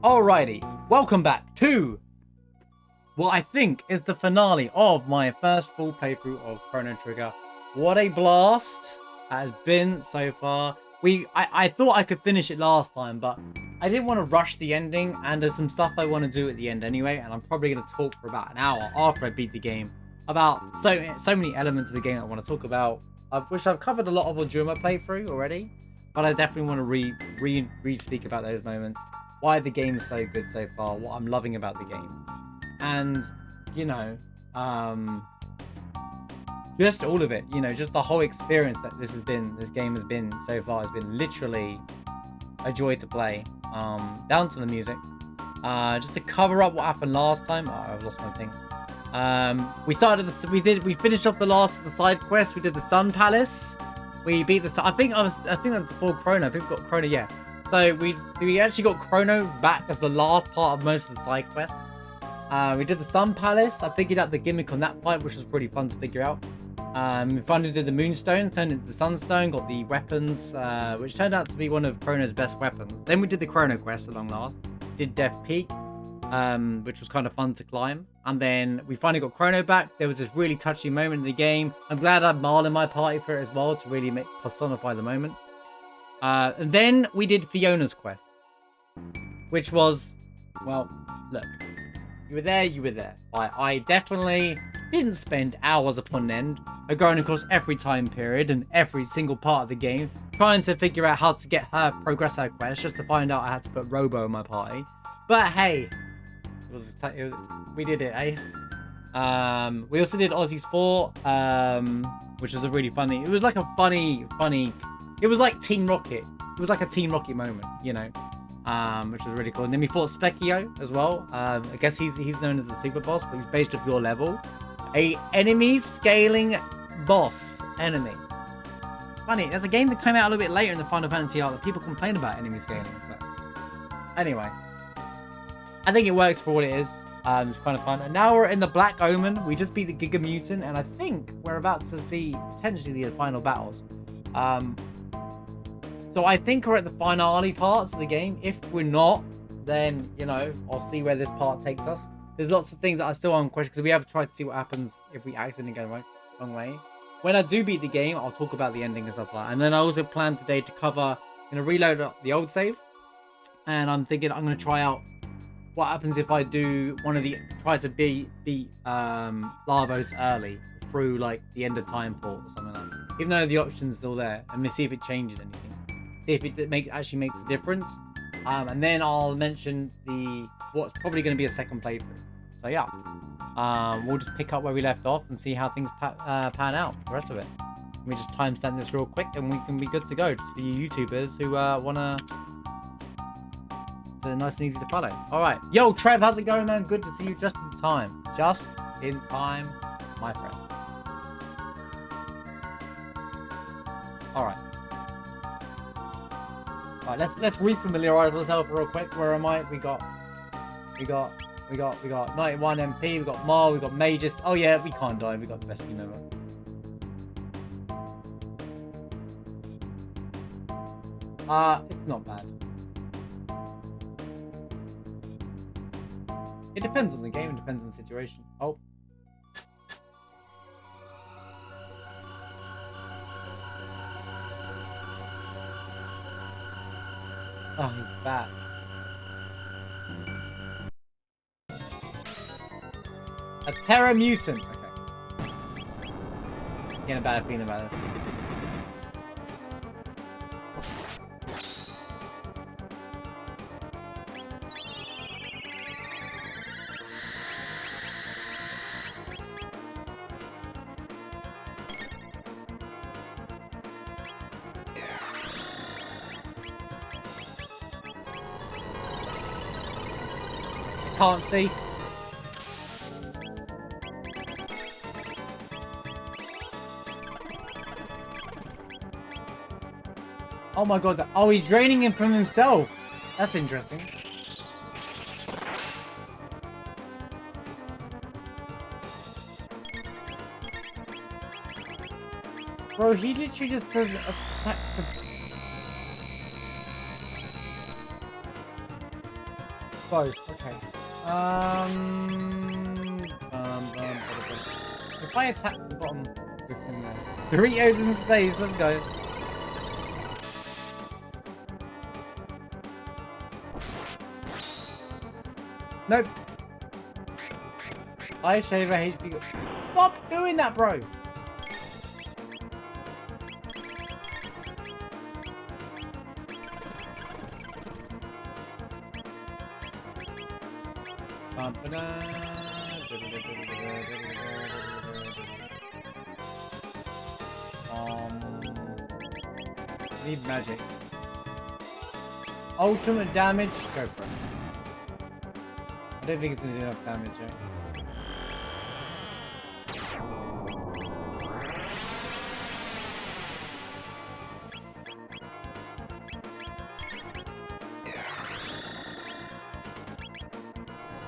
Alrighty, welcome back to what I think is the finale of my first full playthrough of Chrono Trigger. What a blast it has been so far. I thought I could finish it last time, but I didn't want to rush the ending, and there's some stuff I want to do at the end anyway, and I'm probably going to talk for about an hour after I beat the game about so many elements of the game that I want to talk about, which I've covered a lot of during my playthrough already, but I definitely want to re-speak about those moments. Why the game is so good so far, what I'm loving about the game, and you know, just all of it, you know, just the whole experience that this game has been so far has been literally a joy to play, down to the music. Just to cover up what happened last time. Oh, I've lost my thing. We finished off the last of the side quest. We did the Sun Palace. We beat the I think that's before Chrono. I think we got Chrono, yeah. So we actually got Chrono back as the last part of most of the side quests. We did the Sun Palace. I figured out the gimmick on that fight, which was pretty fun to figure out. We finally did the Moonstone, turned into the Sunstone, got the weapons, which turned out to be one of Chrono's best weapons. Then we did the Chrono quest at long last. Did Death Peak, which was kind of fun to climb. And then we finally got Chrono back. There was this really touchy moment in the game. I'm glad I had Marl in my party for it as well to really personify the moment. And then we did Fiona's quest, which was, well, look, you were there. I definitely didn't spend hours upon end going across every time period and every single part of the game trying to figure out how to get her progress her quest, just to find out I had to put Robo in my party. But hey, we did it, eh? We also did Aussie Sport, which was a really funny. It was like a funny. It was like Team Rocket. It was like a Team Rocket moment, you know, which was really cool. And then we fought Specchio as well. I guess he's known as the super boss, but he's based off your level. A enemy scaling boss enemy. Funny, there's a game that came out a little bit later in the Final Fantasy arc that people complain about enemy scaling. But anyway, I think it works for what it is. It's kind of fun. And now we're in the Black Omen. We just beat the Giga Mutant, and I think we're about to see potentially the final battles. So I think we're at the finale parts of the game. If we're not, then, you know, I'll see where this part takes us. There's lots of things that I still haven't questioned, because we have tried to see what happens if we accidentally go the wrong way. When I do beat the game, I'll talk about the ending and stuff like that. And then I also plan today to cover, reload up the old save. And I'm thinking I'm going to try out what happens if I do try to beat Lavos early through like the end of time port or something like that. Even though the option's still there, and we'll see if it changes anything. See if it actually makes a difference. And then I'll mention what's probably going to be a second playthrough. So yeah, we'll just pick up where we left off and see how things pan out, the rest of it. Let me just timestamp this real quick and we can be good to go, just for you YouTubers who wanna... So nice and easy to follow. Alright, yo Trev, how's it going, man? Good to see you just in time. Just in time, my friend. Alright. Alright, let's refamiliarize ourselves real quick. Where am I? We got 91 MP, we got Mar, we got Magus. Oh yeah, we can't die, we got the best team ever. It's not bad. It depends on the game, it depends on the situation. Oh. Oh, he's back. A Terra Mutant. Okay. Getting a bad feeling about this. Can't see. Oh my god. Oh, he's draining him from himself. That's interesting. Bro, he literally just says attacks the... Both. Okay. If I attack the bottom, Doritos in space. Let's go. Nope. I shaver HP. Stop doing that, bro. Need magic. Ultimate damage. Go for it. I don't think it's gonna do enough damage, eh?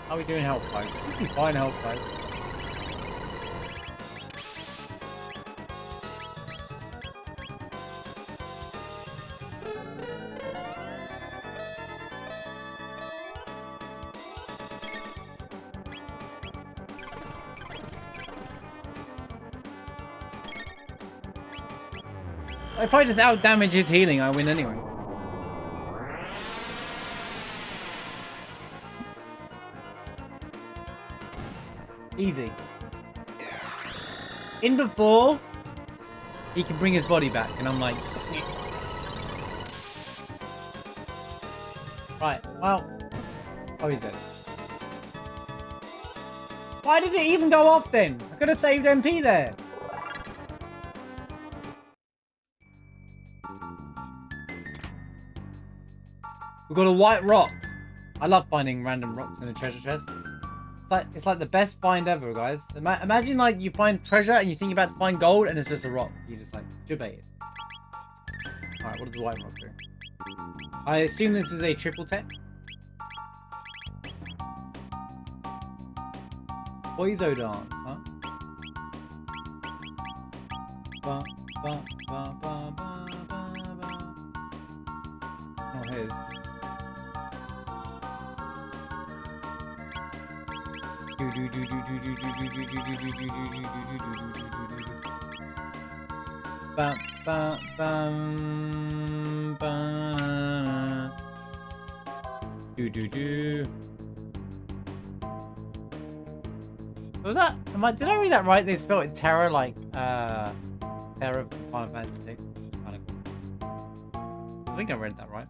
How are we doing health wise? It's actually fine health wise. If I just out damage his healing, I win anyway. Easy. In before, he can bring his body back, and I'm like... Right, well... Oh, he's dead. Why did it even go off then? I could have saved MP there. We've got a white rock. I love finding random rocks in a treasure chest. It's like the best find ever, guys. Imagine like you find treasure and you think you're about to find gold and it's just a rock. You just like jibate it. Alright, what does the white rock do? I assume this is a triple tech. Poiso dance, huh? Ba, ba, ba, ba, ba, ba, ba. Oh, here's. Bam, bam, bam, bam. Was that? Did I read that right? They spelled it Terra like Terra from Final Fantasy 6. Kind of cool. I think I read that right.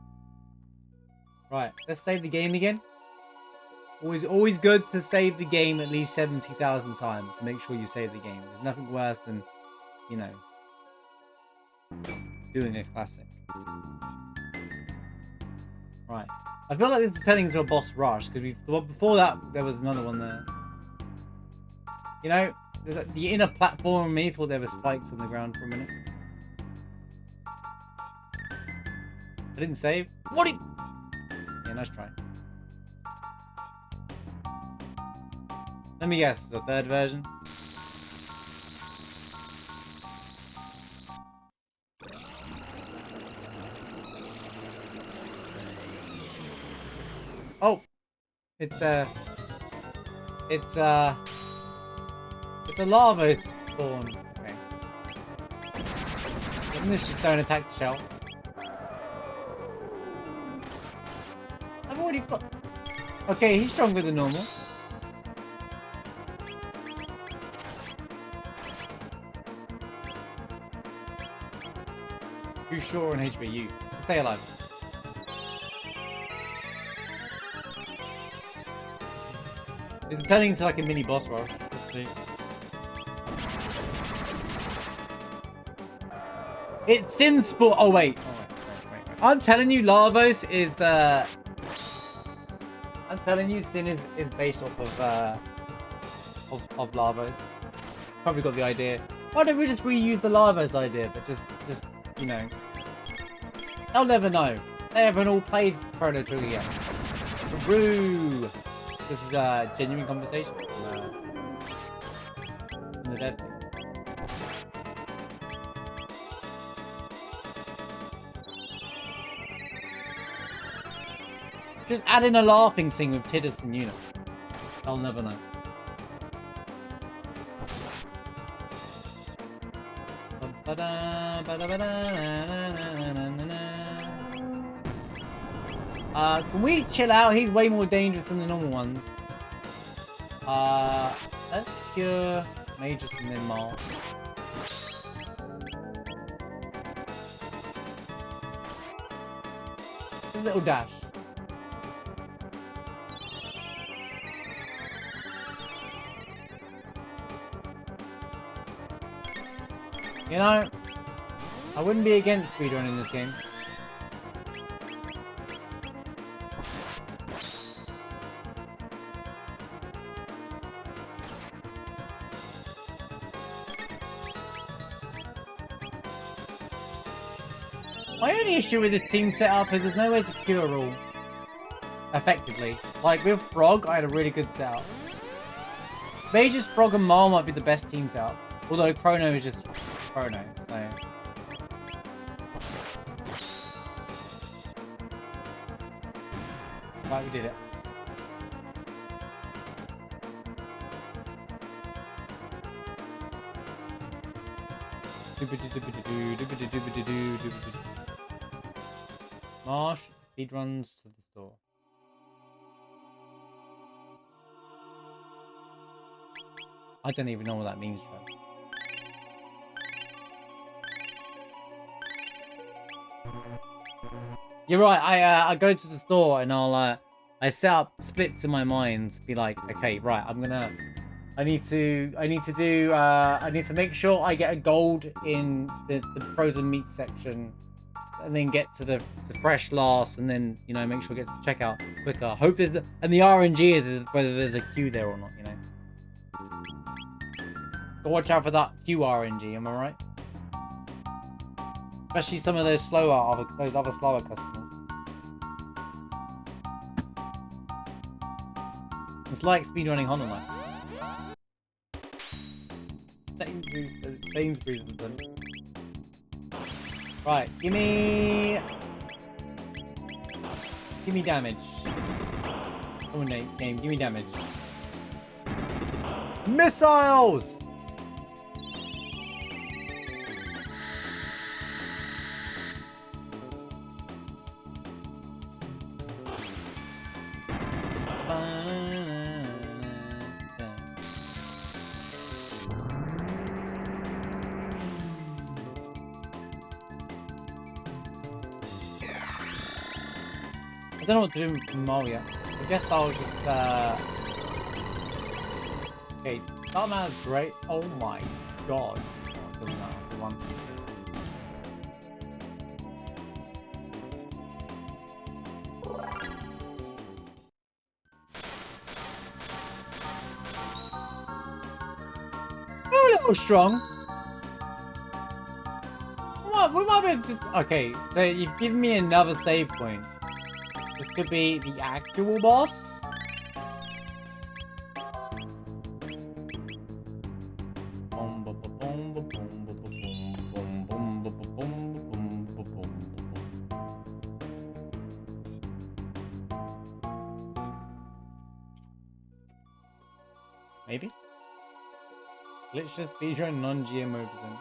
Right, let's save the game again. Always good to save the game at least 70,000 times to make sure you save the game. There's nothing worse than, you know, doing a classic. Right. I feel like this is turning into a boss rush because before that there was another one there. You know, the inner platform of me thought there were spikes on the ground for a minute. I didn't save. What? Yeah, nice try. Let me guess, it's a third version. Oh, it's a Lavos Spawn. Okay. Doesn't this just don't attack the shell? I've already got. Okay, he's stronger than normal. Too short on HPU. Stay alive. It's turning into like a mini boss rush. Let's see. It's Sin Spawn. Oh wait. Wait. I'm telling you, Lavos is. I'm telling you, Sin is based off of Lavos. Probably got the idea. Why don't we just reuse the Lavos idea, but just you know, they'll never know. They haven't all played Chrono Trigger yet. True. This is a genuine conversation from the dead thing. Just add in a laughing scene with Tidus and Yuna. I'll never know. Can we chill out? He's way more dangerous than the normal ones. Let's cure Magus and then Mars. Just a little dash. You know, I wouldn't be against speedrunning this game. My only issue with this team setup is there's no way to cure all effectively. Like with Frog, I had a really good setup. Magus, Frog, and Marl might be the best team setup. Although Chrono is just Chrono, so. Right, we did it. Marsh, speedruns to the store. I don't even know what that means, Trev. You're right. I go to the store and I set up splits in my mind. Be like, okay, right. I need to make sure I get a gold in the frozen meat section, and then get to the fresh last, and then make sure I get to the checkout quicker. Hope there's and the RNG is whether there's a queue there or not. Go watch out for that queue RNG. Am I right? Especially some of those other slower customers. It's like speedrunning Hollow Knight. Sainsbury's. Right, give me damage. Oh, Nate, game, give me damage. Missiles! I don't know what to do with Mole yet. I guess I'll just, okay, that man's great. Oh my god. Oh, it doesn't matter. The one. We're a little strong. We might be able to... Okay, so you've given me another save point. This could be the actual boss. Maybe? Glitchless speedrun non-GMO present.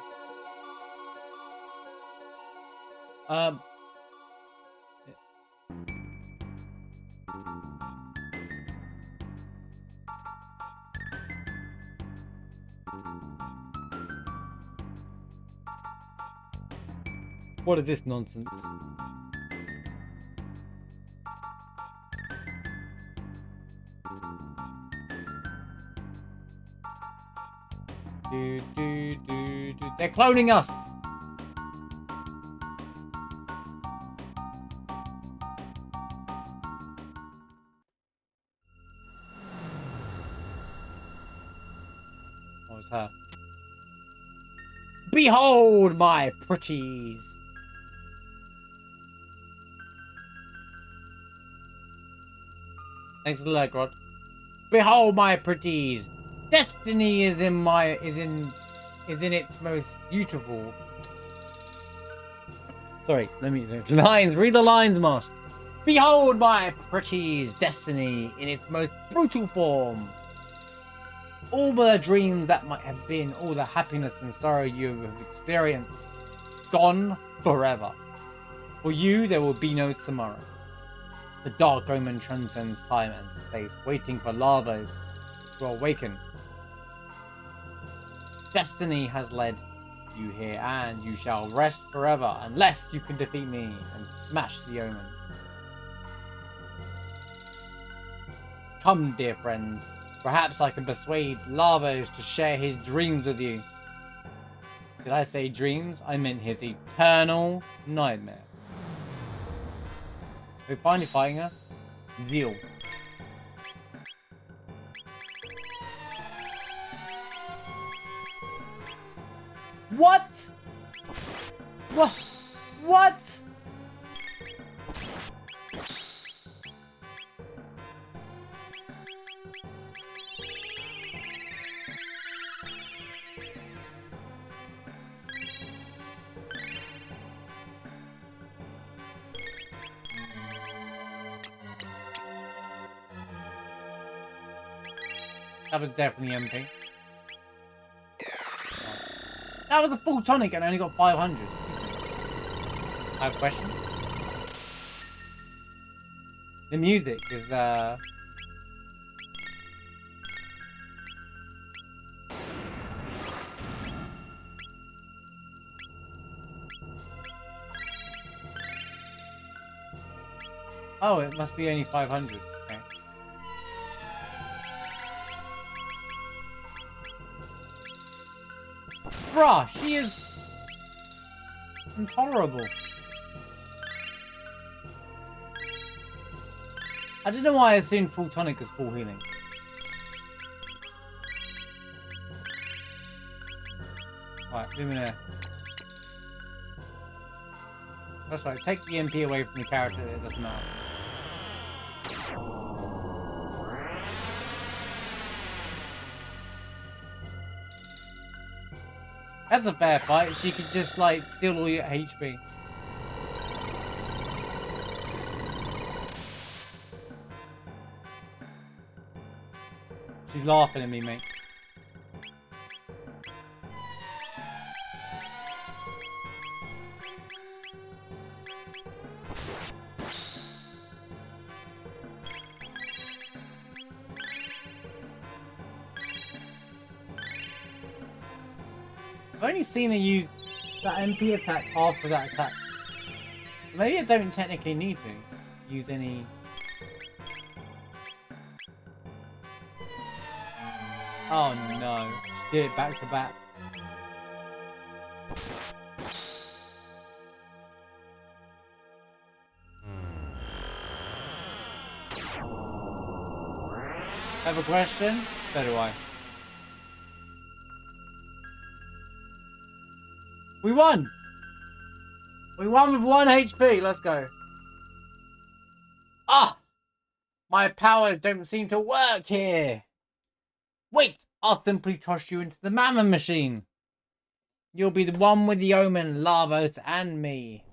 What is this nonsense? They're cloning us! Oh, it's her. Behold my pretties! Thanks for the leg, Rod. Behold my pretties! Destiny is in its most beautiful. Sorry, let me lines. Read the lines, Marsh. Behold my pretty's destiny in its most brutal form. All the dreams that might have been, all the happiness and sorrow you have experienced, gone forever. For you, there will be no tomorrow. The dark omen transcends time and space, waiting for Lavos to awaken. Destiny has led you here, and you shall rest forever unless you can defeat me and smash the omen. Come, dear friends. Perhaps I can persuade Lavos to share his dreams with you. Did I say dreams? I meant his eternal nightmare. We're finally fighting her. Zeal. What? What? What? That was definitely MP. That was a full tonic and I only got 500. I have a question. The music is oh, it must be only 500. Okay. Bruh, she is intolerable. I don't know why I assumed full tonic is full healing. Right, Luminaire. That's right, take the MP away from the character, it doesn't matter. That's a fair fight. She could just, like, steal all your HP. She's laughing at me, mate. I've only seen her use that MP attack after that attack. Maybe I don't technically need to use any... Oh no, she did it back to back. Have a question? So do I. We won! We won with 1 HP, let's go. Ah! My powers don't seem to work here. Wait, I'll simply toss you into the Mammon machine. You'll be the one with the omen, Lavos, and me.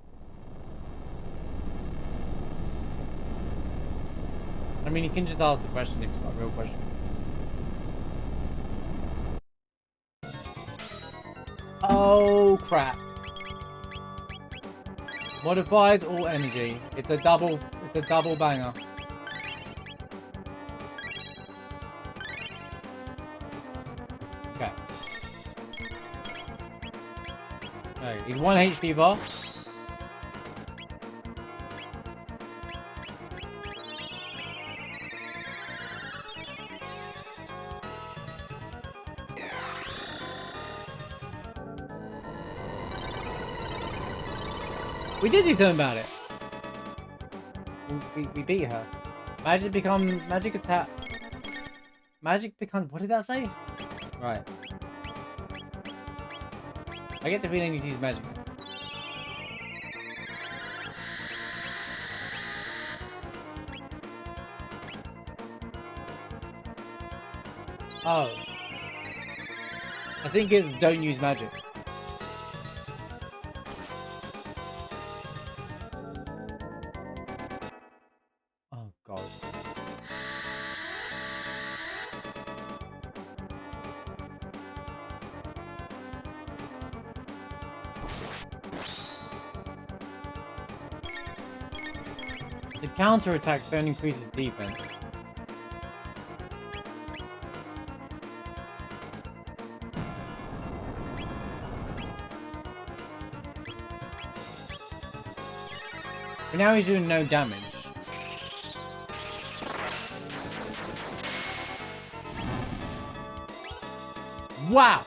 I mean, you can just ask the question if it's not a real question. Oh crap. Modifies all energy. It's a double banger. Okay. Okay, he's 1 HP bar. We did do something about it. We beat her. Magic attack. Magic becomes, what did that say? Right. I get the feeling he's used magic. Oh. I think it's don't use magic. god. The counter-attack don't increase his defense. But now he's doing no damage. Wow!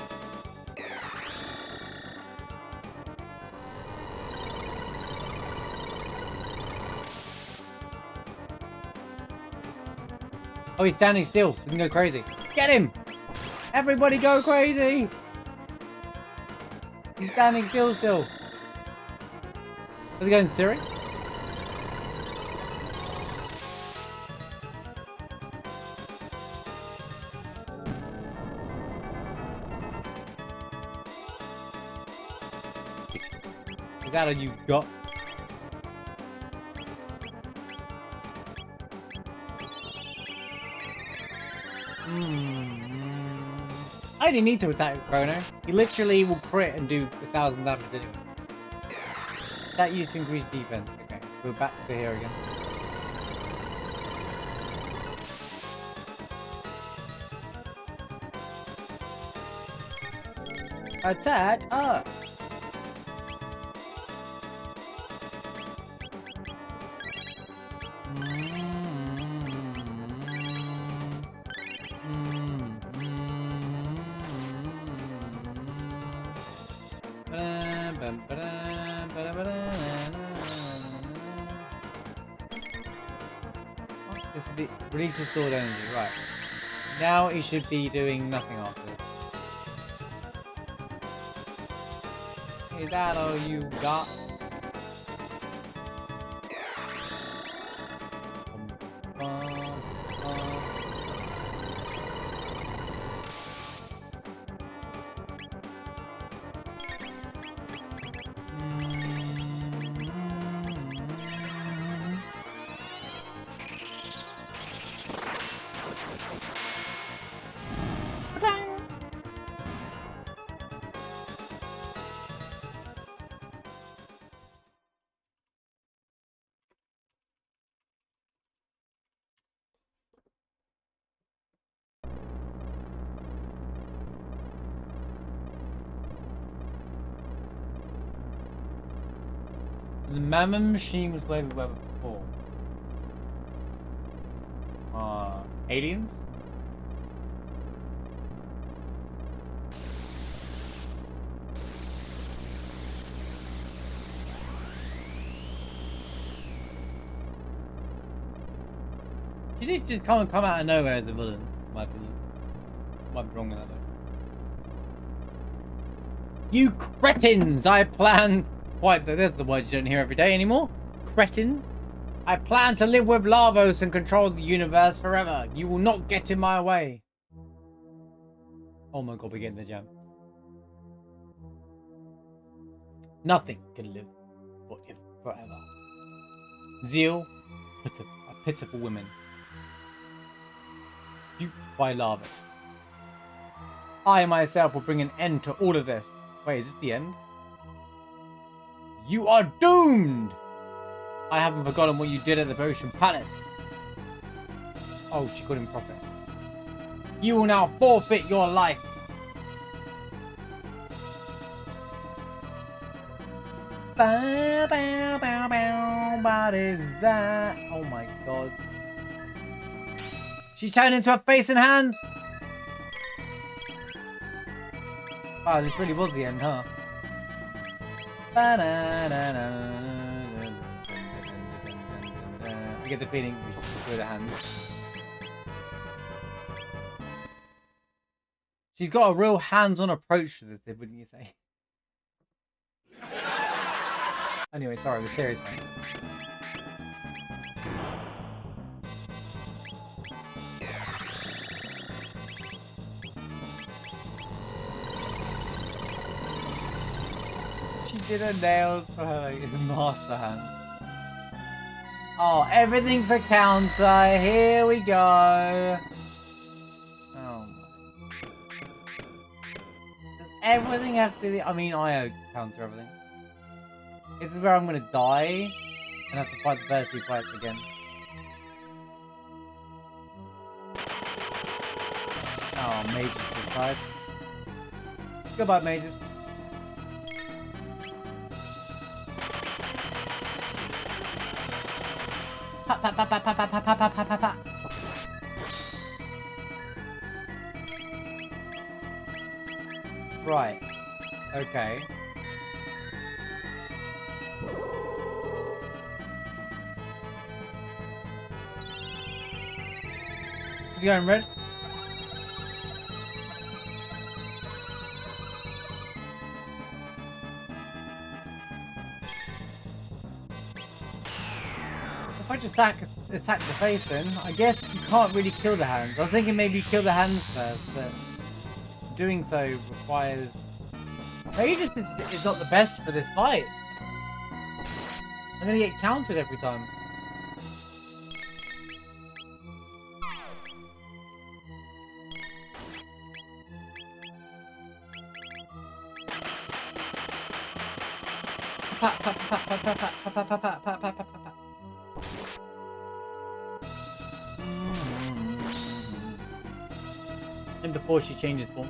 Oh, he's standing still. We can go crazy. Get him! Everybody go crazy! He's standing still. Are they going Siri? Is that all you got? I didn't need to attack Chrono. He literally will crit and do 1,000 damage anyway. That used to increase defense. Okay, we're back to here again. Attack up! Release the stored energy, right. Now he should be doing nothing after this. Is that all you got? The Mammon machine was where we were before. Aliens? She did just come out of nowhere as a villain, in my opinion. Might be wrong with that though. You cretins! I planned... Quite, there's the word you don't hear every day anymore. Cretin. I plan to live with Lavos and control the universe forever. You will not get in my way. Oh my god, we're getting the jam. Nothing can live forever. Zeal, a pitiful woman. Duped by Lavos. I myself will bring an end to all of this. Wait, is this the end? You are doomed! I haven't forgotten what you did at the Potion Palace. Oh, she got him proper. You will now forfeit your life. Bow, bow, bow, bow. What is that? Oh my god. She's turned into her face and hands. Wow, this really was the end, huh? I get the feeling we should destroy the hands. She's got a real hands-on approach to this, wouldn't you say? Anyway, sorry, we're serious, man. She did her nails for her. It's a master hand. Oh, everything's a counter. Here we go. Oh my. Does everything have to be? I mean, I counter everything. This is where I'm gonna die and have to fight the first 2 fights again. Oh, mages survived. Goodbye, mages. Pa, pa, pa, pa, pa, pa, pa, pa, pa, pa, pa. Right. Okay. Is he going red? If I just attack the face then, I guess you can't really kill the hands. I was thinking maybe kill the hands first, but doing so requires... Maybe this is not the best for this fight. I'm gonna get countered every time. And before she changes form.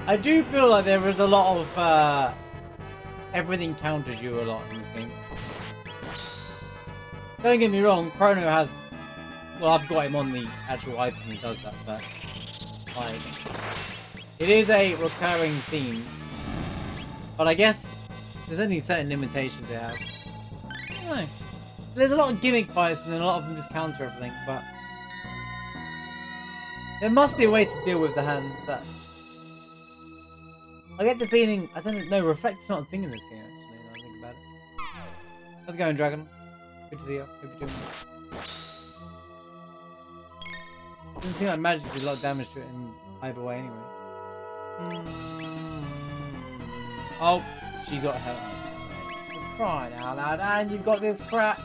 I do feel like there is a lot of everything counters you a lot in this game. Don't get me wrong, Chrono has... Well, I've got him on the actual item he does that, but... Like... It is a recurring theme. But I guess there's only certain limitations they have. I don't know. There's a lot of gimmick fights and then a lot of them just counter everything, but... There must be a way to deal with the hands that... I get the feeling... I don't know, Reflect's not a thing in this game, actually, when I think about it. How's it going, Dragon? Good to see you. Hope you're doing well. Doesn't seem like magic did a lot of damage to it in either way anyway. Oh, she got hurt. You're crying out loud, and you've got this crap.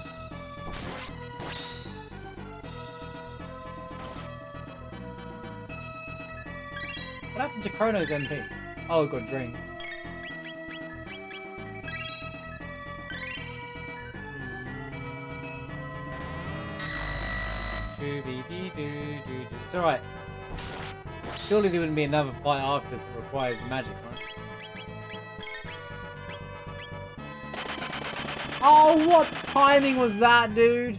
What happened to Chrono's MP? Oh, it got drained. It's alright. Surely there wouldn't be another fight after that requires magic, right? Oh, what timing was that, dude?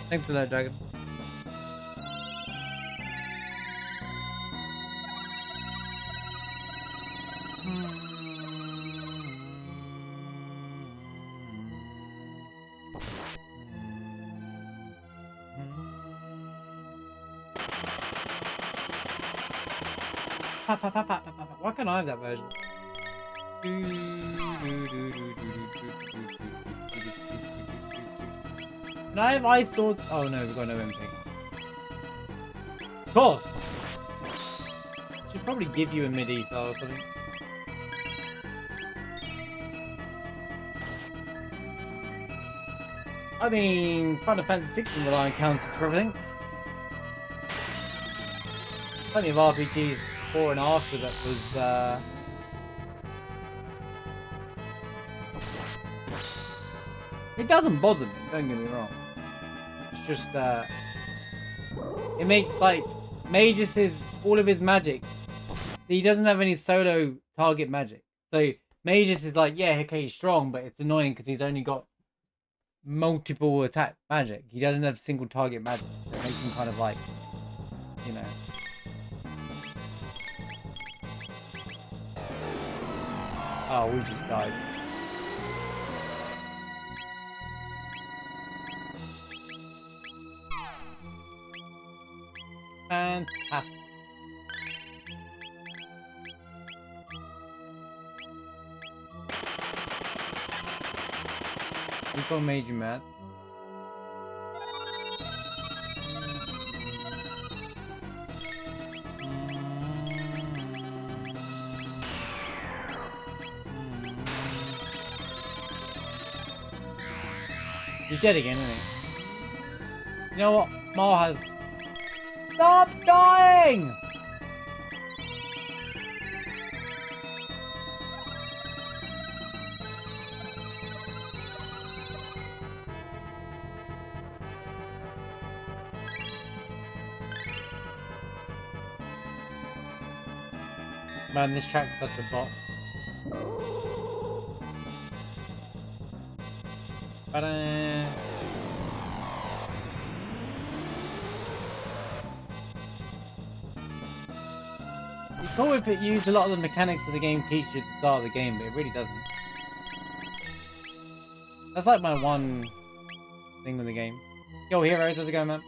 Thanks for that, Dragon. Why can't I have that version? Can I have ice sword? Oh no, we've got no MP. Of course! Should probably give you a mid-ether or something. I mean, Final Fantasy 16 rely on counters for everything. Plenty of RPGs before and after that was, It doesn't bother me, don't get me wrong. It's just, it makes, like, Magus' all of his magic. He doesn't have any solo target magic. So, Magus is like, yeah, okay, he's strong, but it's annoying because he's only got multiple attack magic. He doesn't have single target magic. So it makes him kind of like, you know. Oh, we just died. Fantastic. People made you mad. He's dead again, isn't he? You know what? Mar has... Stop dying! Man, this track's such a bot. Ta-da! It's cool if it used a lot of the mechanics of the game teach you at the start of the game, but it really doesn't. That's like my one thing with the game. Yo, heroes, how's it going, man?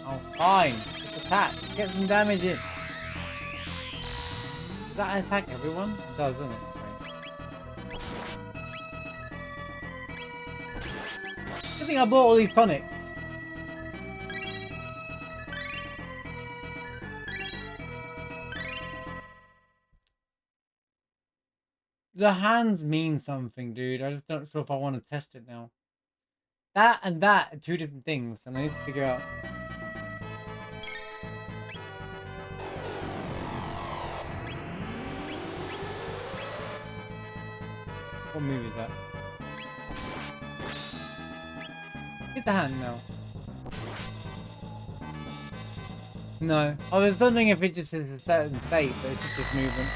Oh, fine. Just attack. Get some damage in. Does that attack everyone? It does, doesn't it? I think I bought all these Sonics. The hands mean something, dude. I'm just not sure if I want to test it now. That and that are two different things, and I need to figure out. What move is that? Hit the hand now. No. I was wondering if it just is a certain state, but it's just this movement.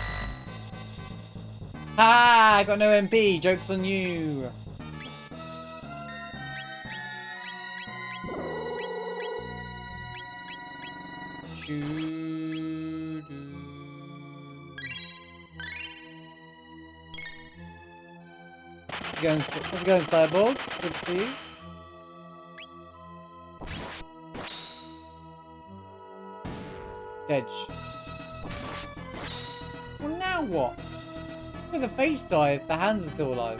Ah, I got no MP. Joke's on you. How's it going, Cyborg? Good to see you. Edge. Well, now what? With the face died, the hands are still alive.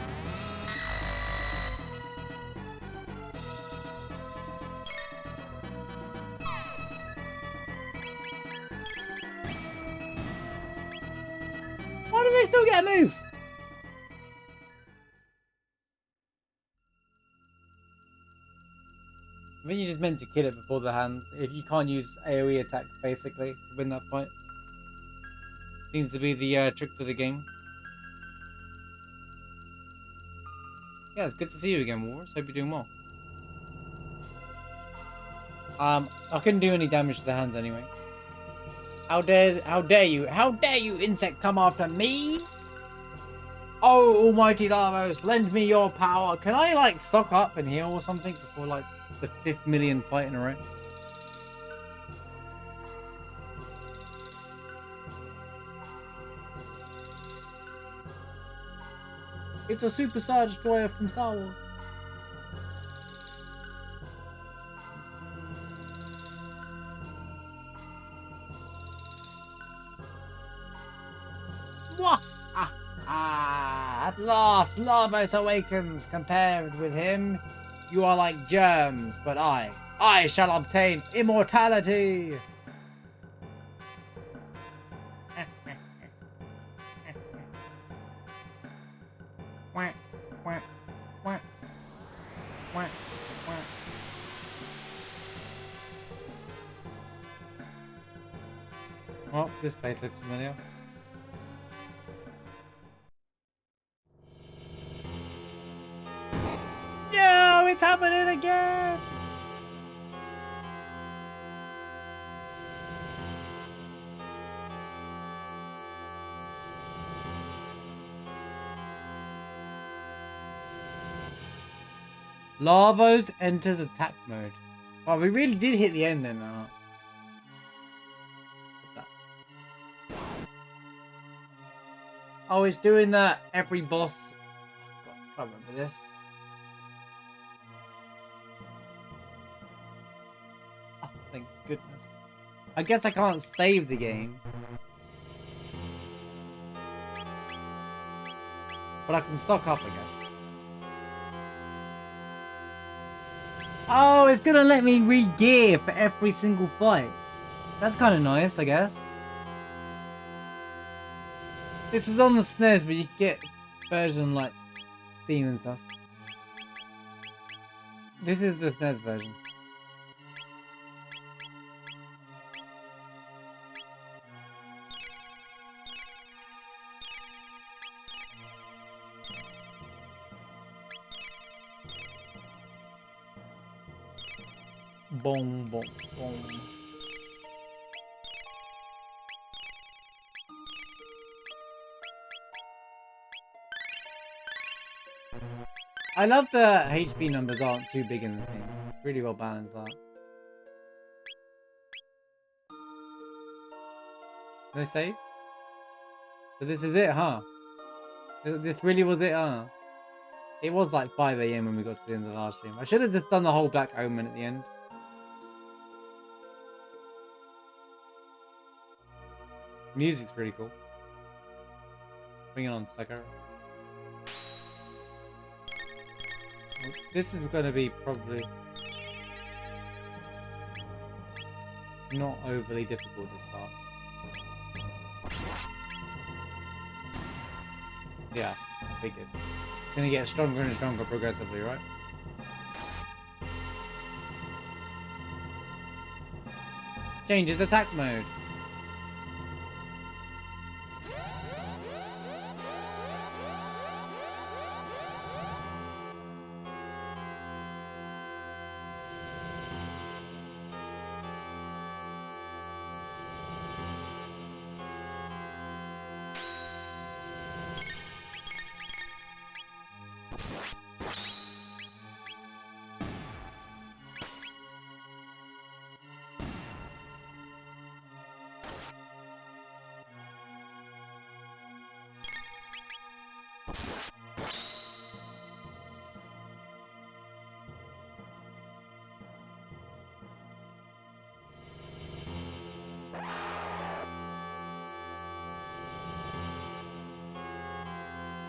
Why do they still get a move? I think you just meant to kill it before the hand. If you can't use AoE attacks, basically, to win that fight. Seems to be the trick to the game. Yeah, it's good to see you again, Walrus. Hope you're doing well. I couldn't do any damage to the hands anyway. How dare you, insect, come after me? Oh, almighty Lavos, lend me your power. Can I, like, stock up and heal or something before, like, the 5th million fight in a row? It's a Super Star Destroyer from Star Wars. Wah! At last, Lavos awakens. Compared with him, you are like germs, but I shall obtain immortality. Oh, this place looks familiar. No, it's happening again! Lavos enters attack mode. Well, we really did hit the end then, Oh, it's doing that every boss. God, I can't remember this. Oh, thank goodness. I guess I can't save the game. But I can stock up, I guess. Oh, it's gonna let me re-gear for every single fight. That's kind of nice, I guess. This is on the SNES, but you get version like Steam and stuff. This is the SNES version. Boom, boom, boom. I love the HP numbers aren't too big in the thing. Really well balanced that. No save? So this is it, huh? This really was it, huh? It was like 5 AM when we got to the end of the last stream. I should have just done the whole Black Omen at the end. Music's pretty cool. Bring it on, sucker. This is going to be probably not overly difficult to start. Yeah, big deal. Gonna get stronger and stronger progressively, right? Changes attack mode.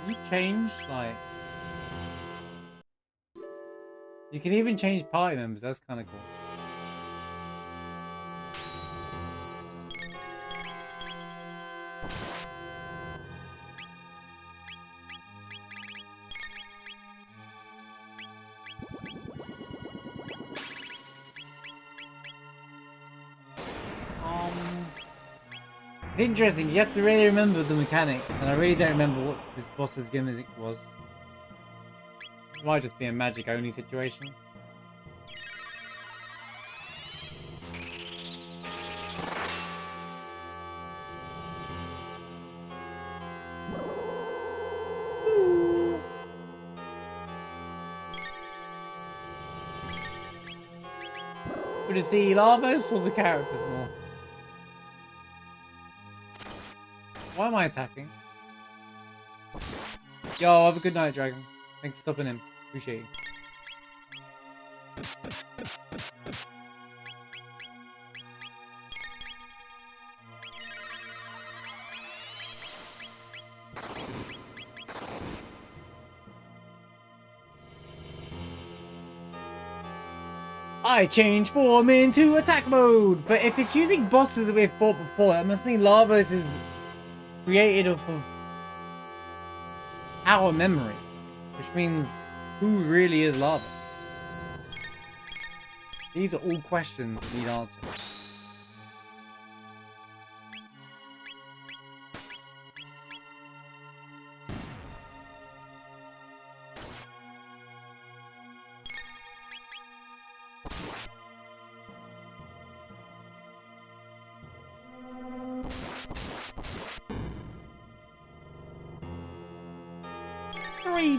You change, like... You can even change party members, that's kind of cool. It's interesting, you have to really remember the mechanics, and I really don't remember what this boss's gimmick was. It might just be a magic only situation. Would it see Lavos or the characters more? Why am I attacking? Yo, have a good night, Dragon. Thanks for stopping in. Appreciate you. I change form into attack mode! But if it's using bosses that we've fought before, that must mean Lavos is created off of our memory. Which means, who really is Lavos? These are all questions that need answers.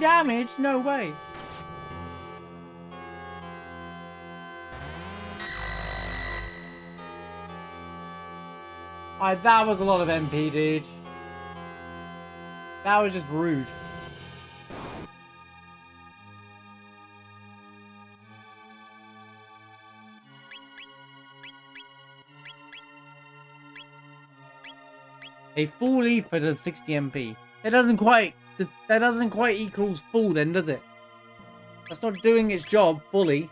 Damage? No way. That was a lot of MP, dude. That was just rude. A full Ether does 60 MP. That doesn't quite equals full then, does it? That's not doing its job fully.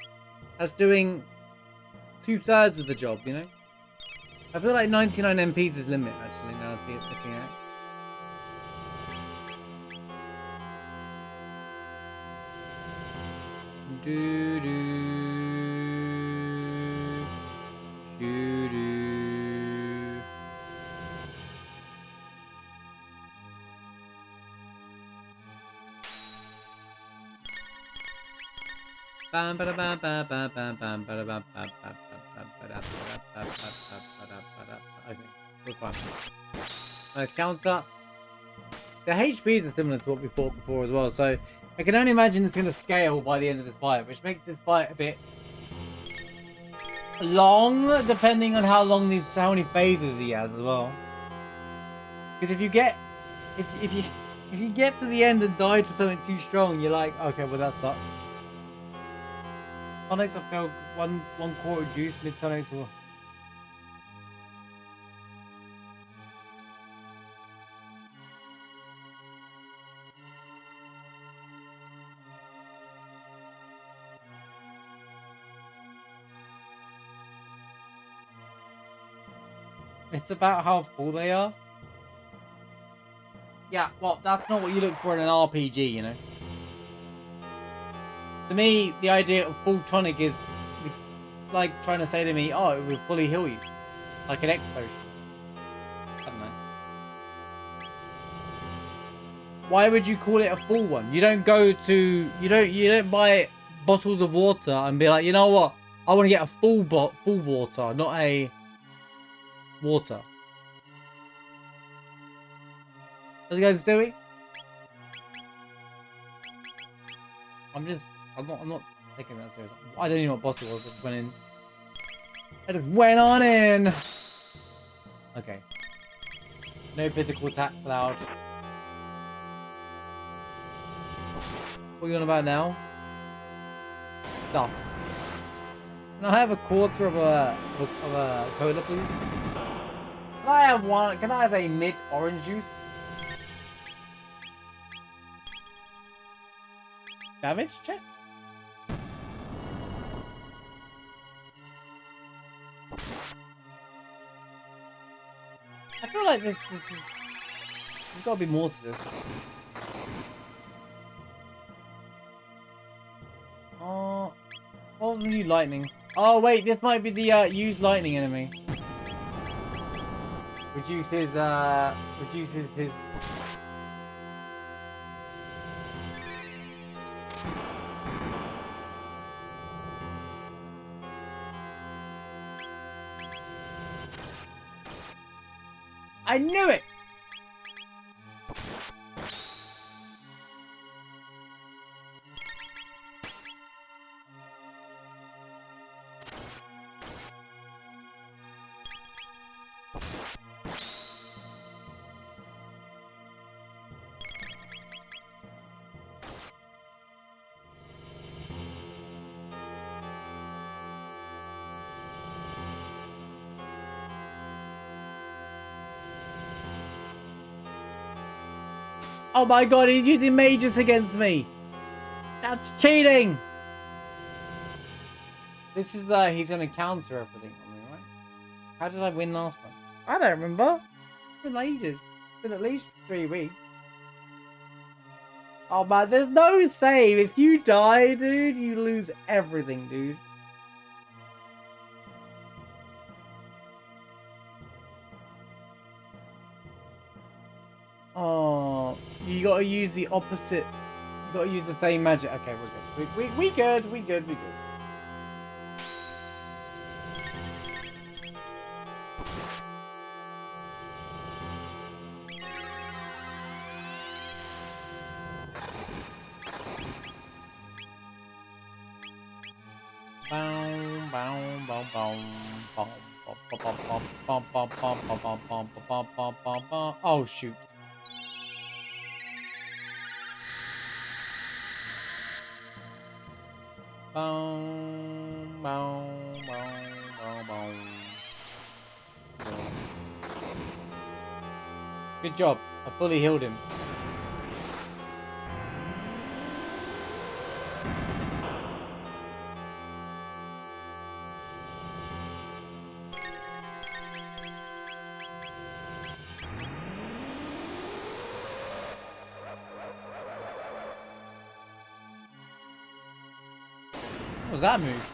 That's doing 2/3 of the job, you know? I feel like 99 MP is limit, actually, now that I'm looking at it. Do do do do. Bam ba bam bam bam bam bam ba bam bam bam bam. Okay, we're fine. Nice counter. The HPs are similar to what we fought before as well, so I can only imagine it's going to scale by the end of this fight, which makes this fight a bit long, depending on how many phases he has as well. Because if you get to the end and die to something too strong, you're like, okay, well that sucks. Tonics I felt one quarter juice, mid tonics or. It's about how full they are. Yeah, well, that's not what you look for in an RPG, you know. To me, the idea of full tonic is like trying to say to me, oh, it will fully heal you. Like an X potion. I don't know. Why would you call it a full one? You don't go to you don't buy bottles of water and be like, you know what? I want to get a full water, not a water. What are you guys doing? I'm not taking that serious. I don't even know what boss it was. I just went in. I just went on in. Okay. No physical attacks allowed. What are you on about now? Stuff. Can I have a quarter of a cola, please? Can I have one? Can I have a mid orange juice? Damage check. I feel like there's got to be more to this. Oh, what was the new lightning? Oh wait, this might be the used lightning enemy. Reduces his. I knew it! Oh my god, he's using mages against me! That's cheating! This is he's gonna counter everything on me, right? How did I win last time? I don't remember. It's been ages. It's been at least 3 weeks. Oh man, there's no save. If you die, dude, you lose everything, dude. Oh, you gotta use the opposite. You gotta use the same magic. Okay, we're good. We good. We good. Oh shoot. Boom, boom, boom, boom, boom. Good job. I fully healed him. What was that move?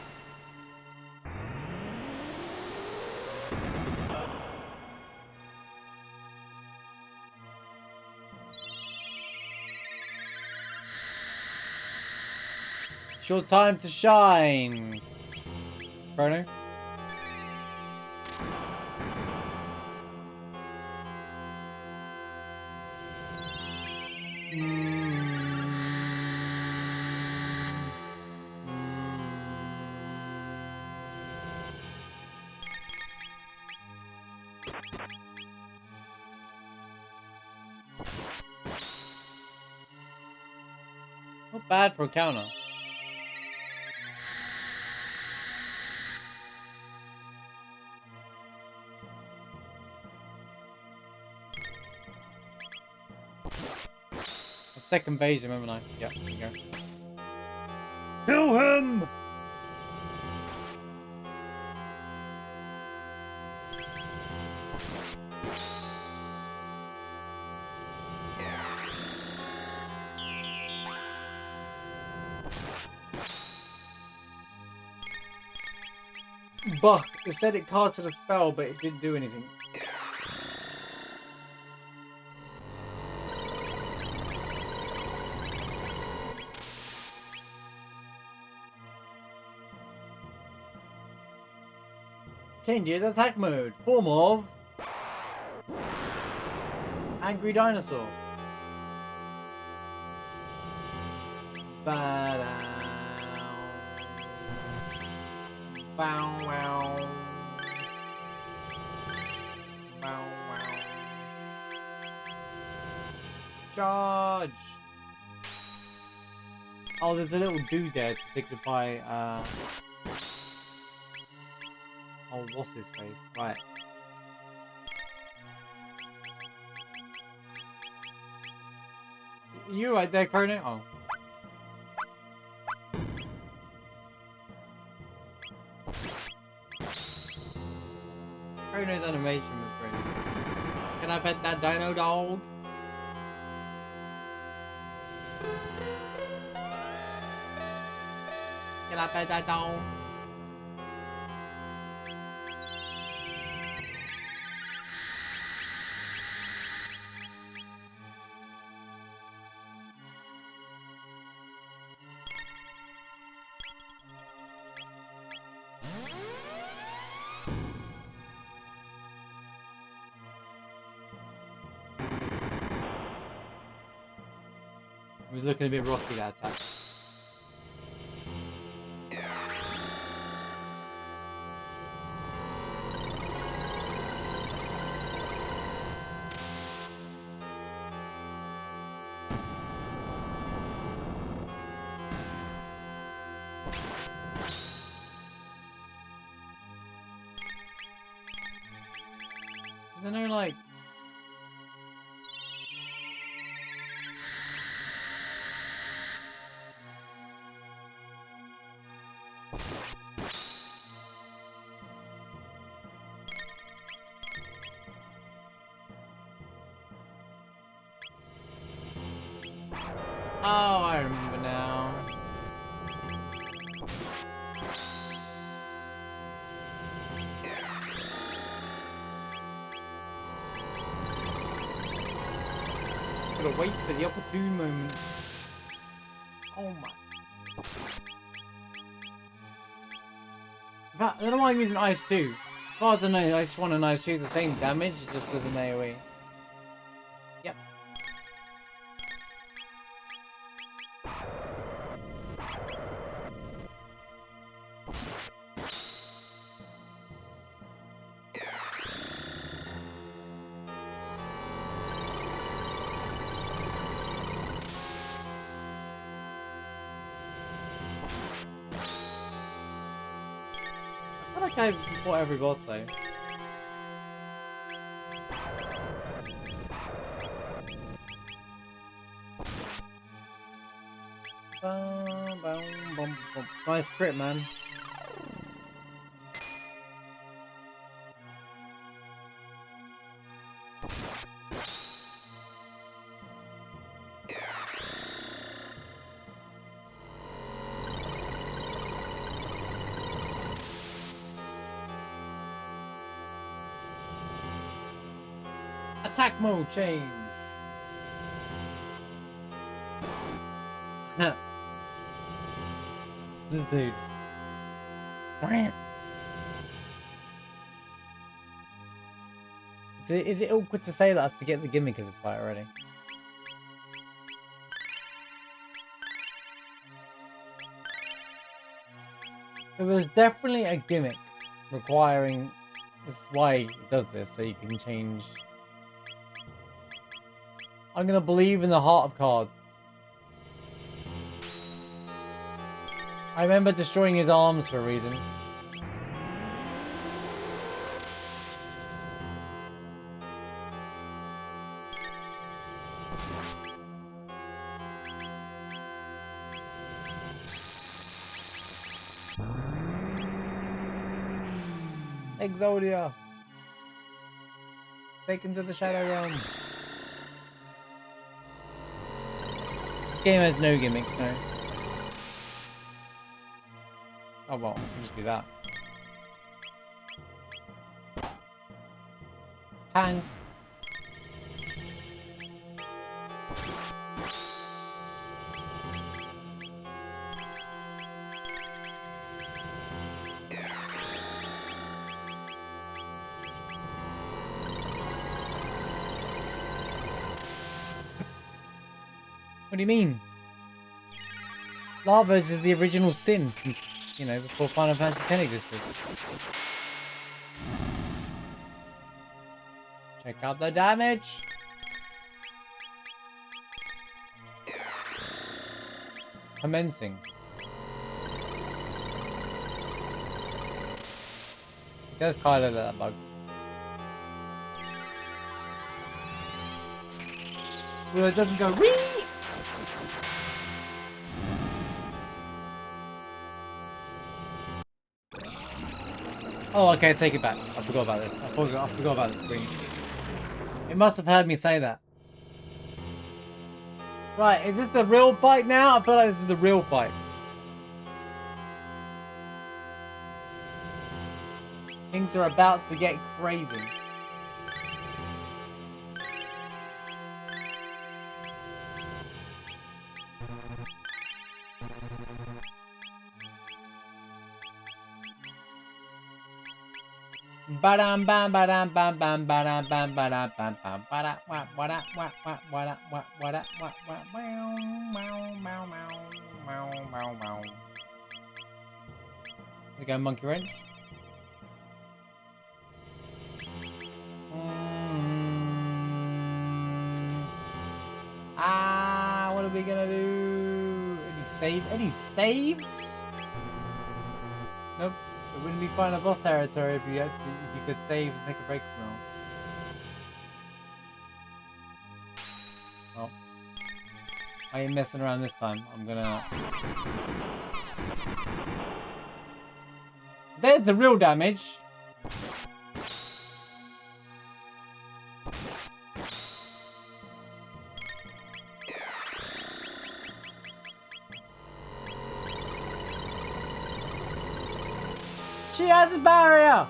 It's your time to shine, Chrono. Not bad for a counter. Second phase, remember I? Yeah, there you go. Kill him! Buck, it said it casted a spell, but it didn't do anything. Changes attack mode. Form of Angry Dinosaur. Ba-da. Bow wow. Bow wow. Charge. Oh, there's a little dude there to signify oh, what's his face? Right. You right there, Chrono? Oh. Chrono's animation was great. Can I pet that dino dog? Can I pet that dog? He was looking a bit rocky, that attack. Is there no, like... Oh, I remember now. Gotta wait for the opportune moment. Oh my. I don't know why I'm using Ice 2. As far as I know, Ice 1 and Ice 2 is the same damage, just with an AoE. Yep. like I fought every boss though. Nice crit, man. Attack mode change. This dude. Is it awkward to say that I forget the gimmick of this fight already? There was definitely a gimmick requiring. This is why it does this, so you can change. I'm gonna believe in the heart of cards. I remember destroying his arms for a reason. Exodia! Take him to the Shadow Realm. This game has no gimmicks, no. Oh well, I'll just do that. Hang. What do you mean? Lavos is the original sin, you know, before Final Fantasy X existed. Check out the damage. Commencing. There's Kylo that bug. Well, it doesn't go wee. Oh, okay, take it back. I forgot about this. I forgot about the screen. It must have heard me say that. Right, is this the real fight now? I feel like this is the real fight. Things are about to get crazy. Badam bam badam bam bam badam bam badam bam bam bada wa wada wa wa wada wa wada wa wa meow meow meow meow meow meow. We go monkey wrench. What are we gonna do? Any saves? Nope. It wouldn't be Final Boss territory if you could save and take a break from it. Well, I ain't messing around this time. I'm gonna. There's the real damage. She has a barrier!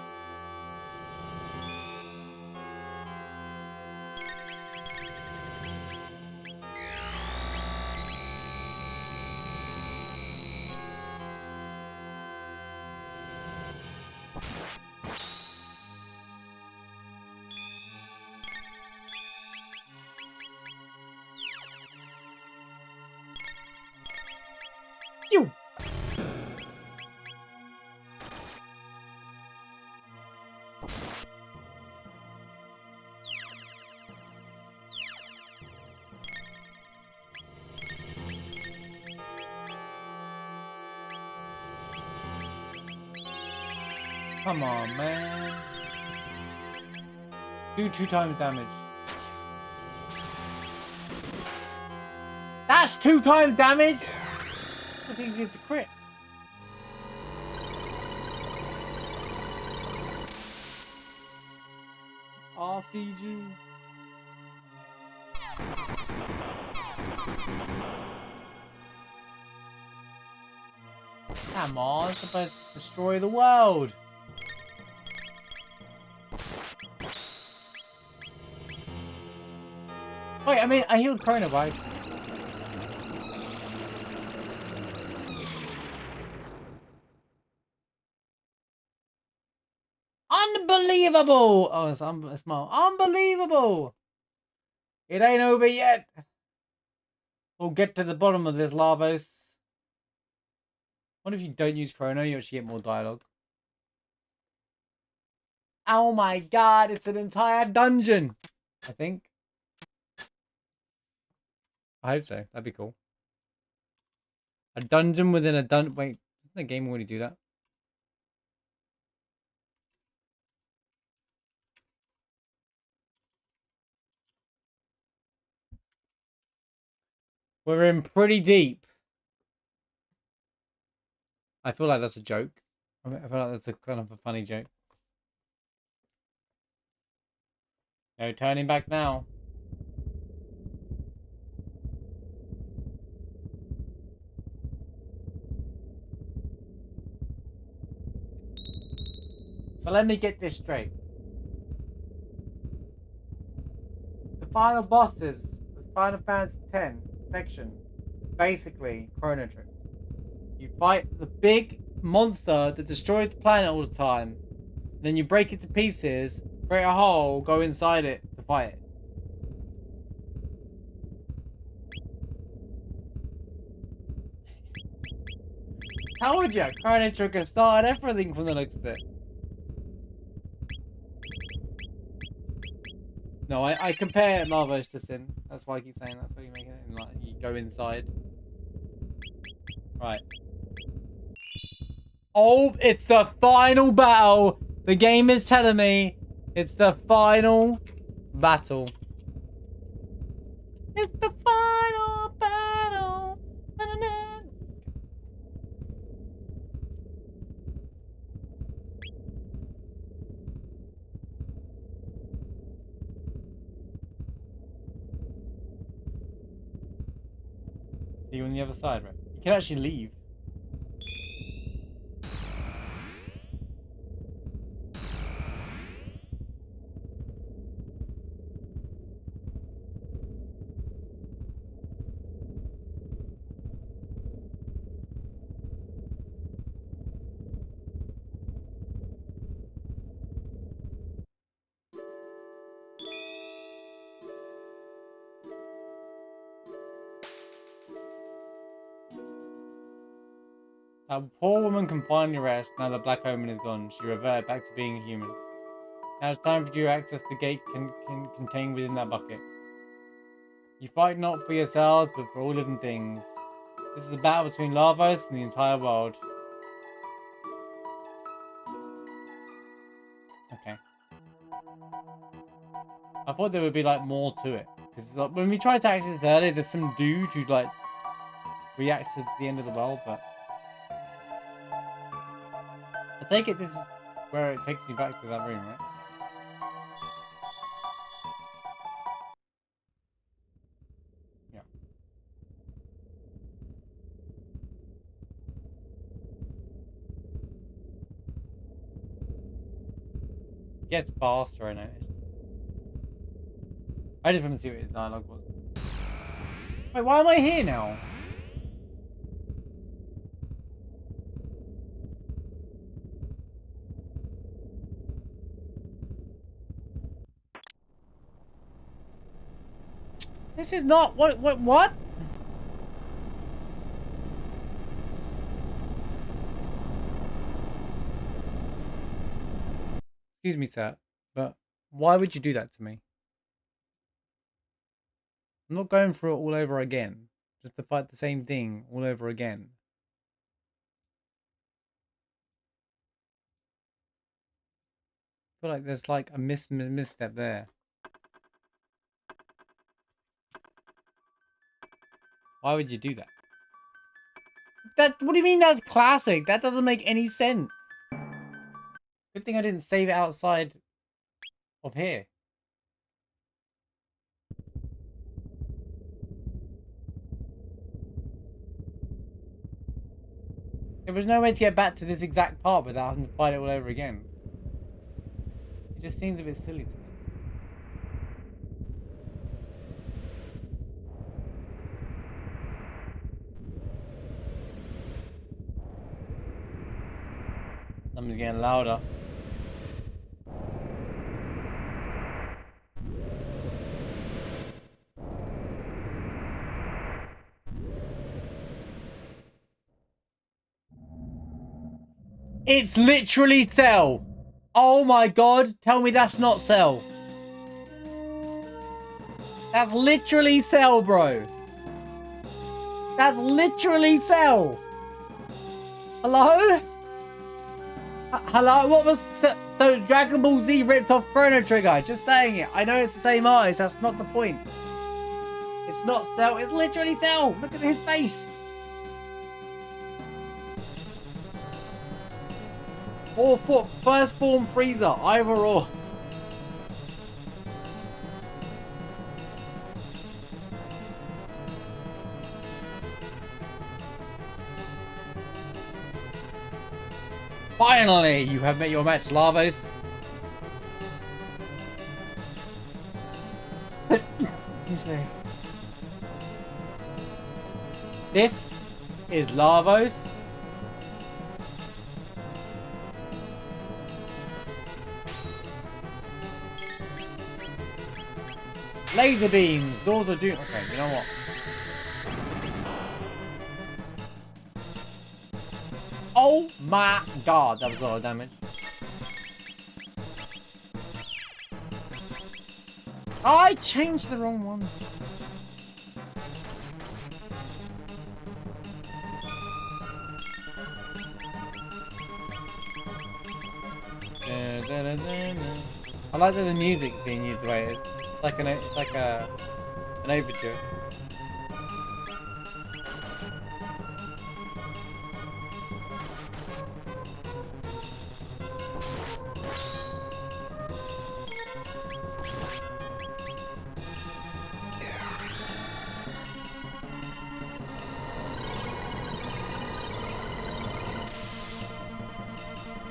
Come on, man. Do 2 times damage. That's 2 times damage! I think it's a crit. RPG. Come on, it's supposed to destroy the world. Wait, I mean, I healed Chrono, right? Unbelievable! Oh, it's small. Unbelievable! It ain't over yet. We'll get to the bottom of this, Lavos. What if you don't use Chrono? You actually get more dialogue. Oh my god, it's an entire dungeon! I think. I hope so. That'd be cool. A dungeon within a dungeon. Wait, doesn't the game already do that? We're in pretty deep. I feel like that's a joke. I feel like that's a kind of a funny joke. No turning back now. So let me get this straight. The final bosses of Final Fantasy X section, basically Chrono Trigger. You fight the big monster that destroys the planet all the time. Then you break it to pieces, create a hole, go inside it to fight it. Told ya, Chrono Trigger started everything from the looks of it. No, I compare Lavos to Sin. That's why I keep saying that's why you make it. Like, you go inside. Right. Oh, it's the final battle. The game is telling me it's the final battle. It's the final battle. See you on the other side, right? You can actually leave. That poor woman can finally rest now the Black Omen is gone. She reverted back to being a human. Now it's time for you to access the gate contained within that bucket. You fight not for yourselves, but for all living things. This is the battle between Lavos and the entire world. Okay. I thought there would be like more to it. Because like, when we tried to access it earlier, there's some dude who like reacts to the end of the world, but I take it this is where it takes me back to that room, right? Yeah. It gets faster, I noticed. I just want to see what his dialogue was. Wait, why am I here now? This is not what? Excuse me, sir, but why would you do that to me? I'm not going through it all over again, just to fight the same thing all over again. feel like there's like a misstep there. Why would you do that? What do you mean that's classic? That doesn't make any sense. Good thing I didn't save it outside of here. There was no way to get back to this exact part without having to fight it all over again. It just seems a bit silly to me. Something's getting louder. It's literally Cell. Oh my god, tell me that's not Cell. That's literally Cell, bro. That's literally Cell. Hello? Hello? What was... So Dragon Ball Z ripped off Chrono Trigger. Just saying it. I know it's the same artist. That's not the point. It's not Cell. It's literally Cell. Look at his face. Or first form Frieza. Either or. Finally, you have met your match, Lavos. This is Lavos. Laser beams, doors of doom. Okay, you know what? Oh my god, that was a lot of damage. I changed the wrong one. I like that the music being used the way it is. It's like an overture.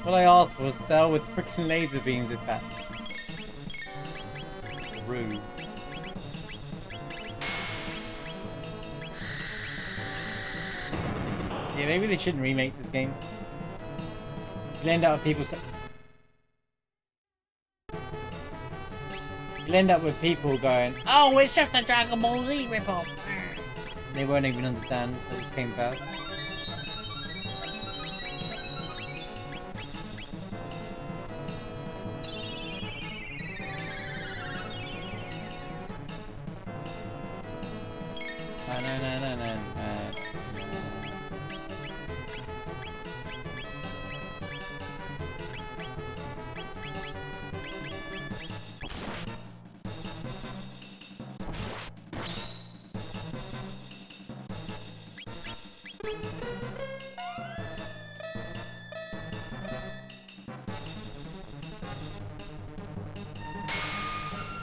What I asked was Cell with freaking laser beams attached. Rude. Yeah, maybe they shouldn't remake this game. You'll end up with people going, "Oh, it's just a Dragon Ball Z ripoff." They won't even understand that this came first.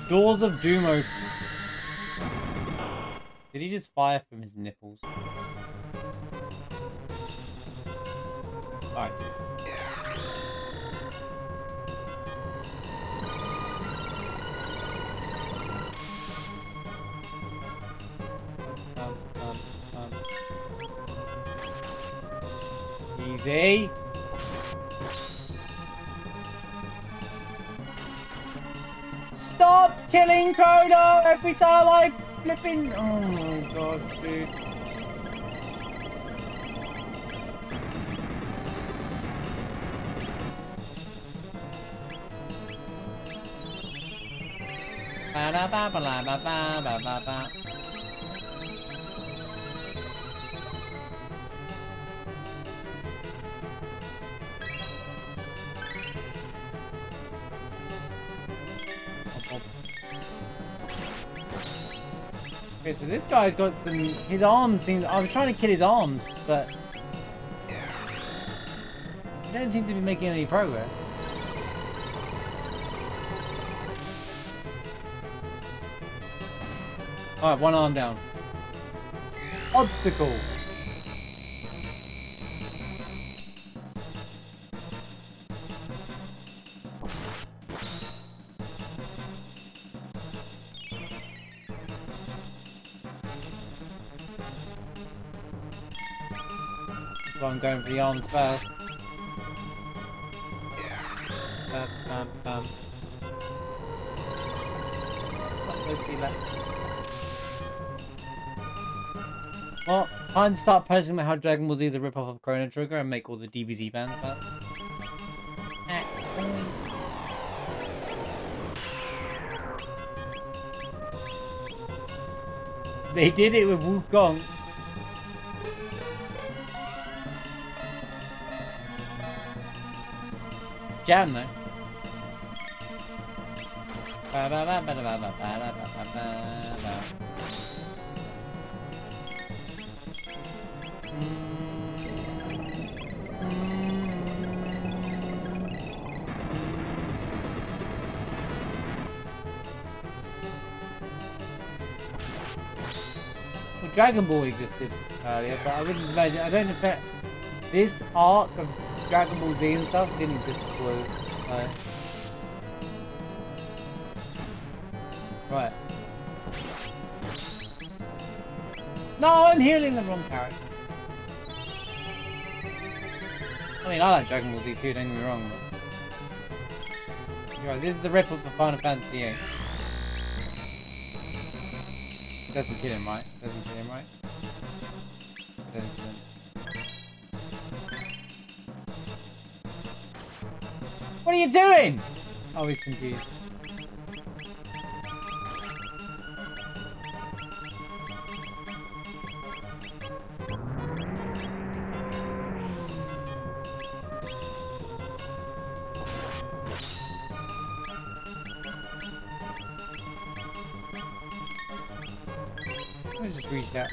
Doors of Doom open. Did he just fire from his nipples? Alright. Easy. Stop killing Chrono every time I flipping. Oh my god, dude. Ba da ba ba la ba ba ba ba ba. Okay, so this guy's got some... His arms seem... I was trying to kill his arms, but... He doesn't seem to be making any progress. Alright, one arm down. Obstacle. So I'm going for the arms first. Well, time to start posting about how Dragon Ball Z is a rip-off of Chrono Trigger and make all the DBZ fans first. They did it with Wukong. Jam though. Well, Dragon Ball existed earlier, but I wouldn't imagine. I don't know if this arc of Dragon Ball Z and stuff didn't exist before. Right. No, I'm healing the wrong character. I mean, I like Dragon Ball Z too, don't get me wrong. But... Right, this is the rip-off of Final Fantasy VIII. It doesn't kill him, right? It doesn't kill him, right? It doesn't kill him. What are you doing? Oh, he's confused. Let me just reset.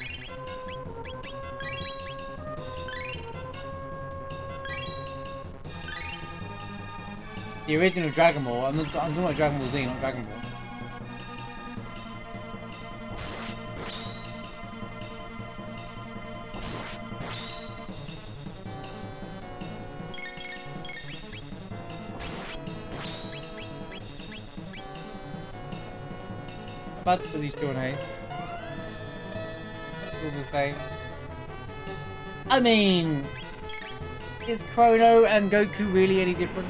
The original Dragon Ball. I'm talking about Dragon Ball Z, not Dragon Ball. About to put these two on haste. All the same. I mean, is Chrono and Goku really any different?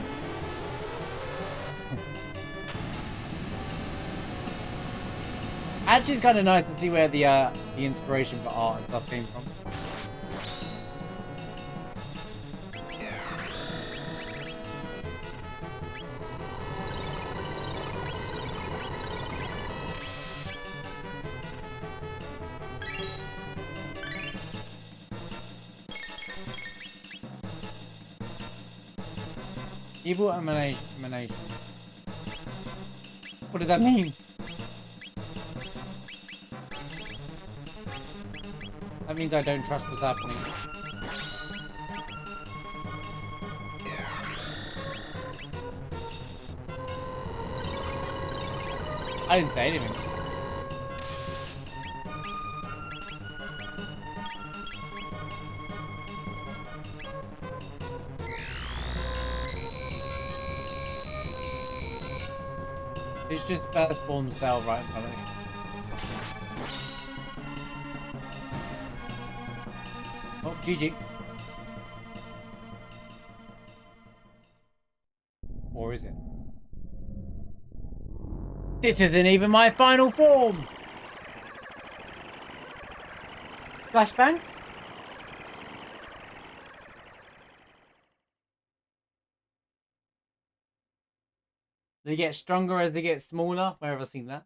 Actually, it's kind of nice to see where the inspiration for art and stuff came from. Evil emanation. What does that mean? That means I don't trust what's happening. I didn't say anything. It's just first spawn cell right in front of me. Oh, GG. Or is it? This isn't even my final form! Flashbang? They get stronger as they get smaller. Where have I seen that?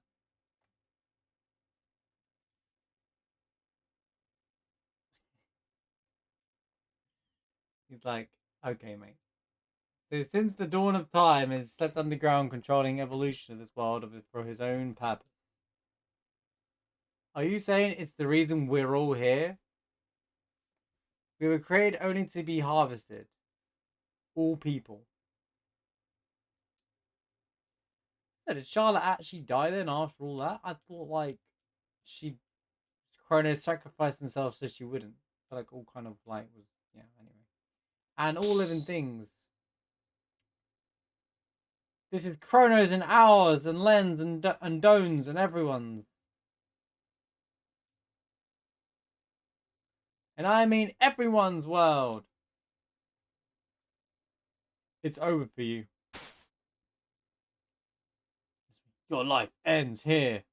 He's like, okay, mate. So since the dawn of time, has slept underground, controlling evolution of this world for his own purpose. Are you saying it's the reason we're all here? We were created only to be harvested. All people. Yeah, did Charlotte actually die then after all that? I thought like Chrono sacrificed himself so she wouldn't. So, like all kind of like was yeah, anyway. And all living things. This is Chrono's and ours and Len's and Doan's and everyone's. And I mean everyone's world. It's over for you. Your life ends here.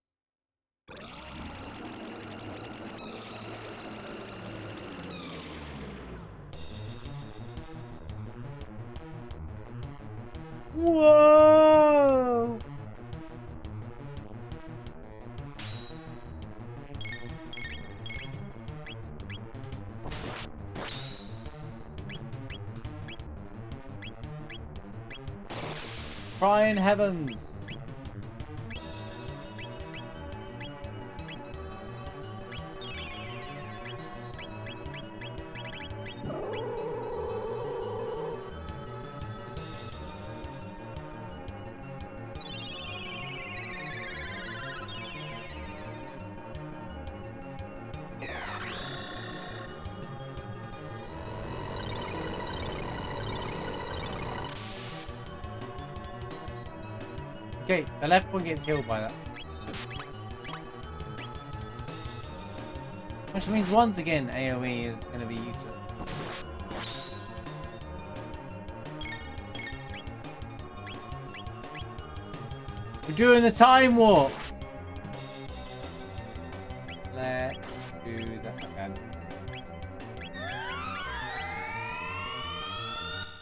Whoa! Crying heavens. Okay, the left one gets healed by that. Which means once again AoE is going to be useless. We're doing the time warp! Let's do that again.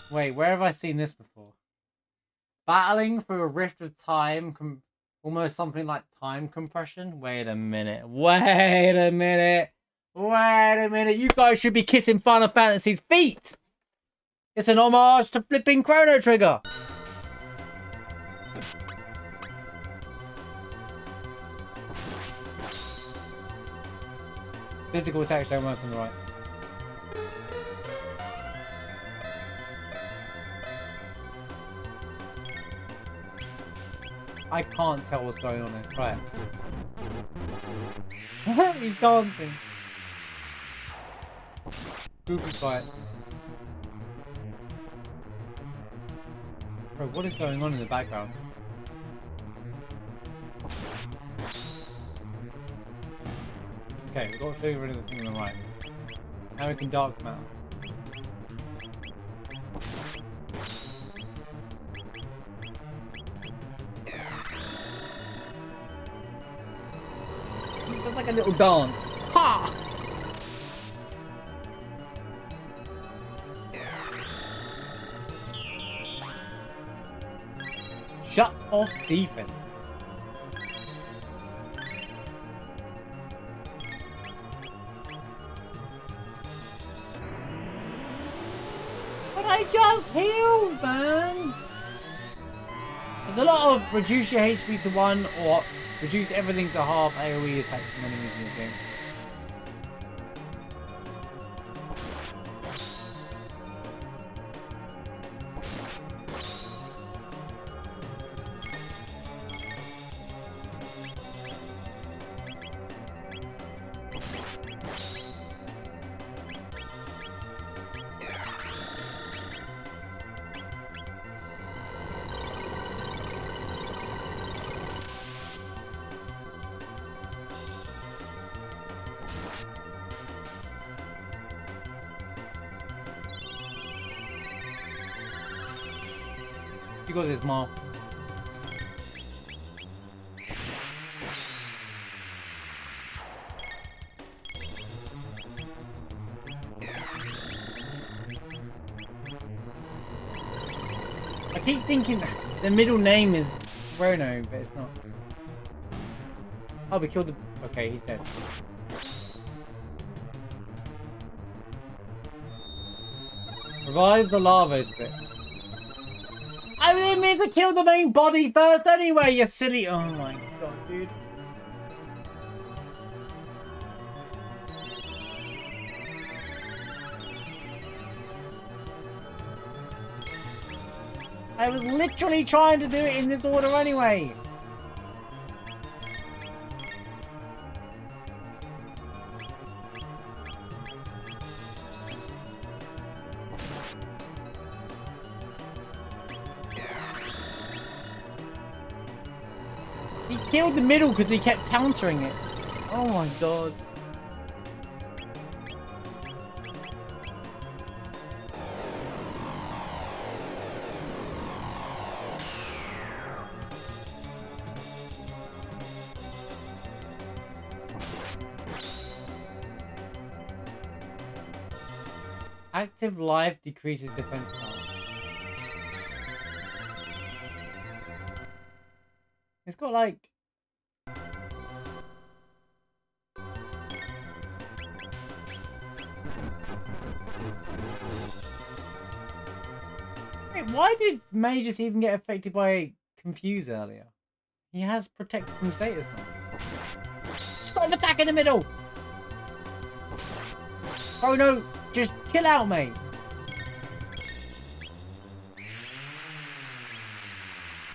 Wait, where have I seen this before? Battling through a rift of time, almost something like time compression. Wait a minute. Wait a minute. Wait a minute. You guys should be kissing Final Fantasy's feet. It's an homage to flipping Chrono Trigger. Physical attacks don't work on the right. I can't tell what's going on here. Right. He's dancing. Goofy fight. Bro, what is going on in the background? Okay, we've got to figure out the thing on the right. Now we can dark mount. It's like a little dance. Ha! Shuts off defense. But I just healed, man. There's a lot of reduce your HP to 1 or reduce everything to half AoE attacks from enemies in this game. You got this, Mark. I keep thinking the middle name is Chrono, but it's not. Oh, we killed the... Okay, he's dead. Revive the Lavos bit. I didn't mean to kill the main body first anyway, you silly... Oh my god, dude. I was literally trying to do it in this order anyway. He killed the middle because he kept countering it. Oh my god. Active life decreases defense power. It's got like... Wait, why did Magus even get affected by Confuse earlier? He has Protect from status now. Stop attack in the middle! Chrono, just kill out, mate.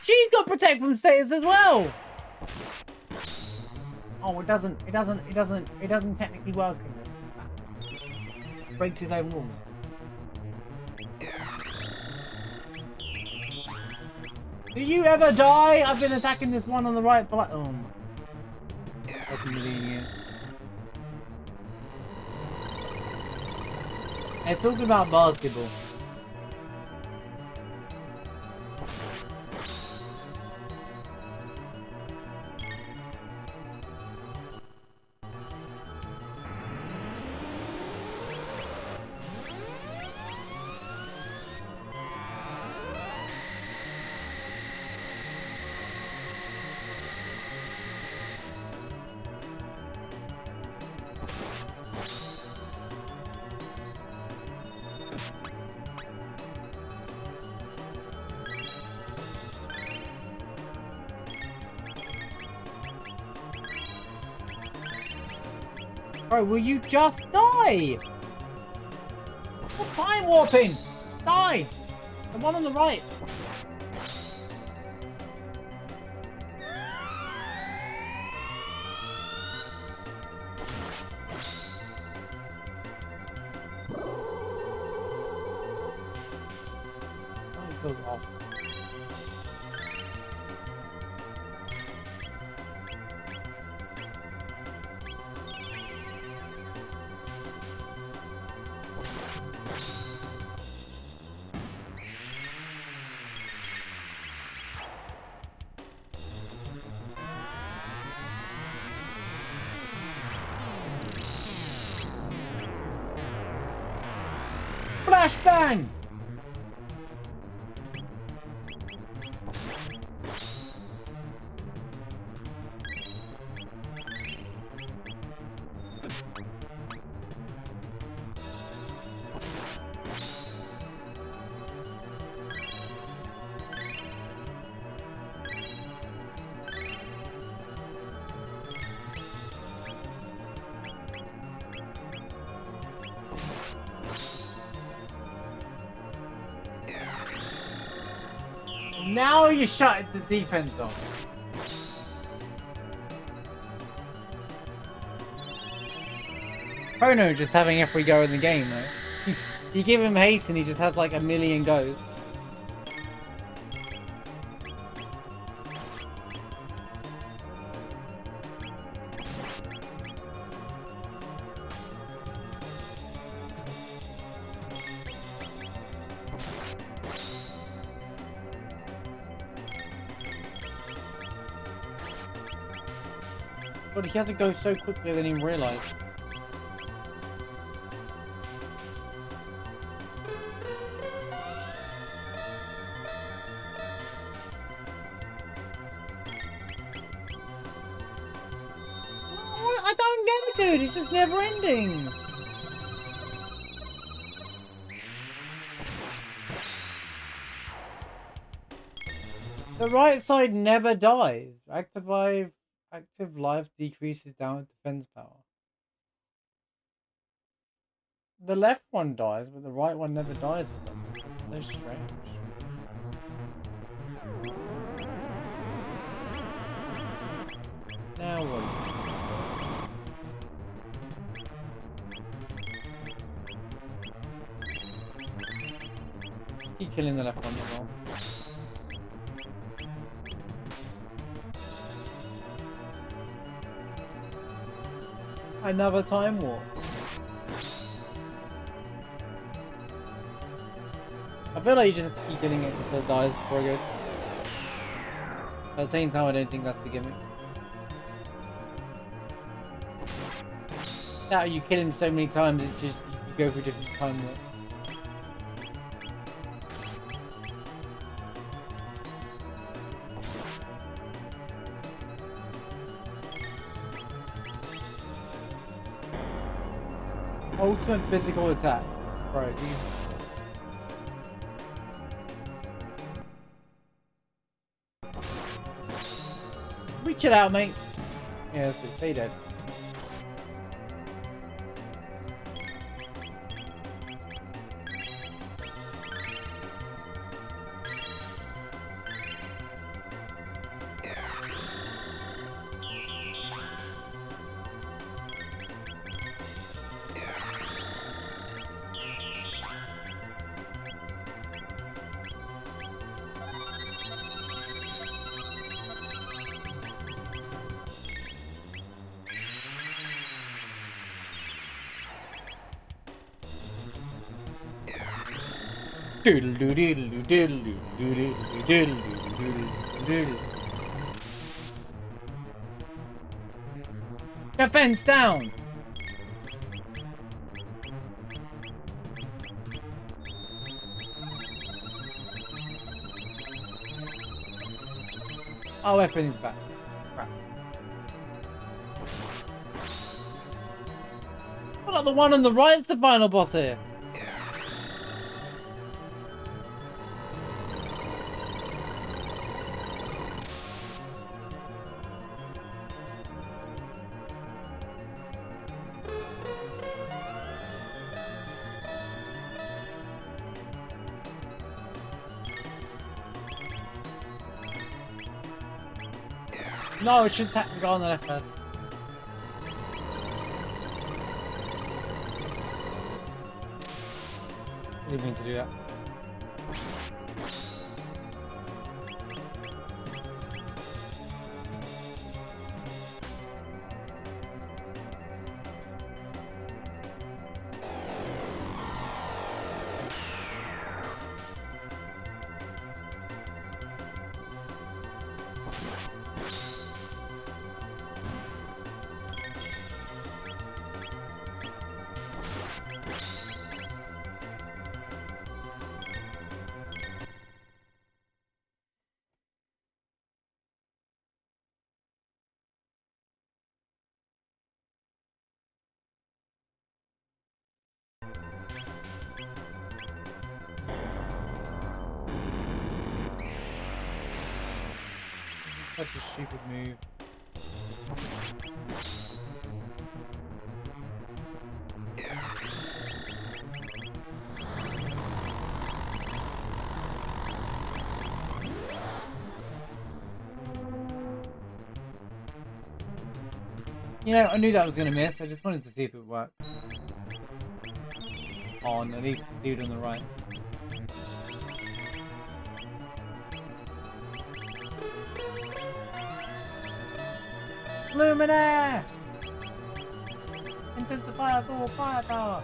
She's got Protect from status as well. Oh, it doesn't technically work in this. Breaks his own rules. Do you ever die? I've been attacking this one on the right for like, oh my, like a million years. They're talking about basketball. Bro, will you just die? What's time warping? Just die! The one on the right. Something goes off. Flashbang! Now you shut the defense off. Chrono just having every go in the game, though. You give him haste and he just has like a million goes. But he has to go so quickly I didn't even realise. I don't get it, dude. It's just never ending. The right side never dies. Active life decreases down defense power. The left one dies, but the right one never dies for some reason. That's strange. Now what? Keep killing the left one as well. Another time warp. I feel like you just have to keep getting it until it dies for good. At the same time, I don't think that's the gimmick. Now you kill him so many times, it's just you go through different time warp. Ultimate physical attack. Right, reach it out, mate. Yeah, that's it. Stay dead. Defense down. Our weapon is back. Crap. What about the one on the right? Is the final boss here? No, it should attack the guy on the left first. I didn't mean to do that. Such a stupid move. You know, I knew that was going to miss. I just wanted to see if it worked. On at least the dude on the right. Luminaire! Intensify full firepower!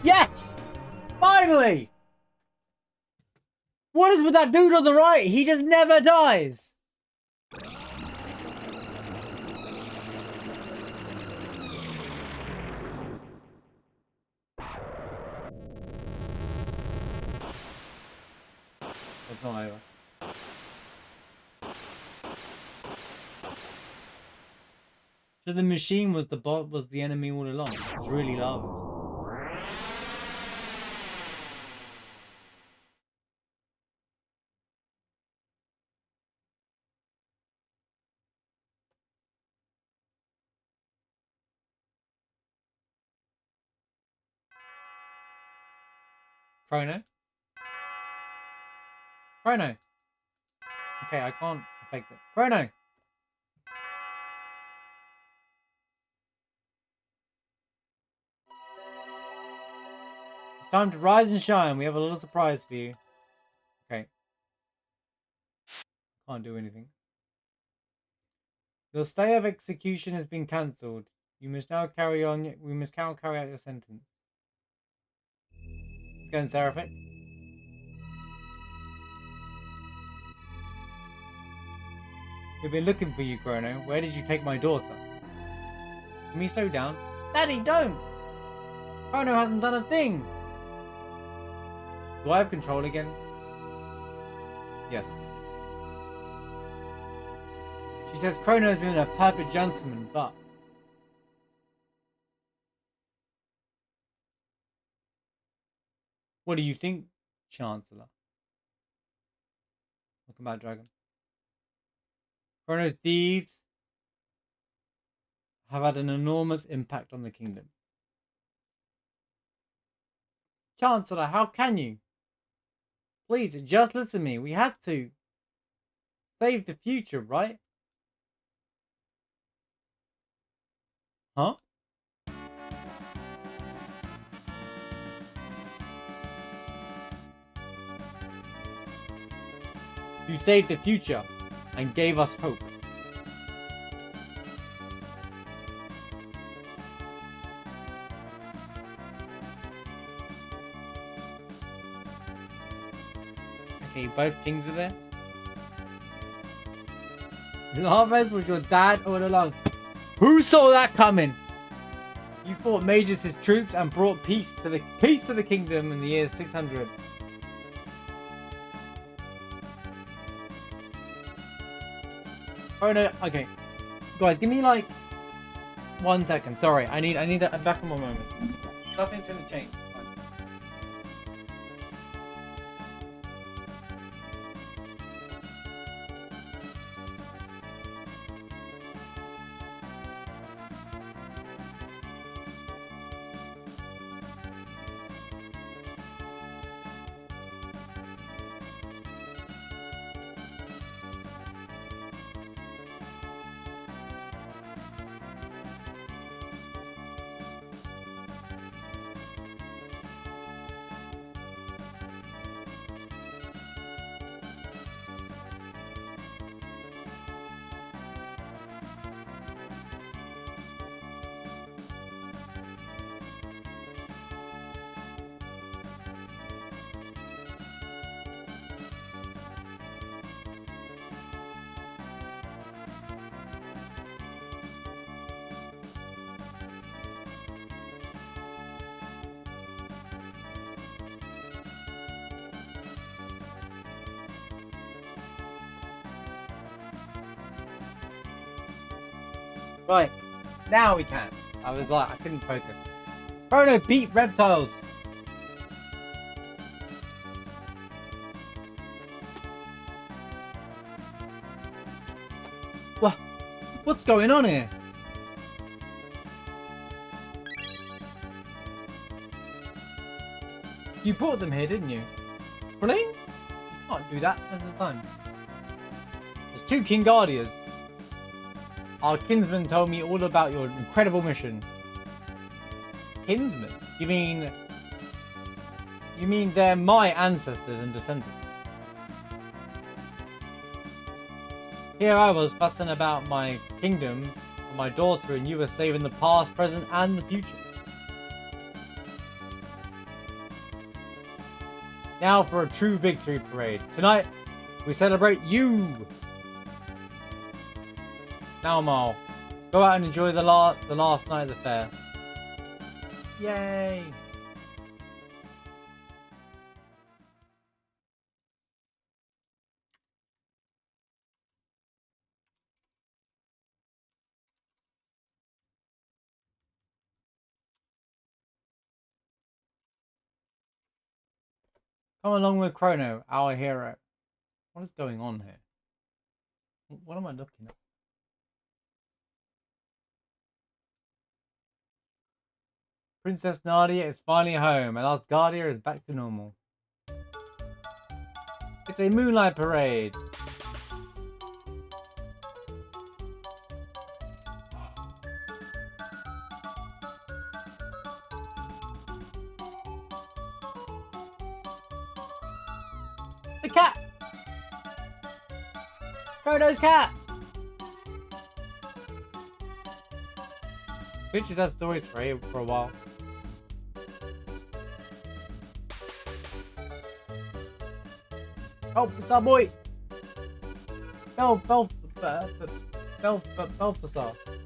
Yes! Finally! What is with that dude on the right? He just never dies. It's not over. So the machine was the bot, was the enemy all along. It's really low. Chrono. Chrono. Okay, I can't affect it. Chrono. It's time to rise and shine. We have a little surprise for you. Okay. Can't do anything. Your stay of execution has been cancelled. You must now carry on. We must now carry out your sentence. Let's go and Seraphic. We've been looking for you, Chrono. Where did you take my daughter? Can we slow down? Daddy, don't! Chrono hasn't done a thing! Do I have control again? Yes. She says Chrono has been a perfect gentleman, but... What do you think, Chancellor? Welcome back, Dragon. Chrono's deeds have had an enormous impact on the kingdom. Chancellor, how can you? Please, just listen to me. We had to save the future, right? Huh? You saved the future and gave us hope. Okay, both kings are there. Lavos was your dad all along. Who saw that coming? You fought Magus' troops and brought peace to the kingdom in the year 600. Oh no, okay. Guys, give me like 1 second. Sorry, I need a back in one moment. Something's gonna change. Right, now we can. I was like, I couldn't focus. Chrono beat reptiles. What? What's going on here? You brought them here, didn't you? Bling? You can't do that. This is the time. There's 2 King Guardians. Our kinsman told me all about your incredible mission. Kinsman? You mean they're my ancestors and descendants? Here I was fussing about my kingdom and my daughter, and you were saving the past, present, and the future. Now for a true victory parade. Tonight, we celebrate you! Now, Mal, go out and enjoy the last night of the fair. Yay! Come along with Chrono, our hero. What is going on here? What am I looking at? Princess Nadia is finally home, and Asgardia is back to normal. It's a moonlight parade. The cat! Chrono's cat! Twitch has had stories for a while. Oh, it's our boy! Belfasar.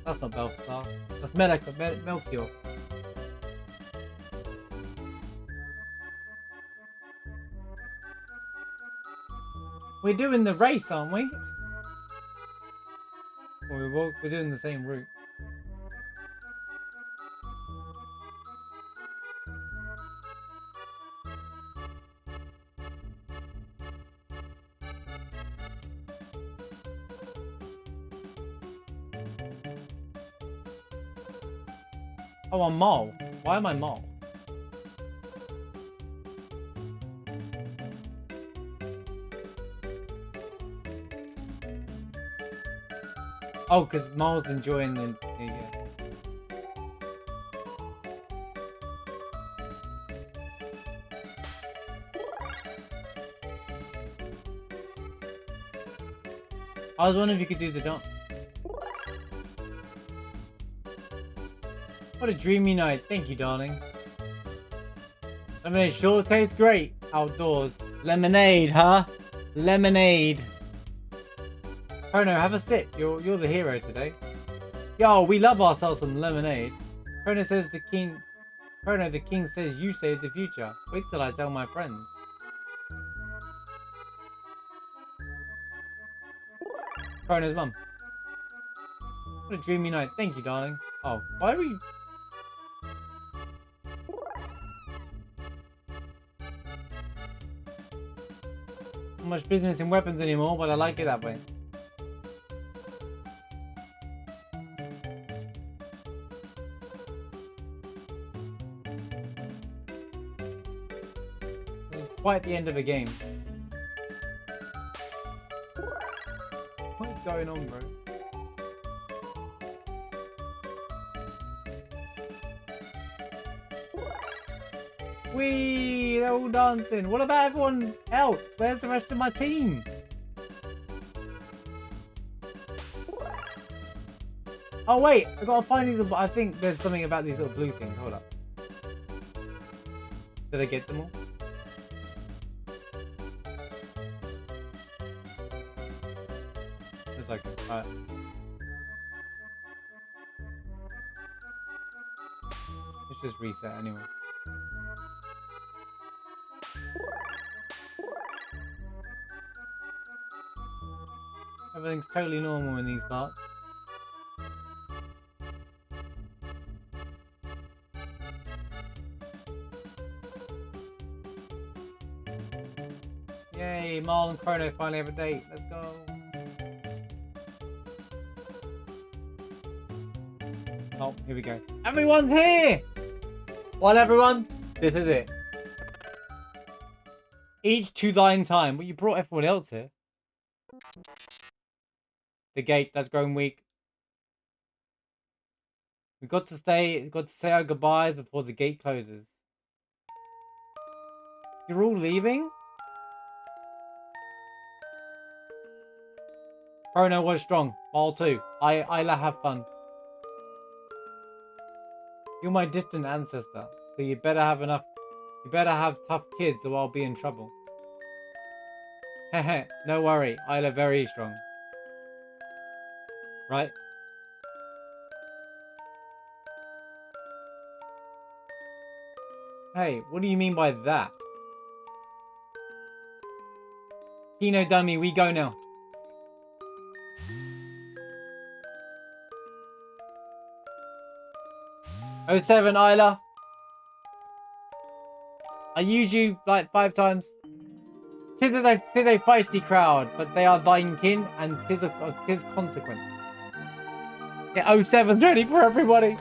That's not Belfasar. That's Melchior. We're doing the race, aren't we? We're doing the same route. Oh, I'm Mole. Why am I Mole? Oh, because Mole's enjoying the I was wondering if you could do the jump. What a dreamy night. Thank you, darling. I mean, it sure tastes great outdoors. Lemonade, huh? Lemonade. Chrono, have a sip. You're the hero today. Yo, we love ourselves some lemonade. Chrono says the king. Chrono, the king says you saved the future. Wait till I tell my friends. Chrono's mum. What a dreamy night. Thank you, darling. Oh, why are we... Not much business in weapons anymore, but I like it that way. Quite the end of a game. What's going on, bro? Whee! They're all dancing. What about everyone else? Where's the rest of my team? Oh wait, I gotta find these. I think there's something about these little blue things. Hold up. Did I get them all? It's like, alright. Let's just reset anyway. Everything's totally normal in these parts. Yay, Marl and Chrono finally have a date. Let's go. Oh, here we go. Everyone's here! Well, everyone, this is it. Each to thine time. Well, you brought everyone else here. The gate that's grown weak. We've got to say our goodbyes before the gate closes. You're all leaving? Chrono was strong. All too. I'll have fun. You're my distant ancestor, so you better have enough. You better have tough kids, or I'll be in trouble. Heh, no worry. I'll very strong. Right? Hey, what do you mean by that? Kino dummy, we go now. Oh 07, Isla. I used you like 5 times. Tis a feisty crowd, but they are thine kin, and tis consequent. Yeah, 07's ready for everybody.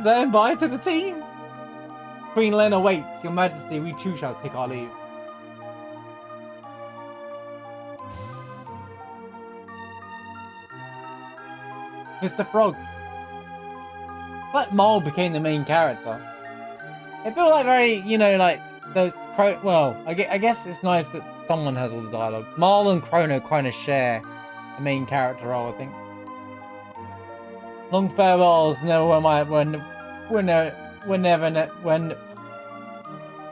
Saying bye to the team. Queen Lena waits. Your Majesty, we too shall take our leave. Mr. Frog. Like Mole became the main character. It feels like very, you know, like the well, I guess it's nice that someone has all the dialogue. Mole and Chrono kind of share the main character role, I think. Long farewells, never when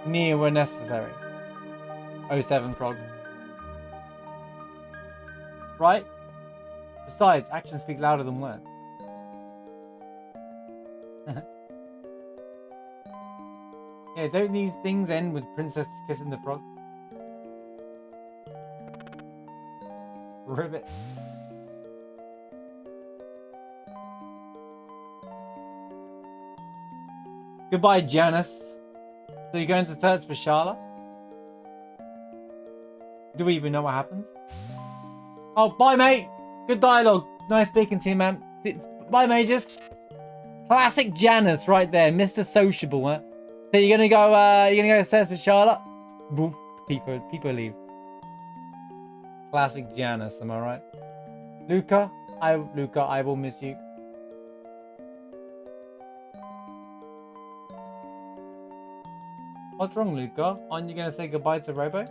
near were necessary. 07 Frog. Right? Besides, actions speak louder than words. Yeah, don't these things end with Princess kissing the frog? Ribbit. Goodbye, Janice. So you're going to search for Charlotte? Do we even know what happens? Oh, bye, mate. Good dialogue. Nice speaking to you, man. Bye, Magus. Classic Janice right there, Mr. Sociable, huh? So you're gonna go search for Charlotte? Boof. People leave. Classic Janice, am I right? Luca, I will miss you. What's wrong, Luca? Aren't you gonna say goodbye to Robo?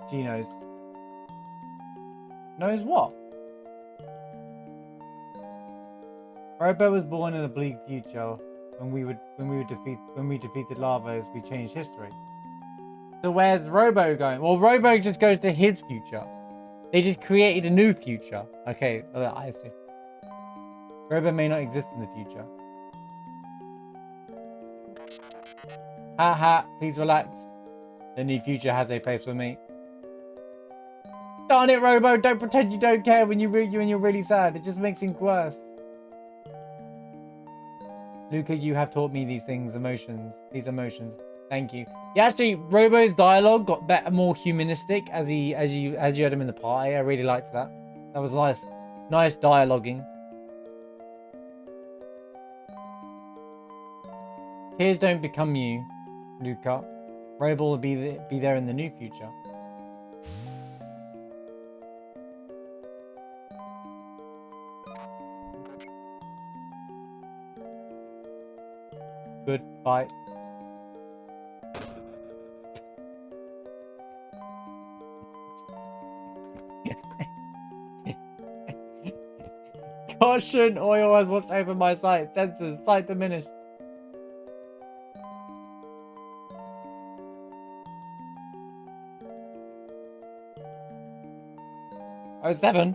She knows. Knows what? Robo was born in a bleak future. When we defeated Lavos, we changed history. So where's Robo going? Well, Robo just goes to his future. They just created a new future. Okay, I see. Robo may not exist in the future. Ha, please relax. The new future has a place for me. Darn it, Robo! Don't pretend you don't care when you're really sad. It just makes things worse. Luca, you have taught me these emotions. Thank you. Yeah, actually, Robo's dialogue got better, more humanistic as you heard him in the party. I really liked that. That was nice dialoguing. Tears don't become you, Luca. Robo will be there in the new future. Goodbye. Caution, oil has washed over my sight. Sensors, sight diminished. Oh, 07.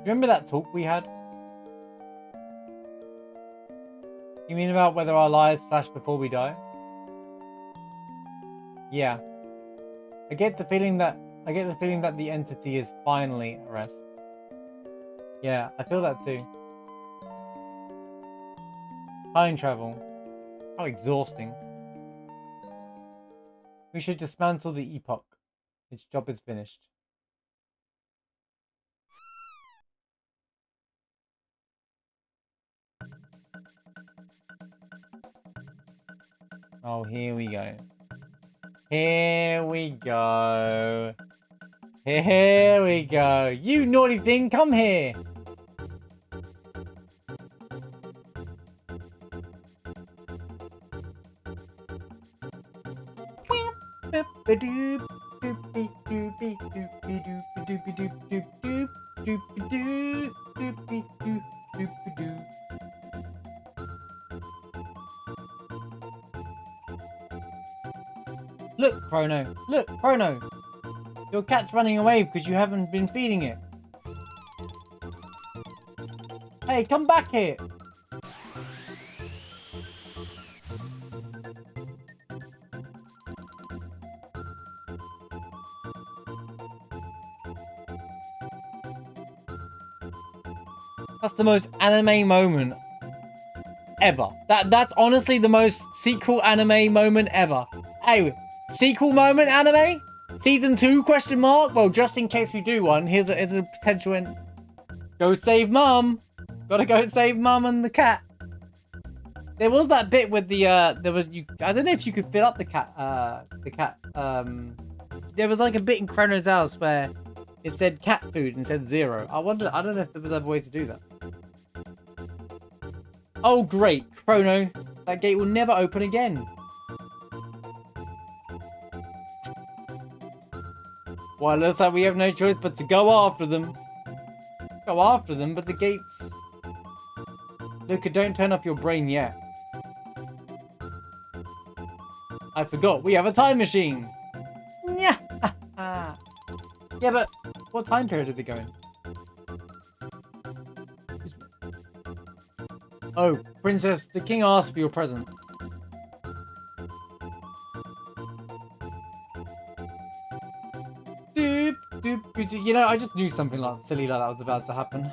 Remember that talk we had? You mean about whether our lives flash before we die? Yeah. I get the feeling that the entity is finally at rest. Yeah, I feel that too. Time travel. How exhausting. We should dismantle the Epoch. Its job is finished. Oh, here we go. Here we go. Here we go. You naughty thing, come here. Look, Chrono. Look, Chrono. Your cat's running away because you haven't been feeding it. Hey, come back here. That's the most anime moment ever. That's honestly the most sequel anime moment ever. Hey, sequel moment anime? Season 2 question mark? Well, just in case we do one, here's a potential end. Go save Mum. Gotta go save Mammon the cat. There was that bit with the I don't know if you could fill up the cat there was like a bit in Chrono's house where it said cat food and it said 0. I don't know if there was a way to do that. Oh great, Chrono. That gate will never open again. Well, it looks like we have no choice but to go after them. Go after them, but the gates... Luca, don't turn off your brain yet. I forgot, we have a time machine! Yeah. Yeah, but what time period did they go in? Oh, Princess, the king asked for your presents. Doop, doop, doop. You know, I just knew something like silly like that was about to happen.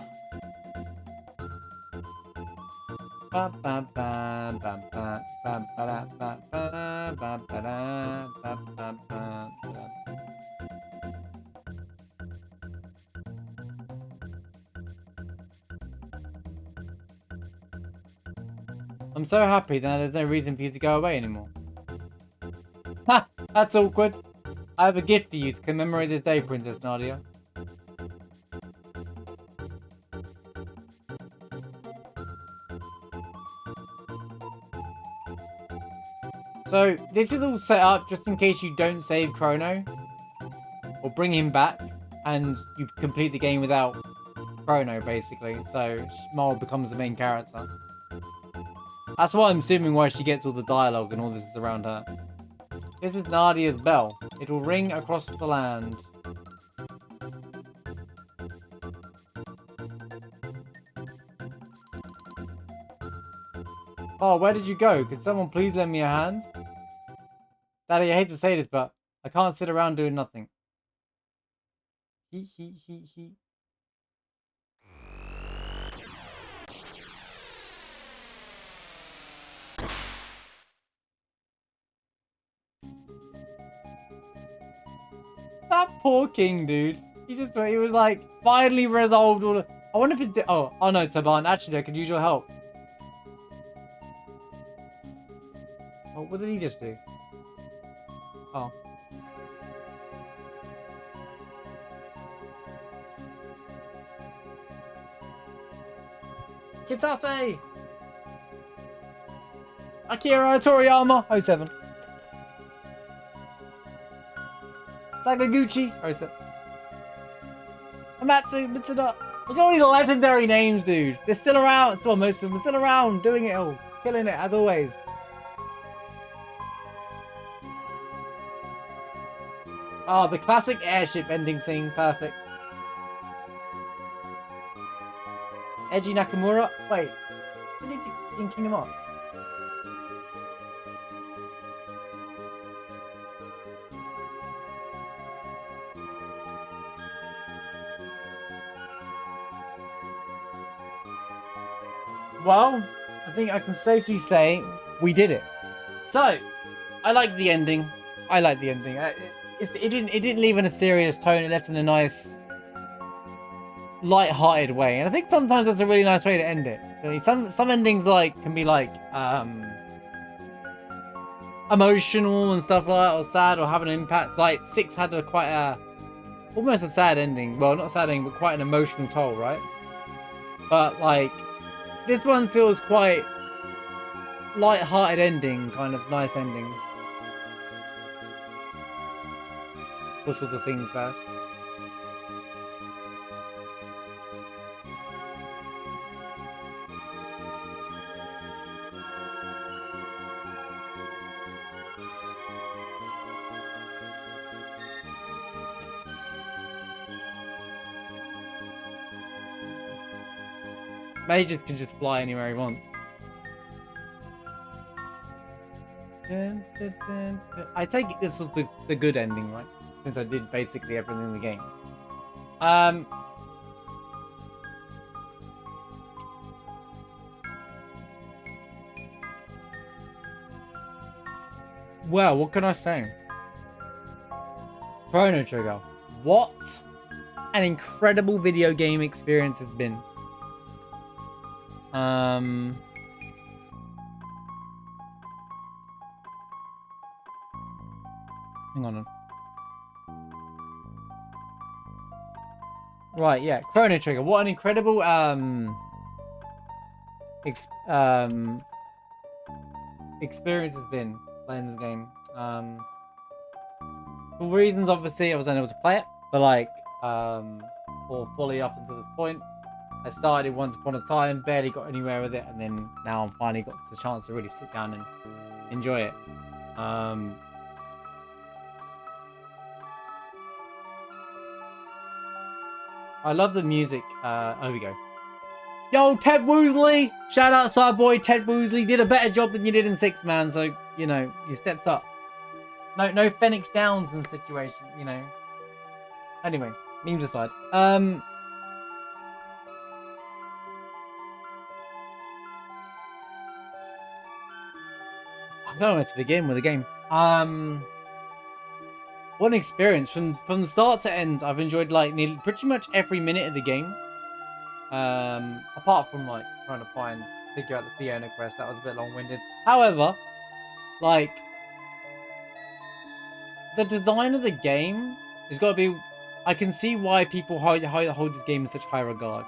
I'm so happy that there's no reason for you to go away anymore. Ha! That's awkward. I have a gift for you to commemorate this day, Princess Nadia. So, this is all set up just in case you don't save Chrono. Or bring him back. And you complete the game without Chrono, basically. So, Schmal becomes the main character. That's why I'm assuming why she gets all the dialogue and all this is around her. This is Nadia's bell. It will ring across the land. Oh, where did you go? Could someone please lend me a hand? Daddy, I hate to say this, but I can't sit around doing nothing. He. That poor king, dude. He was like, finally resolved all the... I wonder if it's... Oh no, Taban. Actually, I could use your help. Oh, what did he just do? Oh. Kitase! Akira Toriyama, 07. Sakaguchi, 07. Amatsu, Mitsuda. Look at all these legendary names, dude. They're still around. Well, most of them are still around, doing it all. Killing it, as always. Oh, the classic airship ending scene. Perfect. Eiji Nakamura. Wait. What did he in Kingdom Hearts? Well, I think I can safely say we did it. So, I like the ending. It didn't leave in a serious tone. It left in a nice, light-hearted way, and I think sometimes that's a really nice way to end it. Some endings can be emotional and stuff like that, or sad, or have an impact. Like 6 had almost a sad ending. Well, not a sad ending, but quite an emotional toll, right? But this one feels quite light-hearted ending, kind of nice ending. Push all the scenes first. Mages can just fly anywhere he wants. I take it this was the good ending, right? Since I did basically everything in the game. Well, what can I say? Chrono Trigger. What an incredible video game experience it's been. Hang on. Right, yeah, Chrono Trigger. What an incredible experience it's been playing this game. For reasons, obviously, I was unable to play it, but like, or fully up until this point. I started once upon a time, barely got anywhere with it, and then now I'm finally got the chance to really sit down and enjoy it. I love the music. Here we go. Yo, Ted Woosley! Shout out to our boy Ted Woosley. Did a better job than you did in 6, man. So, you know, you stepped up. No Phoenix Downs in the situation, you know. Anyway, memes aside. I don't know where to begin with the game. What an experience. From start to end, I've enjoyed like nearly pretty much every minute of the game. Apart from like trying to figure out the Fiona quest, that was a bit long-winded. However, like the design of the game has got to be. I can see why people hold this game in such high regard.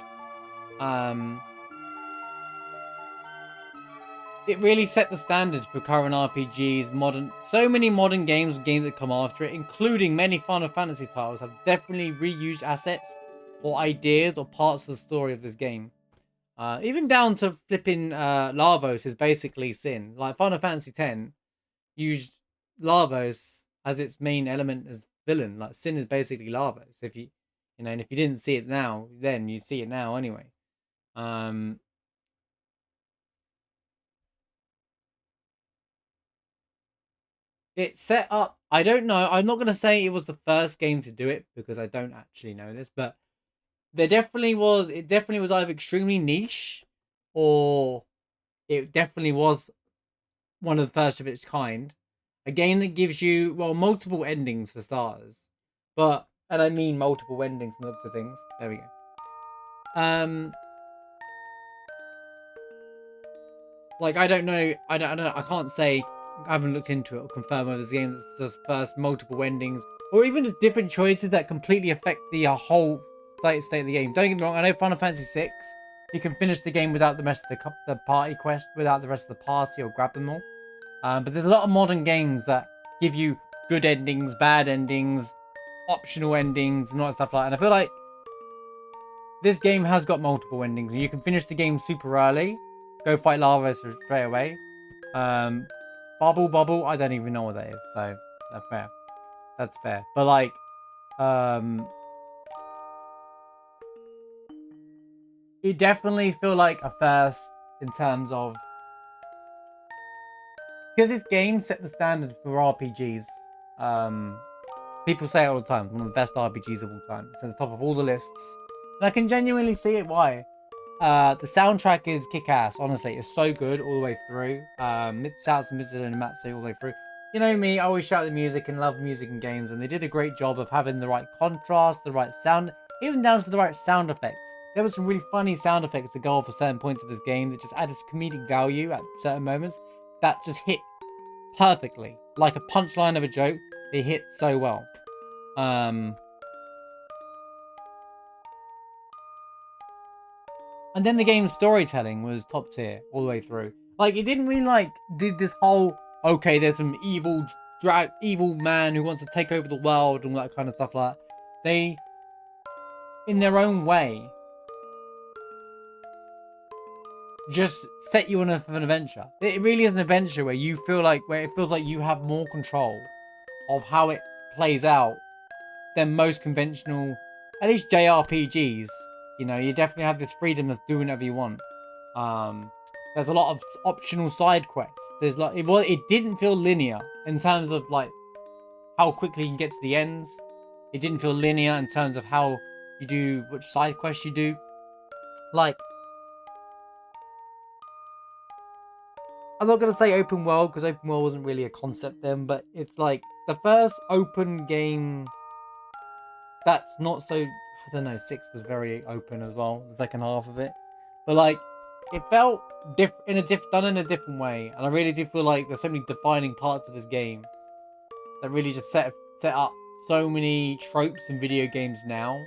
It really set the standard for current RPGs, so many modern games that come after it, including many Final Fantasy titles, have definitely reused assets or ideas or parts of the story of this game. Even down to flipping Lavos is basically Sin. Like Final Fantasy X used Lavos as its main element as villain. Like Sin is basically Lavos. If you know, and if you didn't see it now, then you see it now anyway. It set up. I don't know. I'm not gonna say it was the first game to do it because I don't actually know this, but there definitely was. It definitely was either extremely niche, or it definitely was one of the first of its kind. A game that gives you multiple endings for starters, and I mean multiple endings and lots of things. There we go. Like I don't know. I don't know. I can't say. I haven't looked into it or confirm whether this game does first multiple endings or even just different choices that completely affect the whole state of the game. Don't get me wrong, I know Final Fantasy VI, you can finish the game without the rest of the party quest, without the rest of the party or grab them all. But there's a lot of modern games that give you good endings, bad endings, optional endings, and all that stuff like that. And I feel like this game has got multiple endings. You can finish the game super early, go fight Lavos straight away. Bubble, I don't even know what that is, so that's fair. That's fair. But like, it definitely feel like a first in terms of because this game set the standard for RPGs. People say it all the time, one of the best RPGs of all time. It's at the top of all the lists, and I can genuinely see it why. The soundtrack is kick-ass, honestly. It's so good all the way through. Shouts to Mitsuda and Matsu all the way through. You know me, I always shout the music and love music in games, and they did a great job of having the right contrast, the right sound, even down to the right sound effects. There were some really funny sound effects that go off at certain points of this game that just add this comedic value at certain moments that just hit perfectly. Like a punchline of a joke, they hit so well. And then the game's storytelling was top tier all the way through. Like, it didn't really, did this whole, okay, there's some evil man who wants to take over the world and all that kind of stuff like that. They, in their own way, just set you on an adventure. It really is an adventure where it feels like you have more control of how it plays out than most conventional, at least JRPGs. You know, you definitely have this freedom of doing whatever you want. There's a lot of optional side quests. There's it didn't feel linear in terms of like how quickly you can get to the ends. It didn't feel linear in terms of how you do which side quests you do. Like, I'm not gonna say open world because open world wasn't really a concept then, but it's like the first open game that's not so. I don't know. 6 was very open as well. The second half of it, but like, it felt done in a different way, and I really do feel like there's so many defining parts of this game that really just set up so many tropes in video games now,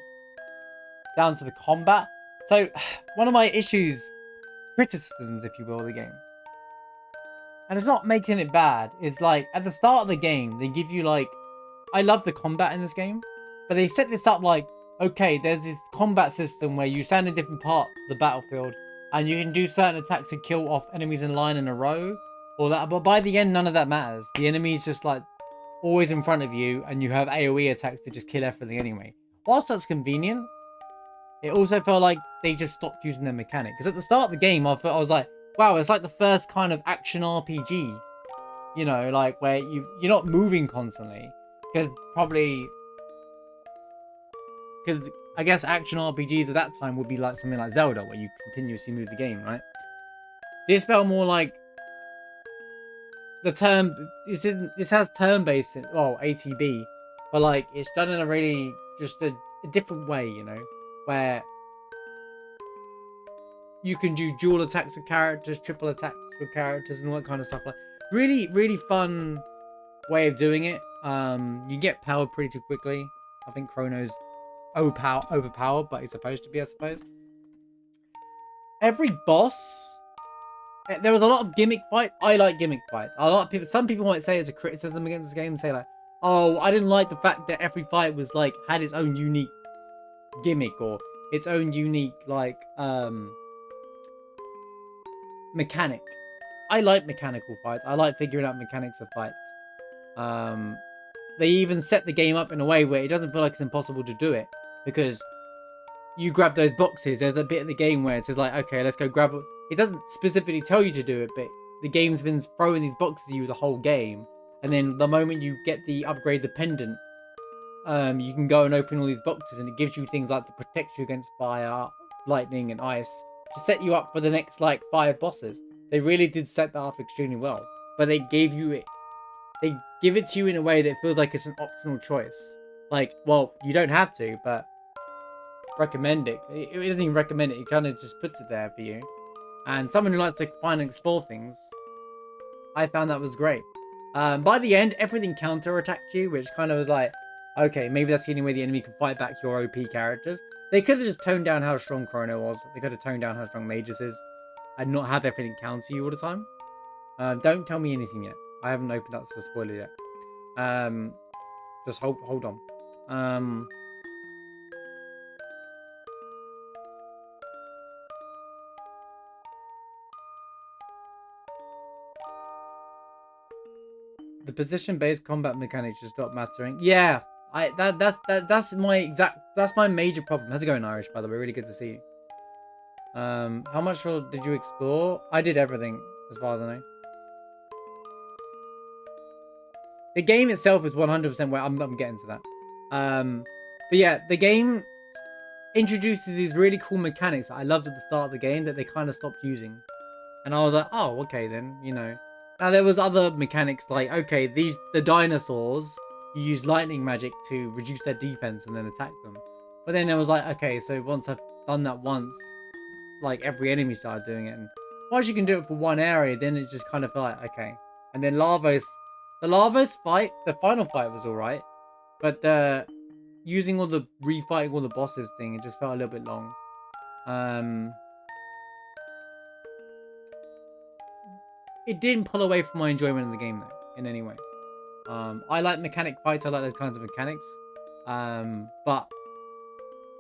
down to the combat. So one of my criticisms, if you will, of the game, and it's not making it bad, it's like at the start of the game they give you like, I love the combat in this game, but they set this up like, okay, there's this combat system where you stand in different parts of the battlefield and you can do certain attacks to kill off enemies in line in a row, or that. But by the end, none of that matters. The enemy's just like always in front of you, and you have AoE attacks to just kill everything anyway. Whilst that's convenient, it also felt like they just stopped using their mechanic. Because at the start of the game, I was like, wow, it's like the first kind of action RPG. You know, like where you're not moving constantly. Because I guess action RPGs at that time would be like something like Zelda, where you continuously move the game, right? This felt more like this has turn-based, well, ATB, but like it's done in a really just a different way, you know, where you can do dual attacks with characters, triple attacks with characters, and all that kind of stuff. Like really, really fun way of doing it. You get powered pretty too quickly. I think Chrono's overpowered, but he's supposed to be, I suppose. Every boss, there was a lot of gimmick fights. I like gimmick fights. Some people might say it's a criticism against this game and say like, oh, I didn't like the fact that every fight was like had its own unique gimmick or its own unique like mechanic. I like mechanical fights. I like figuring out mechanics of fights. They even set the game up in a way where it doesn't feel like it's impossible to do it, because you grab those boxes. There's a bit of the game where it says like, okay, let's go grab it. It doesn't specifically tell you to do it, but the game's been throwing these boxes at you the whole game. And then the moment you get the upgrade, the pendant, you can go and open all these boxes, and it gives you things like to protect you against fire, lightning, and ice to set you up for the next like 5 bosses. They really did set that up extremely well, but they gave you it. They give it to you in a way that feels like it's an optional choice. Like, well, you don't have to, but recommend it. It doesn't even recommend it. It kind of just puts it there for you. And someone who likes to find and explore things, I found that was great. By the end, everything counter-attacked you, which kind of was like, okay, maybe that's the only way the enemy can fight back your OP characters. They could have just toned down how strong Chrono was. They could have toned down how strong Magus is, and not have everything counter you all the time. Don't tell me anything yet. I haven't opened up for spoiler yet. Just hold on. The position-based combat mechanics just stop mattering. Yeah, that's my major problem. How's it going, Irish? By the way, really good to see you. How much did you explore? I did everything, as far as I know. The game itself is 100% where I'm getting to that. But yeah, the game introduces these really cool mechanics that I loved at the start of the game that they kind of stopped using. And I was like, oh, okay then, you know. Now there was other mechanics like, okay, the dinosaurs, you use lightning magic to reduce their defense and then attack them. But then it was like, okay, so once I've done that once, like every enemy started doing it. And once you can do it for one area, then it just kind of felt like, okay. And then the Lavos fight, the final fight was alright. But refighting all the bosses thing, it just felt a little bit long. It didn't pull away from my enjoyment of the game though, in any way. I like mechanic fights, I like those kinds of mechanics. But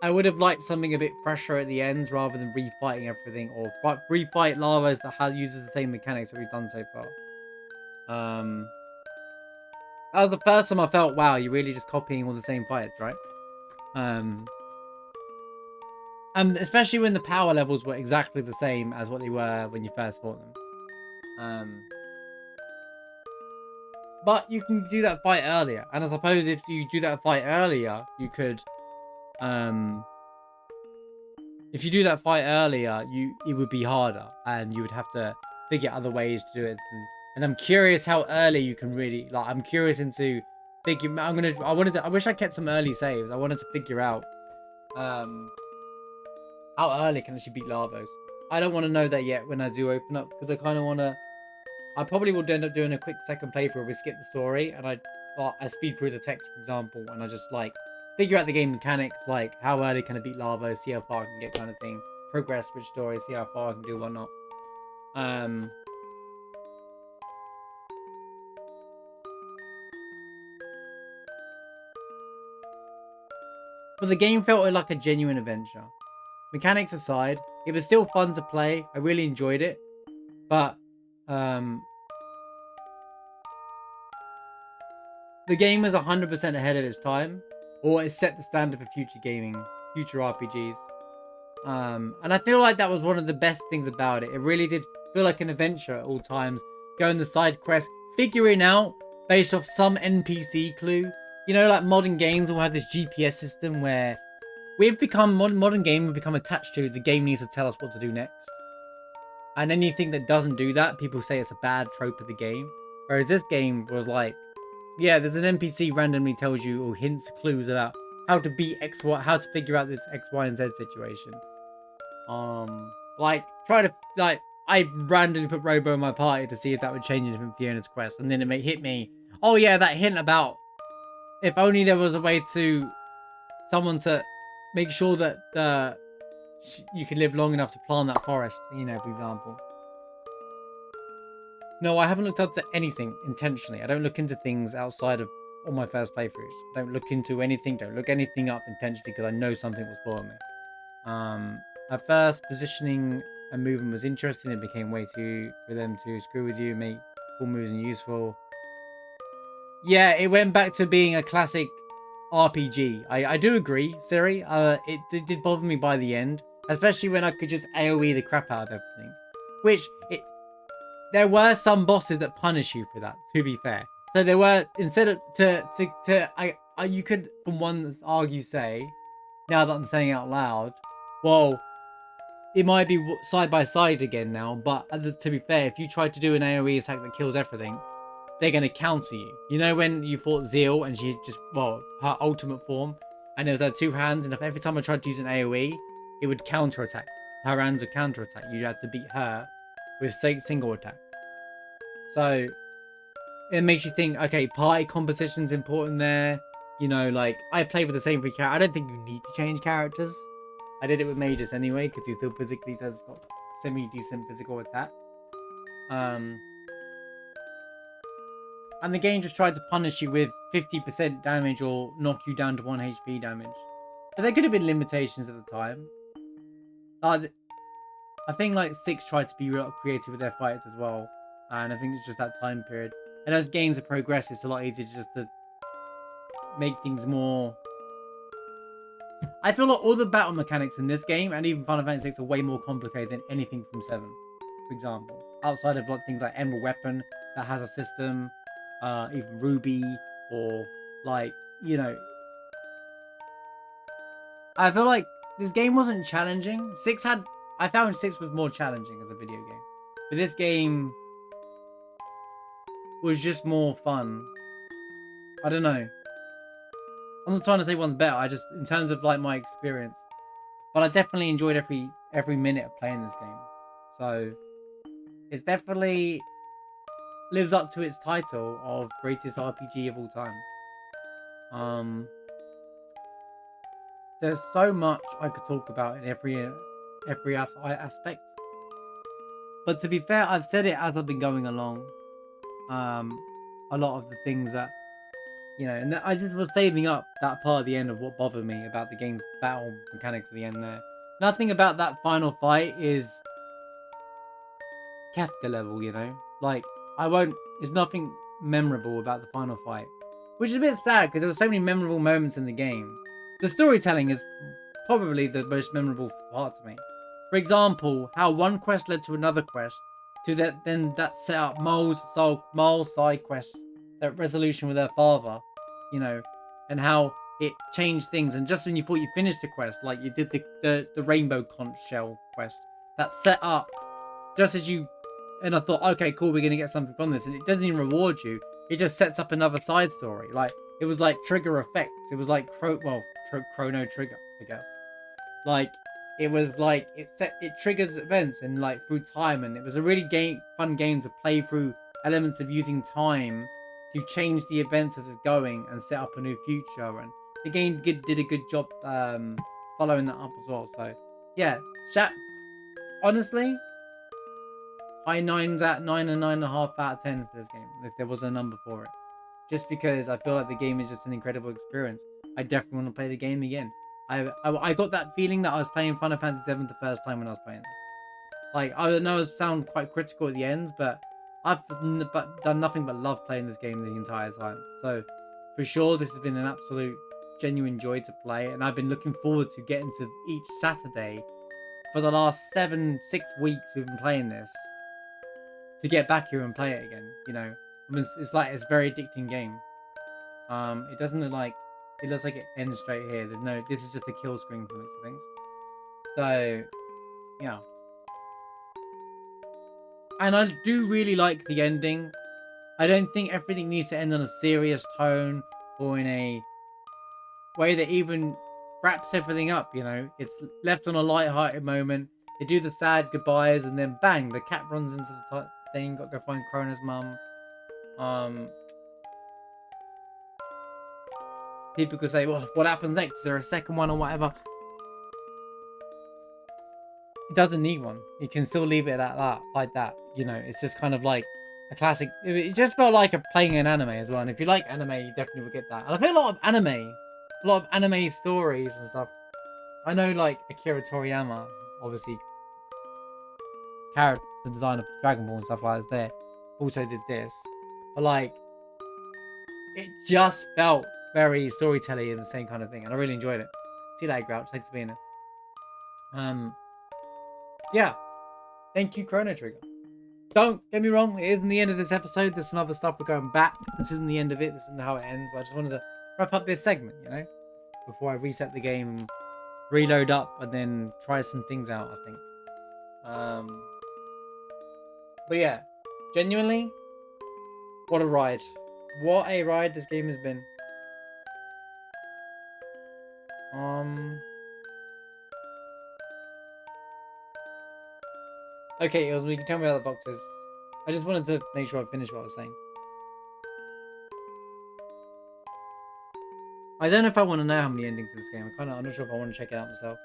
I would have liked something a bit fresher at the ends rather than refighting everything, or refight Lavos that uses the same mechanics that we've done so far. That was the first time I felt, wow, you're really just copying all the same fights, right? And especially when the power levels were exactly the same as what they were when you first fought them. But you can do that fight earlier, and I suppose if you do that fight earlier, you could, if you do that fight earlier, it would be harder, and you would have to figure out other ways to do it. And I'm curious how early you can really, like, I'm curious into figure. I wish I kept some early saves. I wanted to figure out how early can actually beat Lavos. I don't want to know that yet when I do open up, because I kind of want to. I probably will end up doing a quick second playthrough where we skip the story and I speed through the text, for example, and I just like figure out the game mechanics, like how early can I beat Lavos, see how far I can get, kind of thing. Progress which story, see how far I can do, whatnot. But the game felt like a genuine adventure. Mechanics aside, it was still fun to play. I really enjoyed it, but the game was 100% ahead of its time, or it set the standard for future gaming, future RPGs. And I feel like that was one of the best things about it. It really did feel like an adventure at all times. Going the side quest, figuring out based off some NPC clue. You know, like modern games will have this GPS system where we've become modern game. We've become attached to the game needs to tell us what to do next. And anything that doesn't do that, people say it's a bad trope of the game. Whereas this game was like, yeah, there's an NPC randomly tells you or hints, clues about how to beat X, Y, how to figure out this X, Y, and Z situation. Like I randomly put Robo in my party to see if that would change anything for Fiona's quest, and then it may hit me. Oh yeah, that hint about if only there was a way to someone to make sure that you could live long enough to plant that forest, you know, for example. No, I haven't looked up to anything intentionally. I don't look into things outside of all my first playthroughs. Don't look into anything. Don't look anything up intentionally because I know something will spoil me. At first, positioning and movement was interesting. It became way too for them to screw with you, make cool moves and useful. Yeah, it went back to being a classic RPG. I do agree, Siri. It did bother me by the end, especially when I could just AoE the crap out of everything. Which there were some bosses that punish you for that. To be fair, so there were instead of you could from one argue say, now that I'm saying it out loud, well, it might be side by side again now. But to be fair, if you try to do an AoE attack that kills everything, they're going to counter you. You know when you fought Zeal and she just, well, her ultimate form, and there was her two hands, and every time I tried to use an AoE, it would counter attack. Her hands would counter attack. You had to beat her with single attack. So it makes you think, okay, party composition's important there. You know, like, I played with the same three characters. I don't think you need to change characters. I did it with Magus anyway, because he still physically does got semi-decent physical attack. And the game just tried to punish you with 50% damage or knock you down to 1 HP damage. But there could have been limitations at the time. I think like 6 tried to be real creative with their fights as well. And I think it's just that time period. And as games have progressed, it's a lot easier just to make things more... I feel like all the battle mechanics in this game, and even Final Fantasy 6, are way more complicated than anything from 7, for example. Outside of like things like Emerald Weapon, that has a system, even Ruby, or like, you know... I feel like this game wasn't challenging. I found 6 was more challenging as a video game. But this game was just more fun. I don't know. I'm not trying to say one's better. I just, in terms of like my experience, but I definitely enjoyed every minute of playing this game. So it's definitely lives up to its title of greatest RPG of all time. There's so much I could talk about in every aspect. But to be fair, I've said it as I've been going along. A lot of the things that, you know, and I just was saving up that part at the end of what bothered me about the game's battle mechanics at the end there. Nothing about that final fight is Kafka level, you know? Like, there's nothing memorable about the final fight. Which is a bit sad, because there were so many memorable moments in the game. The storytelling is probably the most memorable part to me. For example, how one quest led to another quest, to that set up Mole's side quest, that resolution with her father, you know, and how it changed things. And just when you thought you finished the quest, like you did the rainbow conch shell quest, that set up just as you, and I thought, okay, cool, we're gonna get something from this, and it doesn't even reward you. It just sets up another side story. Like, it was like trigger effects. It was like Chrono Trigger, I guess. Like, it was like it triggers events and like through time, and it was a really fun game to play through elements of using time to change the events as it's going and set up a new future. And the game did a good job following that up as well. So yeah, honestly, high nines at 9 and 9.5 out of 10 for this game if there was a number for it. Just because I feel like the game is just an incredible experience. I definitely want to play the game again. I got that feeling that I was playing Final Fantasy VII the first time when I was playing this. Like, I know I sound quite critical at the ends, but I've done nothing but love playing this game the entire time. So, for sure, this has been an absolute genuine joy to play, and I've been looking forward to getting to each Saturday for the last 6 weeks we've been playing this to get back here and play it again. You know, it's like it's a very addicting game. It doesn't look like it looks like it ends straight here. There's no. This is just a kill screen for looks of things. So, yeah. And I do really like the ending. I don't think everything needs to end on a serious tone or in a way that even wraps everything up, you know. It's left on a light-hearted moment. They do the sad goodbyes and then bang, the cat runs into the thing, got to go find Chrono's mum. People could say, well, what happens next? Is there a second one or whatever? It doesn't need one. You can still leave it at that, like that. You know, it's just kind of like a classic. It just felt like playing an anime as well. And if you like anime, you definitely will get that. And I play a lot of anime stories and stuff. I know, like Akira Toriyama, obviously, character designer for Dragon Ball and stuff like that. There, also did this, but like, it just felt very storytelling and the same kind of thing, and I really enjoyed it. See you later, Grouch. Thanks for being here. Yeah. Thank you, Chrono Trigger. Don't get me wrong, it isn't the end of this episode. There's some other stuff we're going back. This isn't the end of it. This isn't how it ends. But I just wanted to wrap up this segment, you know, before I reset the game, reload up, and then try some things out, I think. But yeah, genuinely, what a ride. What a ride this game has been. Okay, Ills, you can tell me about the boxes. I just wanted to make sure I finished what I was saying. I don't know if I want to know how many endings in this game. I'm not sure if I want to check it out myself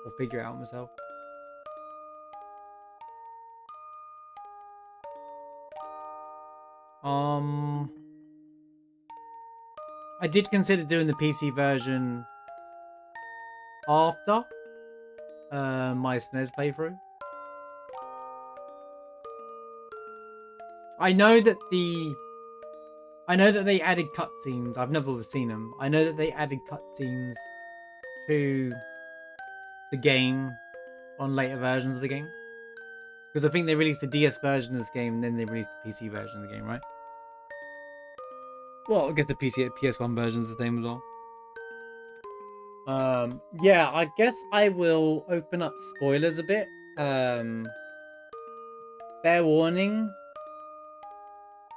or figure it out myself. I did consider doing the PC version after my SNES playthrough. I know that they added cutscenes. I've never seen them. I know that they added cutscenes to the game on later versions of the game. Because I think they released the DS version of this game and then they released the PC version of the game, right? Well, I guess the PS1 version is the same as well. Yeah, I guess I will open up spoilers a bit. Fair warning.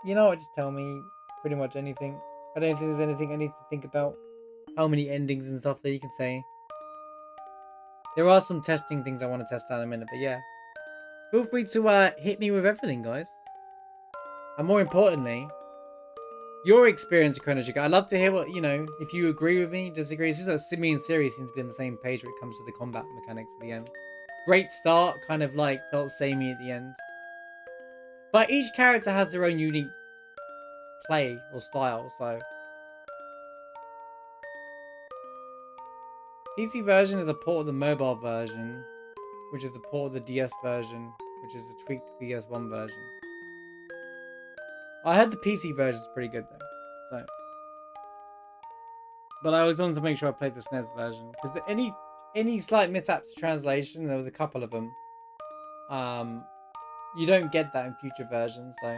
You know what? Just tell me pretty much anything. I don't think there's anything I need to think about. How many endings and stuff that you can say. There are some testing things I want to test out in a minute, but yeah. Feel free to hit me with everything, guys. And more importantly, your experience of Chrono Trigger. I'd love to hear what, you know, if you agree with me, disagree. This is like me and Siri seem to be on the same page when it comes to the combat mechanics at the end. Great start, kind of like felt samey at the end. But each character has their own unique play or style, so. PC version is a port of the mobile version, which is the port of the DS version, which is the tweaked PS1 version. I heard the PC version is pretty good though, so. But I always wanted to make sure I played the SNES version because any slight mishaps to translation, there was a couple of them. You don't get that in future versions, so.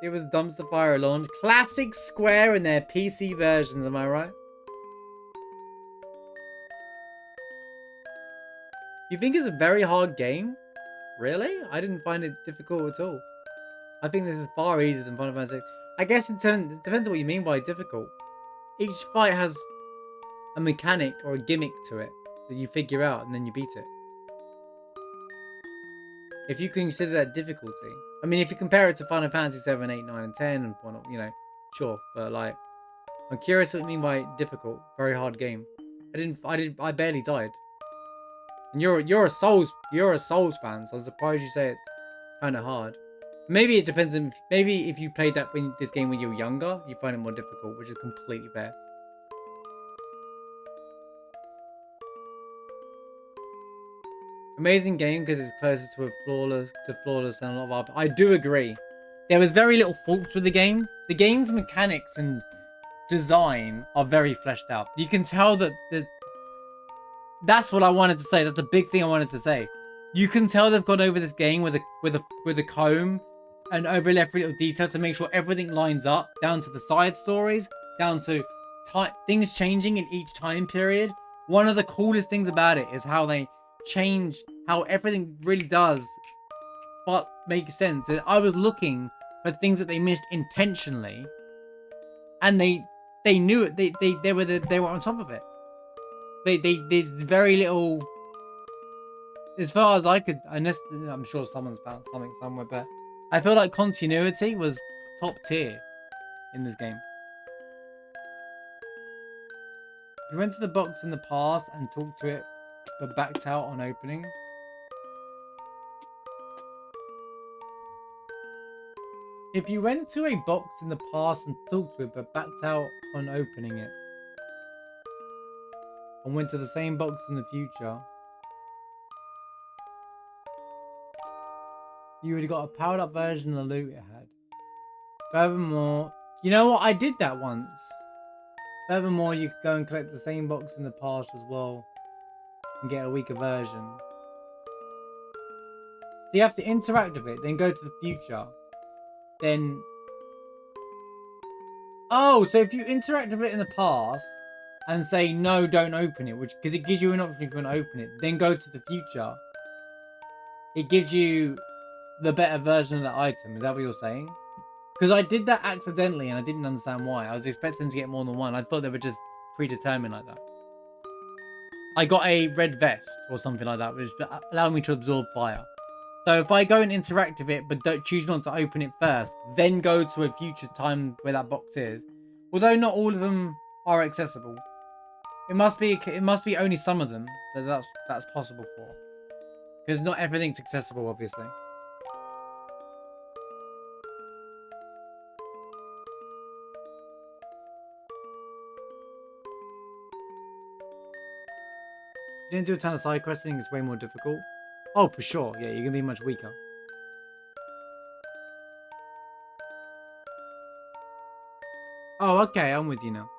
It was dumpster fire launch. Classic Square in their PC versions, am I right? You think it's a very hard game? Really? I didn't find it difficult at all. I think this is far easier than Final Fantasy VI. I guess it depends on what you mean by difficult. Each fight has a mechanic or a gimmick to it that you figure out and then you beat it. If you consider that difficulty, I mean, if you compare it to Final Fantasy 7, 8, 9, and 10, and whatnot, you know, sure. But like, I'm curious what you mean by difficult. Very hard game. I barely died. And you're a Souls fan, so I'm surprised you say it's kind of hard. Maybe it depends on, maybe if you played this game when you were younger, you find it more difficult, which is completely fair. Amazing game because it's closer to flawless than a lot of I do agree. There was very little faults with the game. The game's mechanics and design are very fleshed out. You can tell that that's what I wanted to say. That's the big thing I wanted to say. You can tell they've gone over this game with a comb and overlay every little detail to make sure everything lines up, down to the side stories, down to things changing in each time period. One of the coolest things about it is how they change, how everything really does but makes sense. I was looking for things that they missed intentionally, and they knew it. They were on top of it. There's very little, as far as I could, unless I'm sure someone's found something somewhere, but I feel like continuity was top tier in this game. You went to the box in the past and talked to it, but backed out on opening. If you went to a box in the past and talked to it, but backed out on opening it, and went to the same box in the future, you would have got a powered up version of the loot it had. Furthermore, you know what? I did that once. Furthermore, you could go and collect the same box in the past as well and get a weaker version. So you have to interact with it, then go to the future. Then... Oh, so if you interact with it in the past and say, no, don't open it, because it gives you an option if you want to open it, then go to the future, it gives you the better version of that item. Is that what you're saying? Because I did that accidentally and I didn't understand why. I was expecting to get more than one. I thought they were just predetermined like that. I got a red vest or something like that, which allowed me to absorb fire. So if I go and interact with it, but don't choose not to open it first, then go to a future time where that box is, although not all of them are accessible, it must be only some of them that's possible for, because not everything's accessible, obviously. You didn't do a ton of side questing, it's way more difficult. Oh, for sure. Yeah, you're gonna be much weaker. Oh, okay, I'm with you now.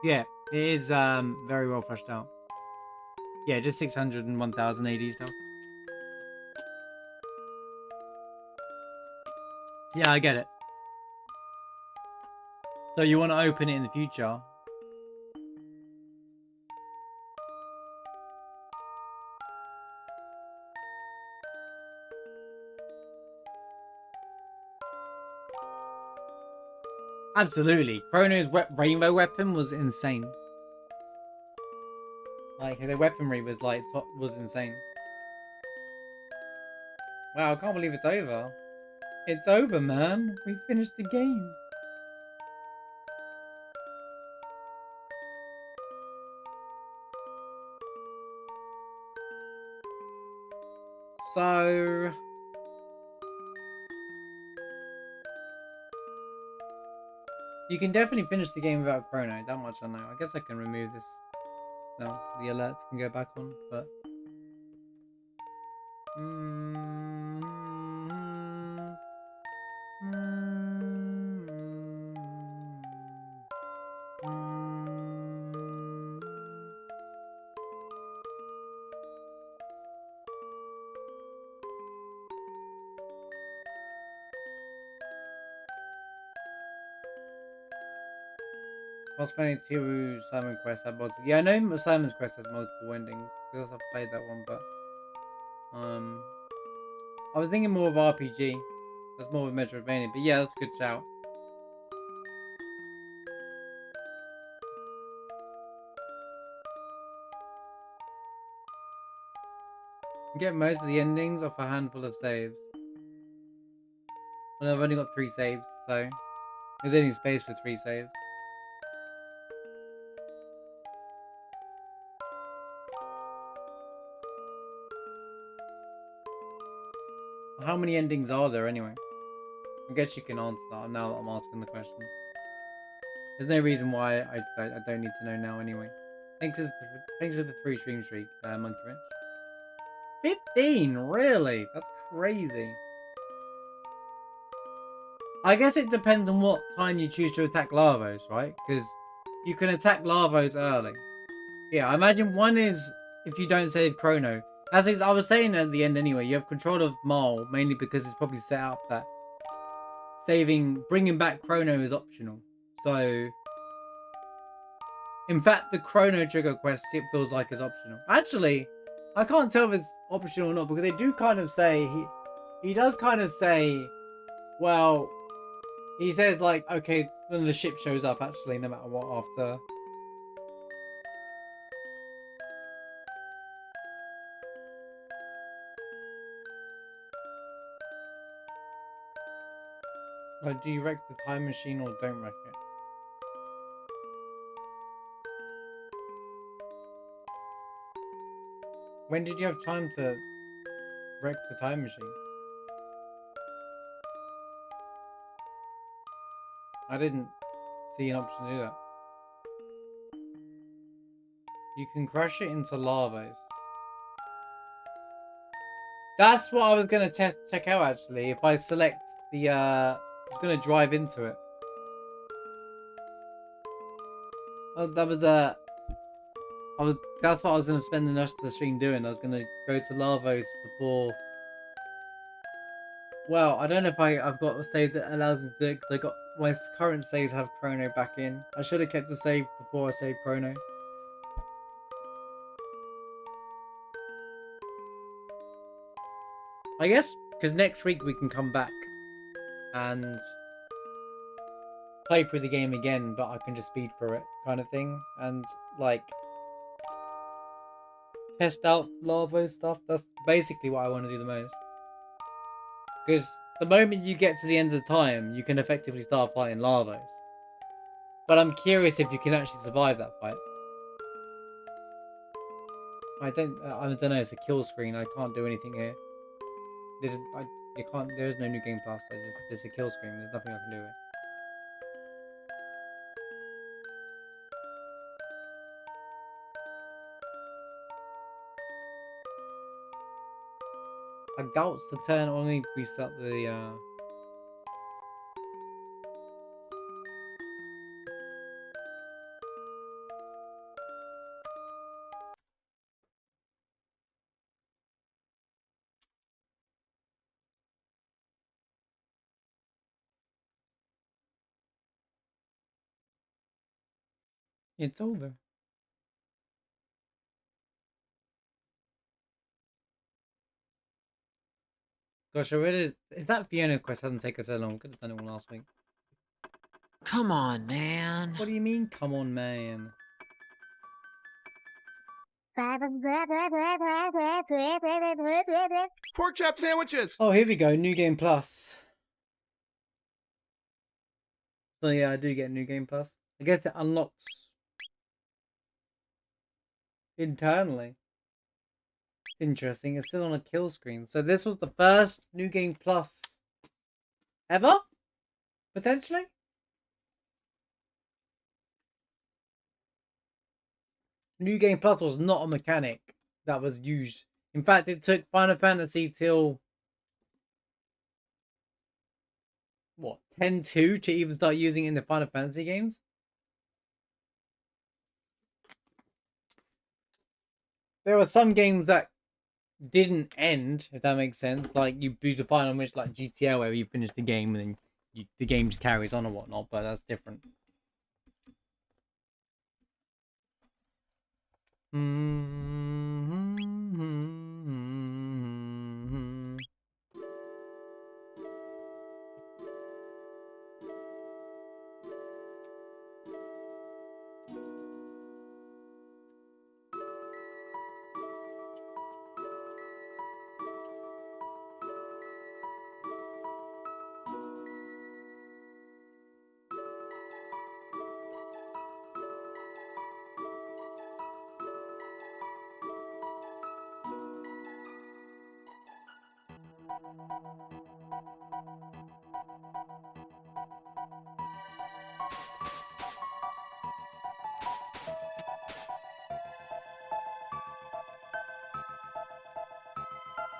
Yeah, it is very well fleshed out. Yeah, just 600 and 1000 AD stuff. Yeah, I get it. So you want to open it in the future? Absolutely. Chrono's rainbow weapon was insane. Like, the weaponry was insane. Wow, I can't believe it's over. It's over, man. We finished the game. So... you can definitely finish the game without Chrono. That much I know. I guess I can remove this. No, the alerts can go back on, but... Cost 22 Simon Quest had multiple. Yeah, I know Simon's Quest has multiple endings because I've played that one, but I was thinking more of RPG. That's more of a Metroidvania, but yeah, that's a good shout. You get most of the endings off a handful of saves. Well, I've only got 3 saves, so there's only space for 3 saves. How many endings are there anyway? I guess you can answer that now that I'm asking the question. There's no reason why I don't need to know now anyway. Thanks for the 3 stream streak, Monkey Wrench. 15, really? That's crazy. I guess it depends on what time you choose to attack Lavos, right? Because you can attack Lavos early. Yeah, I imagine one is if you don't save Chrono. As is, I was saying at the end anyway, you have control of Maul, mainly because it's probably set up that bringing back Chrono is optional. So, in fact, the Chrono Trigger quest, it feels like is optional. Actually, I can't tell if it's optional or not, because they do kind of say, he does kind of say, well, he says like, okay, then the ship shows up actually, no matter what, after. Like, do you wreck the time machine or don't wreck it? When did you have time to wreck the time machine? I didn't see an option to do that. You can crush it into lavas. That's what I was gonna check out actually. If I select the I was gonna drive into it. That was that's what I was gonna spend the rest of the stream doing. I was gonna go to Lavos before. Well, I don't know if I've got a save that allows me to do it, because I got my current saves have Chrono back in. I should have kept the save before I saved Chrono. I guess because next week we can come back and play through the game again, but I can just speed through it, kind of thing, and like test out lava stuff. That's basically what I want to do the most. Because the moment you get to the end of the time, you can effectively start fighting lavas. But I'm curious if you can actually survive that fight. I don't know. It's a kill screen. I can't do anything here. You can't. There is no new game plus. It's a kill screen. There's nothing I can do with it. I doubt the turn only reset the. It's over. Gosh, I really. If that Fiona quest hasn't taken so long, we could have done it all last week. Come on, man. What do you mean, come on, man? Pork chop sandwiches. Oh, here we go. New game plus. So yeah, I do get new game plus. I guess it unlocks internally. Interesting. It's still on a kill screen. So this was the first new game plus ever? Potentially? New game plus was not a mechanic that was used. In fact, it took Final Fantasy till what, 10.2 to even start using it in the Final Fantasy games? There were some games that didn't end, if that makes sense. Like you do the final mission like GTA where you finish the game and then the game just carries on or whatnot, but that's different.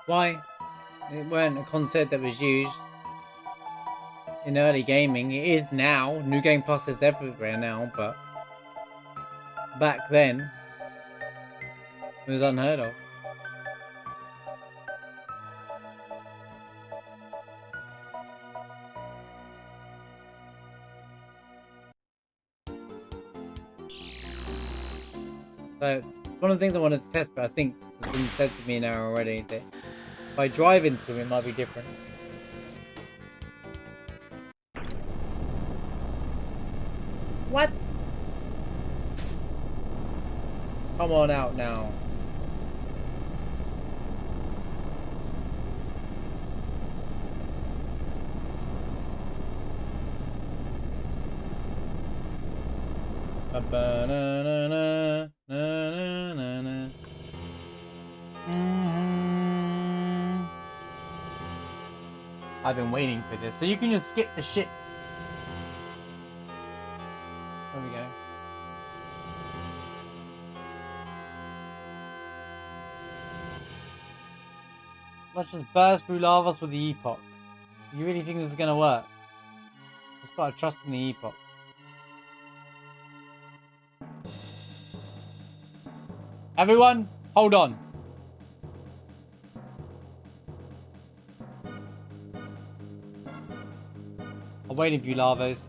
Why? It weren't a concept that was used in early gaming. It is now. New Game Plus is everywhere now, but back then it was unheard of. So one of the things I wanted to test, but I think it's been said to me now already, that if I drive into them, it might be different. What? Come on out now. I've been waiting for this, so you can just skip the shit. There we go. Let's just burst through Lavos with the Epoch. You really think this is gonna work? Let's put our trust in the Epoch. Everyone, hold on. I'm waiting for you, Lavos.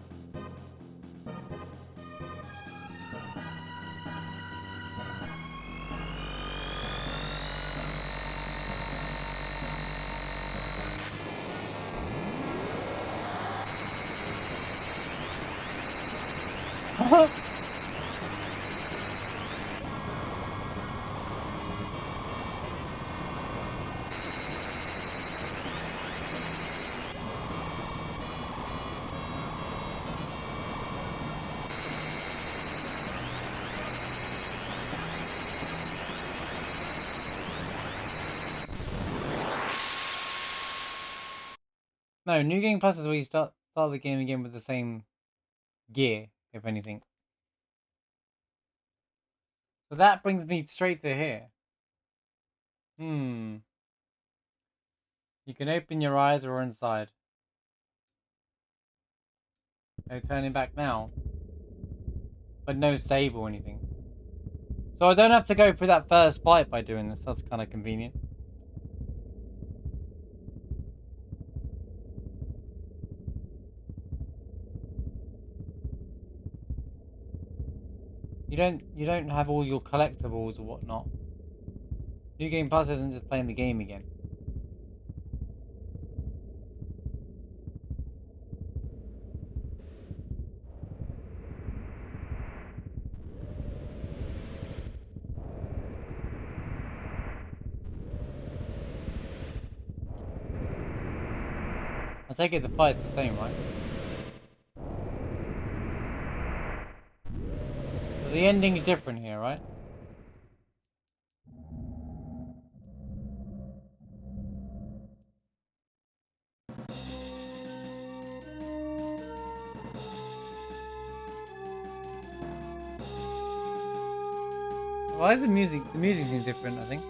No, New Game Plus is where you start the game again with the same gear, if anything. So that brings me straight to here. You can open your eyes or inside. No turning back now. But no save or anything. So I don't have to go through that first fight by doing this. That's kind of convenient. You don't have all your collectibles or whatnot. New Game Plus isn't just playing the game again. I take it the fight's the same, right? So the ending's different here, right? Why is the music seems different, I think.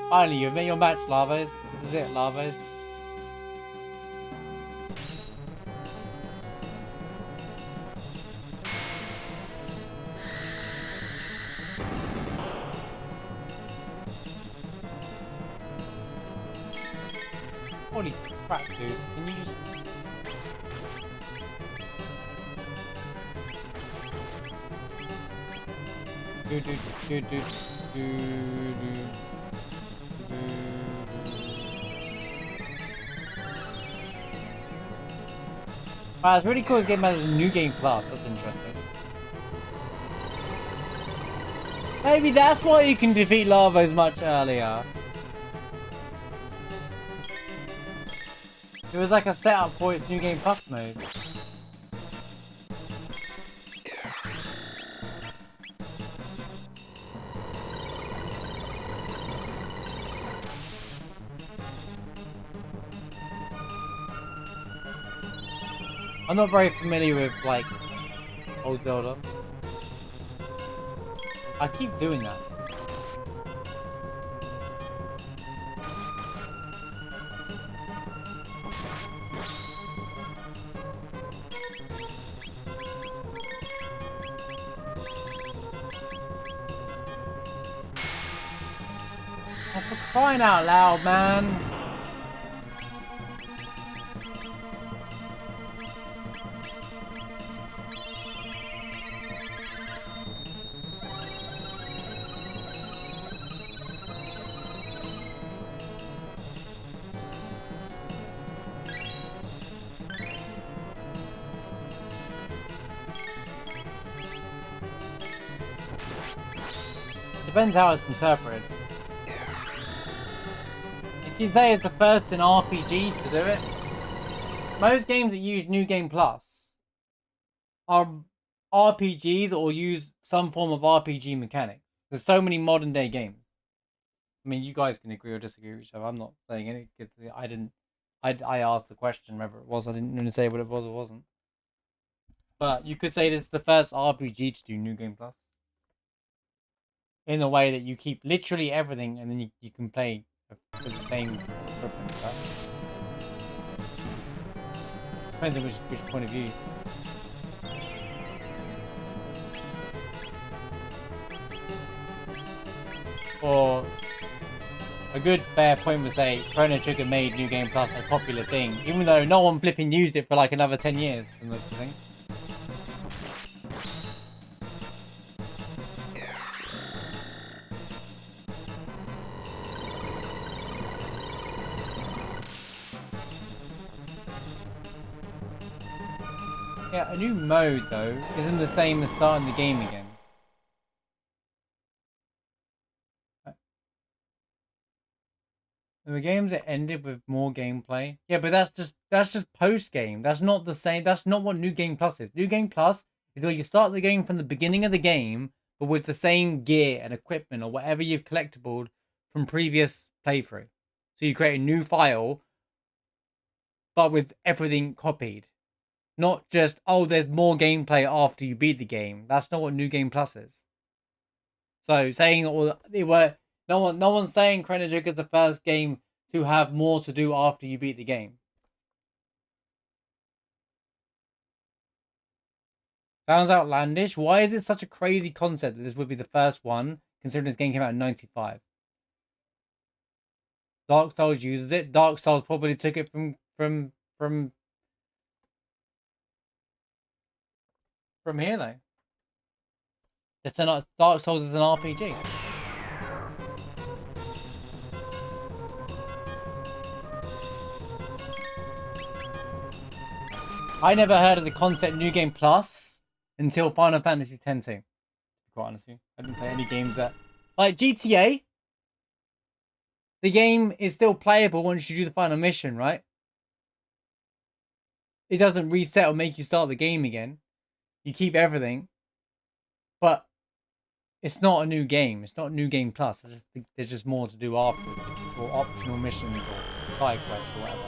Finally, you've made your match, Lavos. This is it, Lavos. Holy crap, dude. Can you just... Wow, it's really cool this game has a New Game Plus. That's interesting. Maybe that's why you can defeat Lavos much earlier. It was like a setup for its New Game Plus mode. I'm not very familiar with, like, Old Zelda. I keep doing that. Oh, for crying out loud, man. Depends how it's interpreted. If you say it's the first in RPGs to do it, most games that use New Game Plus are RPGs or use some form of RPG mechanics. There's so many modern day games. I mean, you guys can agree or disagree with each other. I'm not saying any because I asked the question whether it was. I didn't even say what it was or wasn't. But you could say this is the first RPG to do New Game Plus. In a way that you keep literally everything and then you can play with the same equipment stuff. Depends on which point of view. Or a good fair point would say Chrono Trigger made New Game Plus a popular thing, even though no one flipping used it for like another 10 years and those things. Yeah, a new mode, though, isn't the same as starting the game again. There were games that ended with more gameplay. Yeah, but that's just post-game. That's not the same. That's not what New Game Plus is. New Game Plus is where you start the game from the beginning of the game, but with the same gear and equipment or whatever you've collectibled from previous playthrough. So you create a new file, but with everything copied. Not just, oh, there's more gameplay after you beat the game. That's not what New Game Plus is. So saying no one's saying Chrono Trigger is the first game to have more to do after you beat the game. Sounds outlandish. Why is it such a crazy concept that this would be the first one, considering this game came out in 95? Dark Souls uses it. Dark Souls probably took it from here, though. It's not Dark Souls is an RPG. I never heard of the concept New Game Plus until Final Fantasy X-2. To be quite honest with you, I didn't play any games that, like GTA. The game is still playable once you do the final mission, right? It doesn't reset or make you start the game again. You keep everything, but it's not a new game. It's not New Game Plus. There's just more to do afterwards, or optional missions, or side quests, or whatever.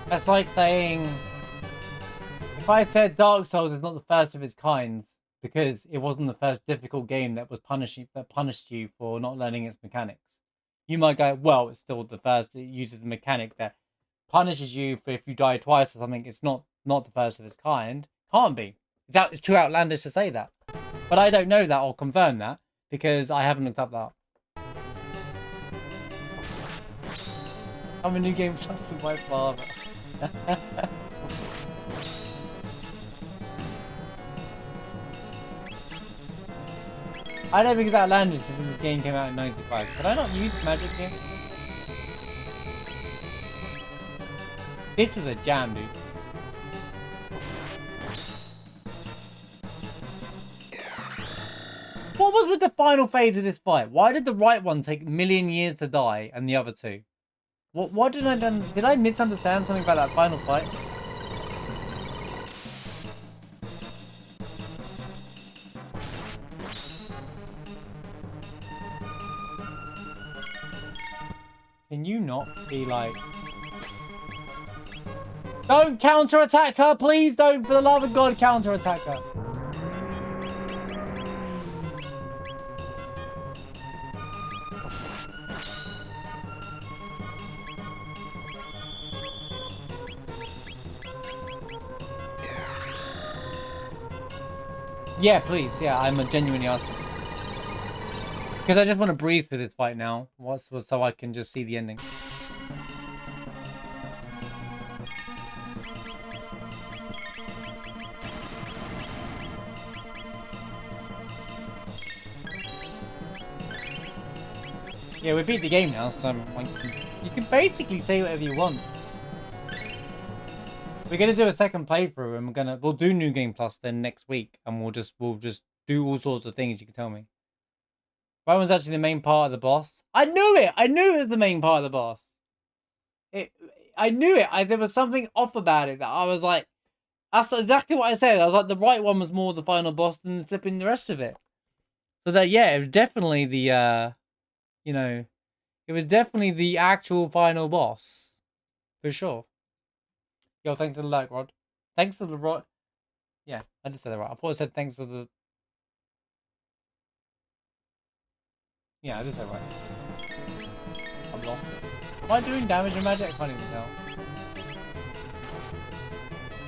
That's like saying, if I said Dark Souls is not the first of its kind because it wasn't the first difficult game that punished you for not learning its mechanics, you might go, well, it's still the first. It uses a mechanic that punishes you for if you die twice or something. It's not the first of its kind. Can't be. It's too outlandish to say that. But I don't know that or confirm that because I haven't looked up that. I'm a New Game Plus with my father. I don't think it's outlandish because this game came out in 95. Could I not use magic here? This is a jam, dude. What was with the final phase of this fight? Why did the right one take a million years to die and the other two? What did I done? Did I misunderstand something about that final fight? Can you not be like... Don't counter-attack her, please don't, for the love of God, counter-attack her. Yeah, please, yeah, I'm genuinely asking. Because I just want to breathe through this fight now, so I can just see the ending. Yeah, we beat the game now, so like, you can basically say whatever you want. We're gonna do a second playthrough, and we'll do New Game Plus then next week, and we'll just do all sorts of things. You can tell me. That one's actually the main part of the boss. I knew it. I knew it was the main part of the boss. I knew it. There was something off about it that I was like, that's exactly what I said. I was like, the right one was more the final boss than flipping the rest of it. So that yeah, it was definitely the you know, it was definitely the actual final boss for sure. Yo, thanks for the like, Rod. Thanks for the Rod. Yeah, I did say that right. I thought I said thanks for the. Yeah, I did say right. I'm lost. Am I doing damage and magic? I can't even tell.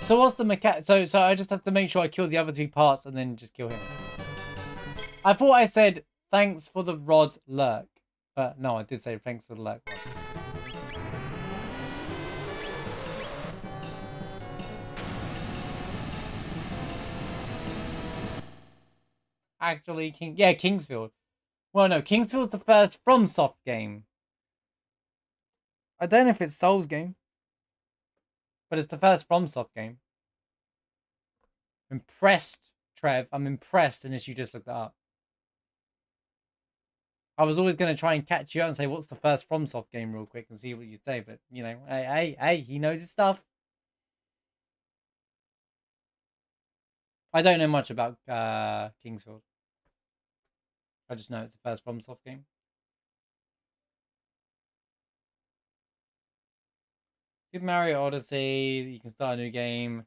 So what's the mechanic? So I just have to make sure I kill the other two parts and then just kill him. I thought I said thanks for the Rod lurk, but no, I did say thanks for the lurk, Rod. Actually, Kingsfield. Well, no, Kingsfield's the first FromSoft game. I don't know if it's Soul's game, but it's the first FromSoft game. Impressed, Trev. I'm impressed, unless you just looked that up. I was always going to try and catch you out and say, what's the first FromSoft game real quick and see what you say, but, you know, hey, he knows his stuff. I don't know much about Kingsfield. I just know it's the first FromSoft game. Super Mario Odyssey, you can start a new game.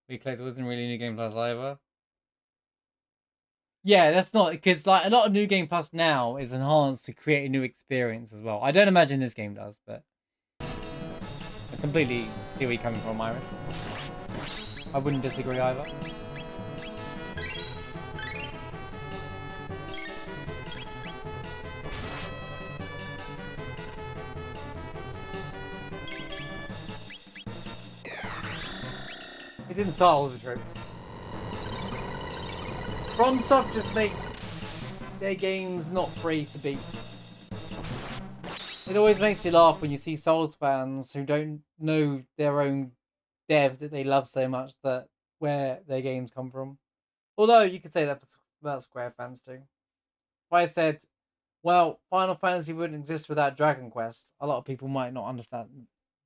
We collected wasn't really a new game plus either. Yeah, that's not because like a lot of New Game Plus now is enhanced to create a new experience as well. I don't imagine this game does, but I completely see where you're coming from, Irish. I wouldn't disagree either. It didn't start all the tropes. FromSoft just make their games not free to beat. It always makes you laugh when you see Souls fans who don't know their own dev that they love so much that where their games come from. Although you could say that about Square fans too. If I said, well, Final Fantasy wouldn't exist without Dragon Quest, a lot of people might not understand,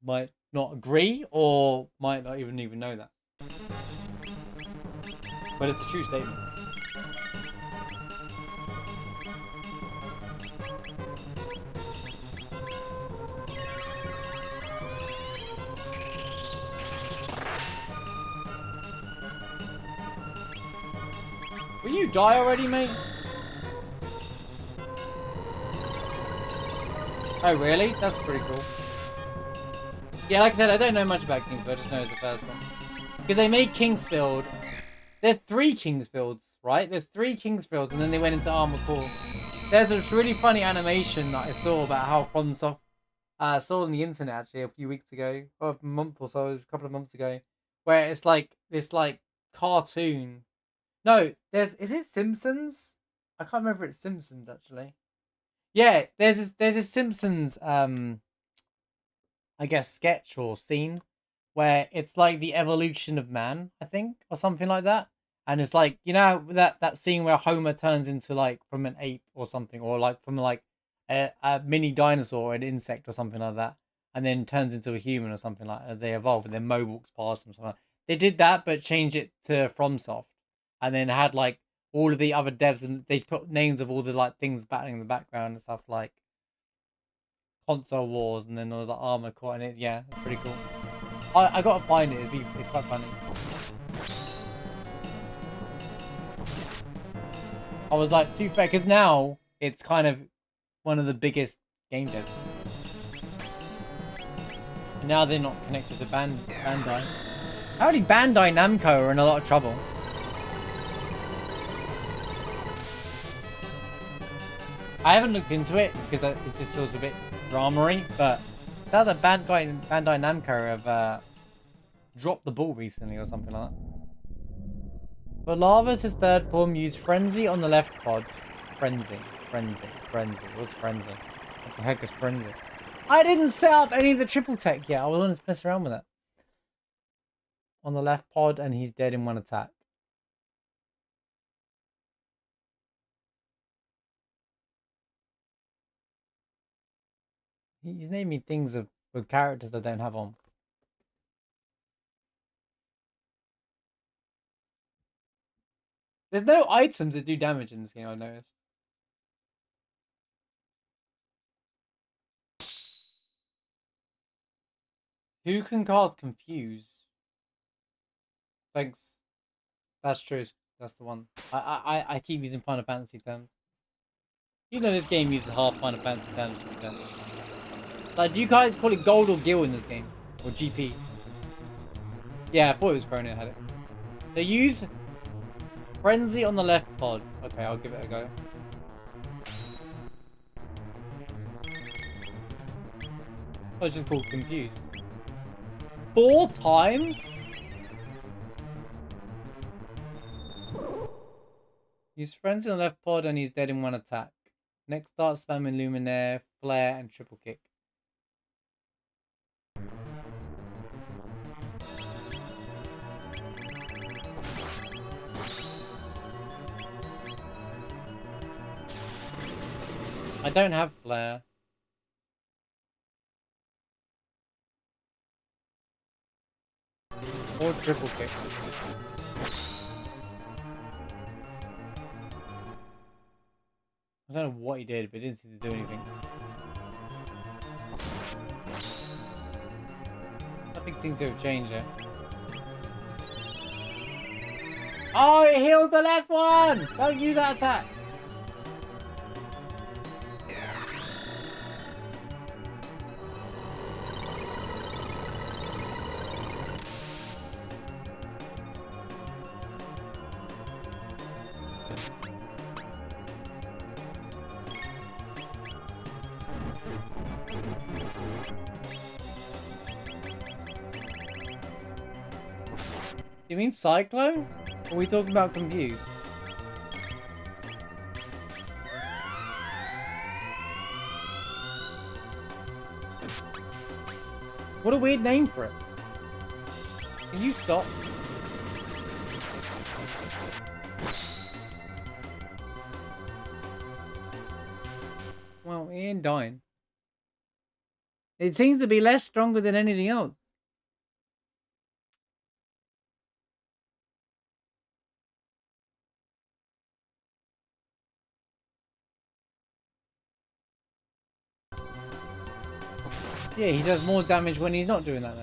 might not agree, or might not even know that. But it's a true statement. Will you die already, mate? Oh, really? That's pretty cool. Yeah, like I said, I don't know much about Kingsfield. I just know it's the first one. Because they made Kingsfield. There's 3 Kingsfields, right? There's 3 Kingsfields, and then they went into Armored Core. There's this really funny animation that I saw about how FromSoft saw on the internet actually a few weeks ago, or a month or so, a couple of months ago, where it's like this like cartoon. No, is it Simpsons? I can't remember if it's Simpsons actually. Yeah, there's this Simpsons I guess sketch or scene where it's like the evolution of man, I think, or something like that. And it's like, you know, that scene where Homer turns into like from an ape or something, or like from like a mini dinosaur or an insect or something like that, and then turns into a human or something like as they evolve, and then Mo walks past them. Something like they did that, but changed it to FromSoft, and then had like all of the other devs, and they put names of all the like things battling in the background and stuff like console wars, and then there was like Armor Core, and yeah, it's pretty cool. I gotta find it. It's quite funny. I was like, too fair, because now it's kind of one of the biggest game devs. And now they're not connected to Bandai. Apparently Bandai Namco are in a lot of trouble. I haven't looked into it because it just feels a bit dramery, but that's a Bandai Namco have dropped the ball recently or something like that. For Lavos, his third form used Frenzy on the left pod. Frenzy. What's Frenzy? What the heck is Frenzy? I didn't set up any of the triple tech yet. I was wanting to mess around with it. On the left pod, and he's dead in one attack. He's naming things with characters I don't have on. There's no items that do damage in this game, I've noticed. Who can cast Confuse? Thanks. That's true. That's the one. I keep using Final Fantasy terms. You know this game uses half Final Fantasy terms to be fair. Like, do you guys call it Gold or Gil in this game? Or GP? Yeah, I thought it was Chrono had it. They use Frenzy on the left pod. Okay, I'll give it a go. Oh, it's just called Confuse. 4 times? Use Frenzy on the left pod and he's dead in one attack. Next start spamming Luminaire, Flare, and Triple Kick. I don't have Flare. Or Triple Kick. I don't know what he did, but it didn't seem to do anything. Nothing seems to have changed it. Oh, it healed the left one! Don't use that attack! You mean Cyclone? Or are we talking about Confused? What a weird name for it. Can you stop? Well, he ain't dying. It seems to be less stronger than anything else. Yeah, he does more damage when he's not doing that though.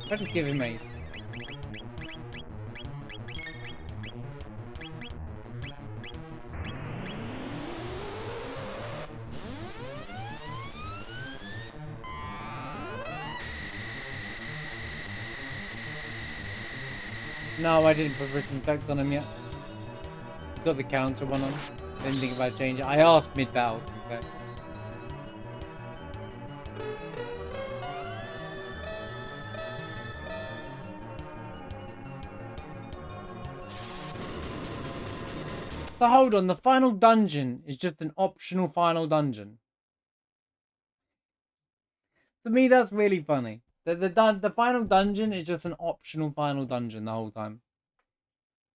Let's just give him Ace. No, I didn't put written text on him yet. He's got the counter one on. Didn't think about changing it. I asked mid-battle, to be fair. So hold on, the final dungeon is just an optional final dungeon. To me, that's really funny. The final dungeon is just an optional final dungeon the whole time.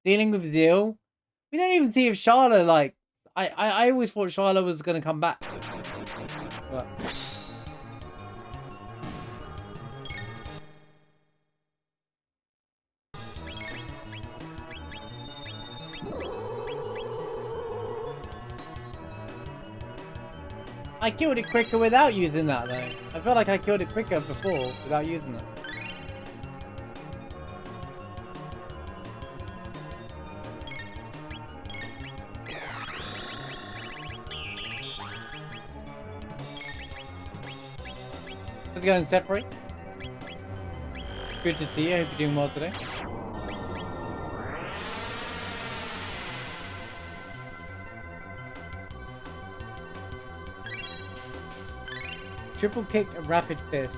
Dealing with Zeal, we don't even see if Charlotte, like, I always thought Charlotte was gonna come back. But... I killed it quicker without using that though. I feel like I killed it quicker before without using it. Let's go and separate. Good to see you. I hope you're doing well today. Triple kick and rapid fist.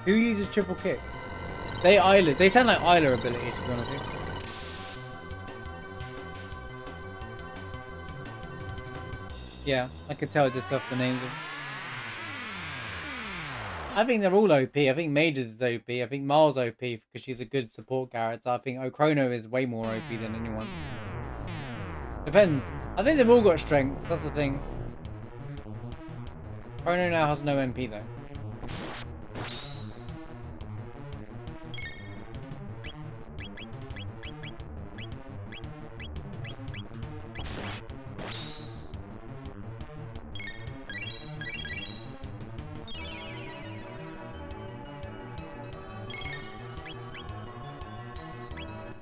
Who uses triple kick? They Isla. They sound like Isla abilities, to be honest with you. Yeah, I could tell just off the names of them. I think they're all OP. I think Mages is OP. I think Miles OP because she's a good support character. I think Chrono is way more OP than anyone. Depends. I think they've all got strengths. That's the thing. Chrono now has no MP though.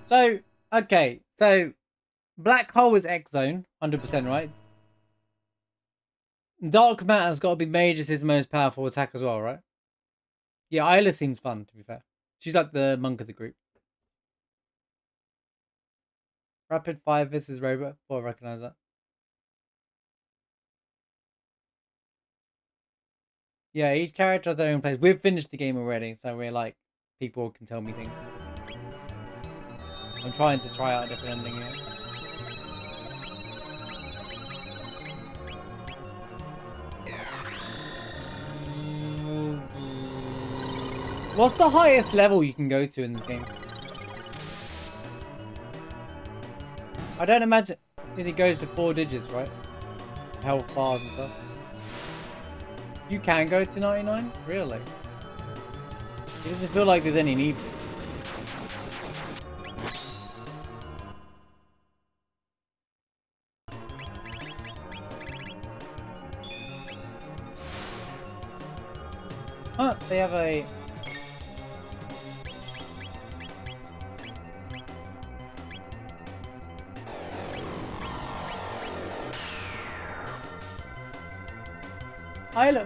So, okay, so Black Hole is X Zone, 100%, right? Dark Matter's got to be Mage as his most powerful attack as well, right? Yeah, Isla seems fun, to be fair. She's like the monk of the group. Rapid 5 versus Robot, I recognize that. Yeah, each character has their own place. We've finished the game already, so we're like, people can tell me things. I'm trying to try out a different ending here. What's the highest level you can go to in the game? I don't imagine it goes to 4 digits, right? Health bars and stuff. You can go to 99? Really? It doesn't feel like there's any need to. Huh, they have a... Isla...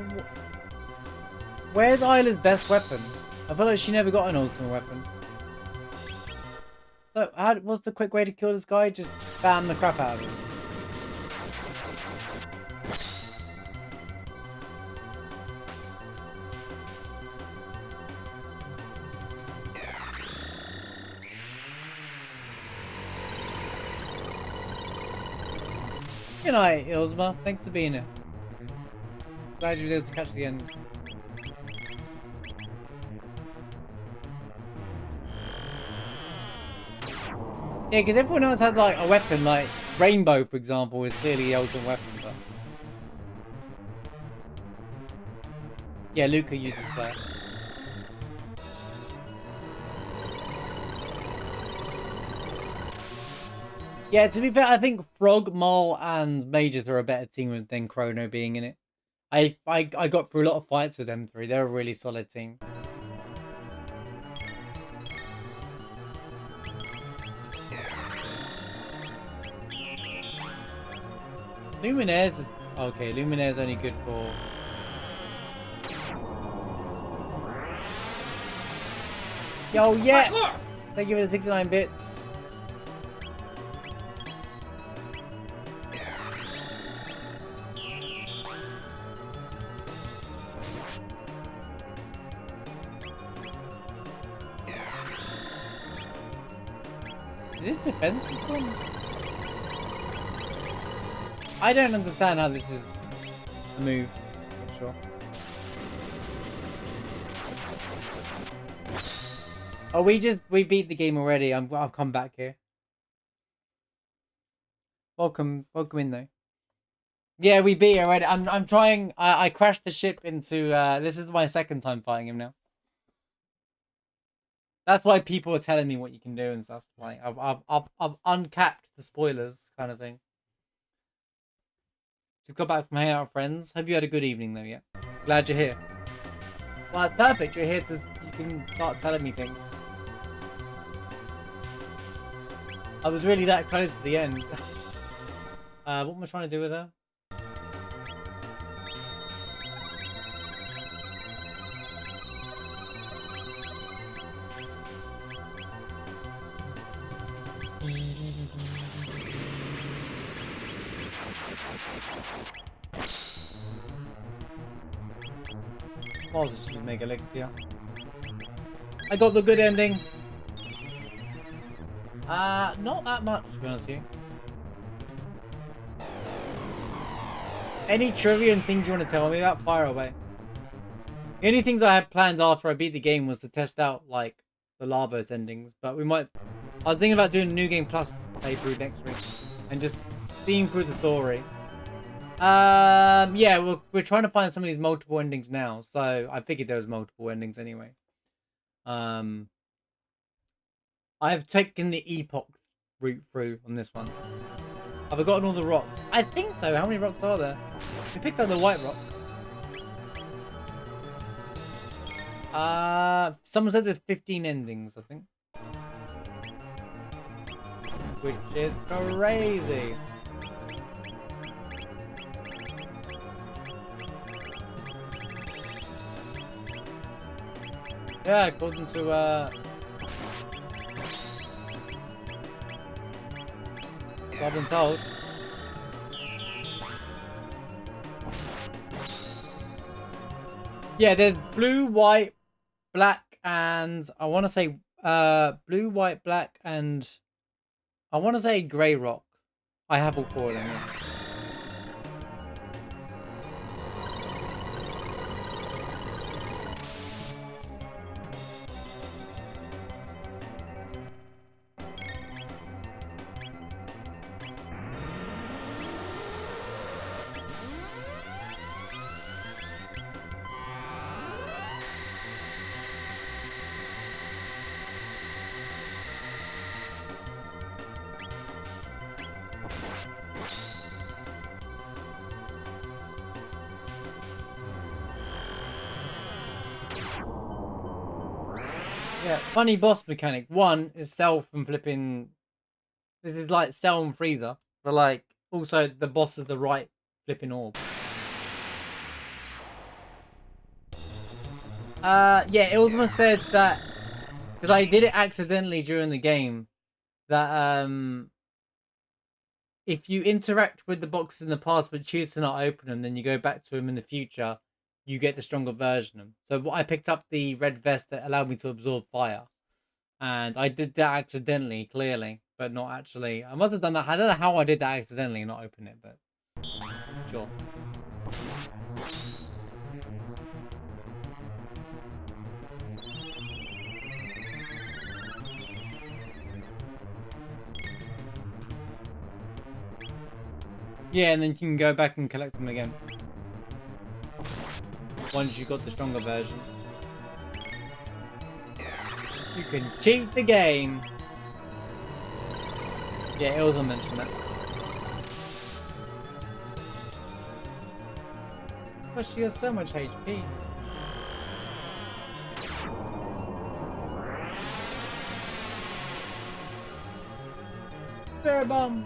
Where's Isla's best weapon? I feel like she never got an ultimate weapon. So, what's the quick way to kill this guy? Just spam the crap out of him. Good night, Ilzma. Thanks for being here. Glad you were able to catch the end. Yeah, because everyone else had like a weapon, like Rainbow, for example, is clearly the ultimate weapon. But yeah, Luca uses flare. Yeah, to be fair, I think Frog, Maul, and Mages are a better team than Chrono being in it. I got through a lot of fights with them three. They're a really solid team. Luminaire's is... Okay, Luminaire's only good for... Yo, yeah! Thank you for the 69 bits. Is this defense this one? I don't understand how this is a move. Not sure. Oh, we beat the game already. I've come back here. Welcome in though. Yeah, we beat it already. I'm trying. I crashed the ship into. This is my second time fighting him now. That's why people are telling me what you can do and stuff. Like I've uncapped the spoilers kind of thing. Just got back from hanging out with friends. Hope you had a good evening though. Yeah, glad you're here. Well, it's perfect. You're here to. You can start telling me things. I was really that close to the end. What am I trying to do with her? She's Mega Elixir. I got the good ending. Not that much, to be honest with you. Any trivia and things you want to tell me about, fire away. The only things I had planned after I beat the game was to test out, like, the Lavos endings. But we might... I was thinking about doing a New Game Plus playthrough next week. And just steam through the story. Yeah, we're trying to find some of these multiple endings now. So, I figured there was multiple endings anyway. I've taken the Epoch route through on this one. Have I gotten all the rocks? I think so. How many rocks are there? We picked up the white rock. Someone said there's 15 endings, I think. Which is crazy. Yeah, according to I've been told. Yeah, there's blue, white, black, and I want to say blue, white, black, and I want to say grey rock. I have all four of them. Yeah. Yeah, funny boss mechanic. One is Cell from flipping. This is like Cell and Freezer, but like also the boss is the right flipping orb. Yeah, it also said that because I did it accidentally during the game that if you interact with the boxes in the past but choose to not open them, then you go back to them in the future. You get the stronger version of them. So what I picked up the red vest that allowed me to absorb fire. And I did that accidentally, clearly, but not actually. I must have done that. I don't know how I did that accidentally and not open it, but sure. Yeah, and then you can go back and collect them again. Once you got the stronger version. You can cheat the game. Yeah, it also mentioned that. But she has so much HP. Bear bomb.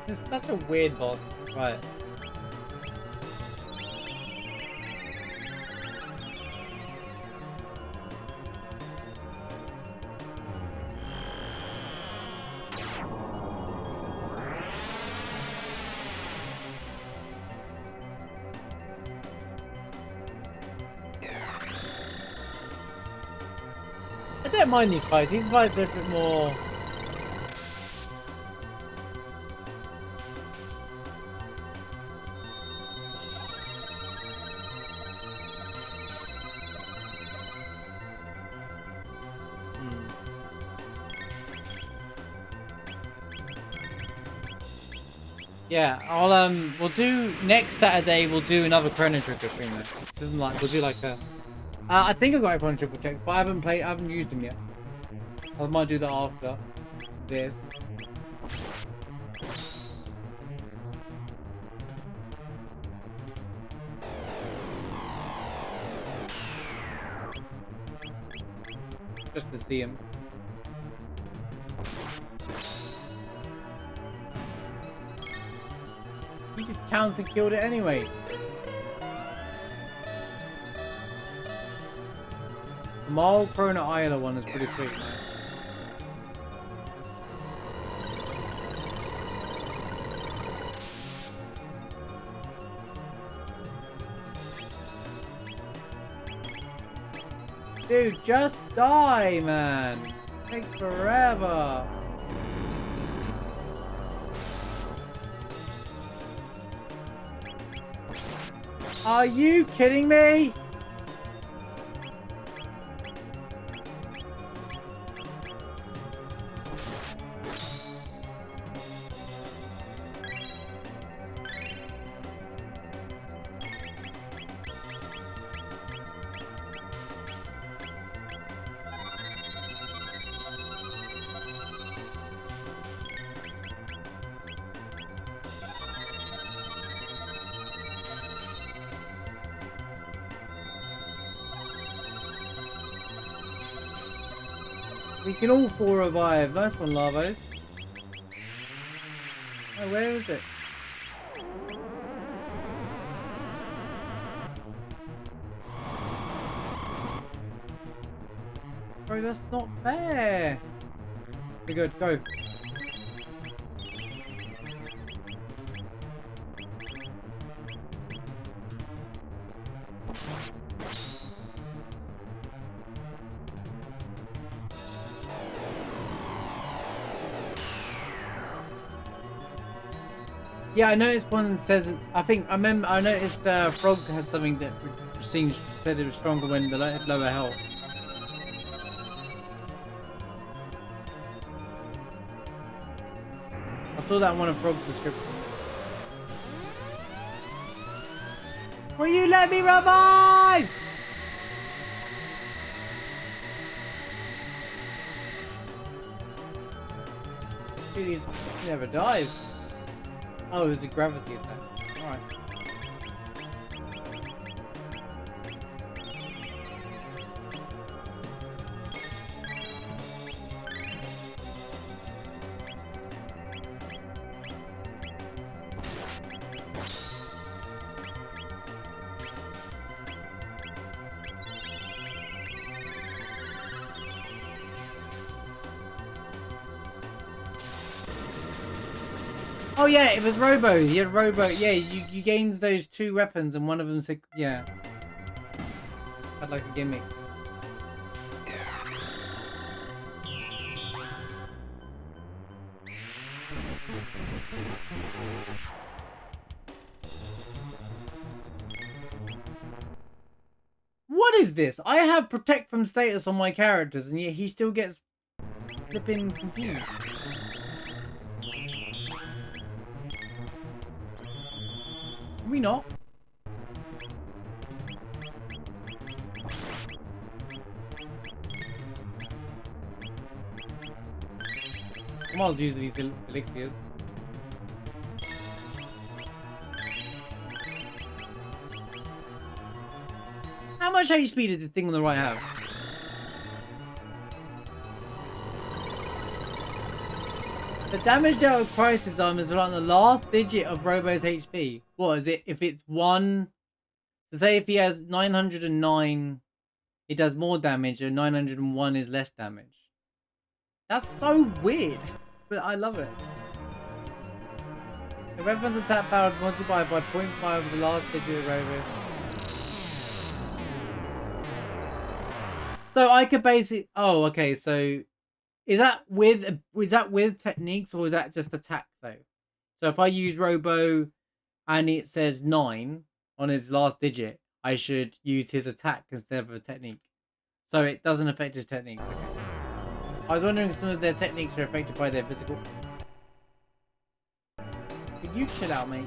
It's such a weird boss. Right. I don't mind these fights. These fights are a bit more... Yeah, we'll do next Saturday. We'll do another Chrono Trigger stream. This isn't like we'll do like a. I think I've got everyone triple checks, but I haven't used them yet. I might do that after this. Just to see him. He just counter killed it anyway. The Marl Chrono Isla one is pretty sweet, man. Dude, just die, man. Takes forever. Are you kidding me? We can all four revive. Nice one, Lavos. Oh, where is it? Bro, that's not fair. You're good, go. Yeah, I noticed one says. I noticed Frog had something that said it was stronger when the had lower health. I saw that in one of Frog's descriptions. Will you let me revive? Dude, he never dies. Oh, it was a gravity attack. Alright. Oh yeah, it was Robo. He had Robo. Yeah, you gained those two weapons and one of them said, yeah. Had like a gimmick. What is this? I have protect from status on my characters and yet he still gets flipping confused. Can we not? I might as well use these elixirs. How much HP does the thing on the right have? The damage dealt with Crisis Arm is around the last digit of Robo's HP. What is it? If it's one... So say if he has 909, he does more damage, and 901 is less damage. That's so weird, but I love it. The weapons attack power multiplied by 0.5 of the last digit of Robo. So I could basically... Oh, okay, so... Is that with techniques or is that just attack though? So if I use Robo and it says 9 on his last digit, I should use his attack instead of a technique. So it doesn't affect his techniques. Okay. I was wondering if some of their techniques are affected by their physical. you chill out, mate.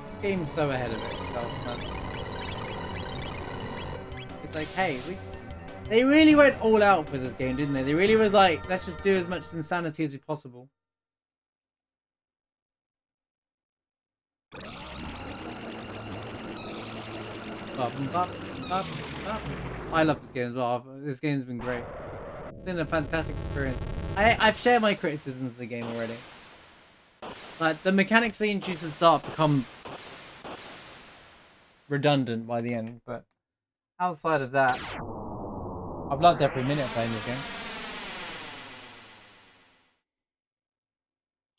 This game's so ahead of itself, man. It's like, hey, they really went all out for this game, didn't they? They really was like, let's just do as much insanity as possible. I love this game as well. This game's been great. It's been a fantastic experience. I've shared my criticisms of the game already. Like, the mechanics they introduce at the start become redundant by the end, but outside of that, I've loved every minute of playing this game.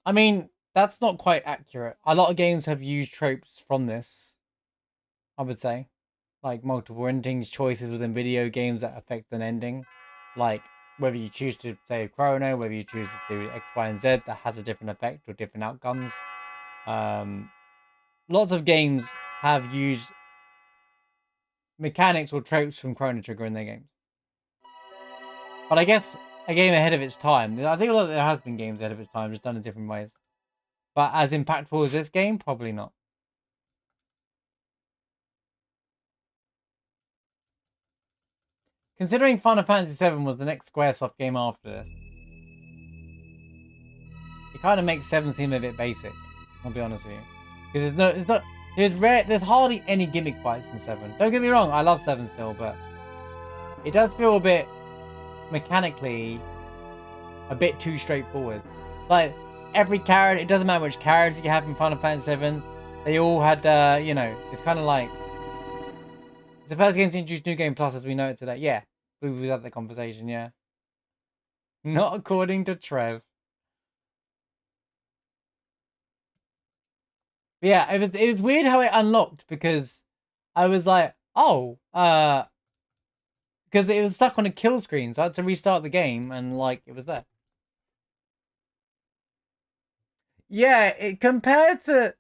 I mean, that's not quite accurate. A lot of games have used tropes from this, I would say. Like multiple endings, choices within video games that affect an ending. Like whether you choose to save Chrono, whether you choose to do X, Y, and Z, that has a different effect or different outcomes. Lots of games have used mechanics or tropes from Chrono Trigger in their games. But I guess a game ahead of its time. I think there has been games ahead of its time, just done in different ways. But as impactful as this game, probably not. Considering Final Fantasy VII was the next Squaresoft game after this, it kind of makes 7 seem a bit basic. I'll be honest with you, because there's hardly any gimmick fights in 7. Don't get me wrong, I love 7 still, but it does feel a bit mechanically a bit too straightforward. Like every character, it doesn't matter which characters you have in Final Fantasy VII, they all had you know, it's kind of like it's the first game to introduce New Game Plus as we know it today. Yeah, we had that conversation. Yeah, not according to Trev. But yeah, it was weird how it unlocked, because I was like, oh, because it was stuck on a kill screen, so I had to restart the game, and like it was there. Yeah, it compared to,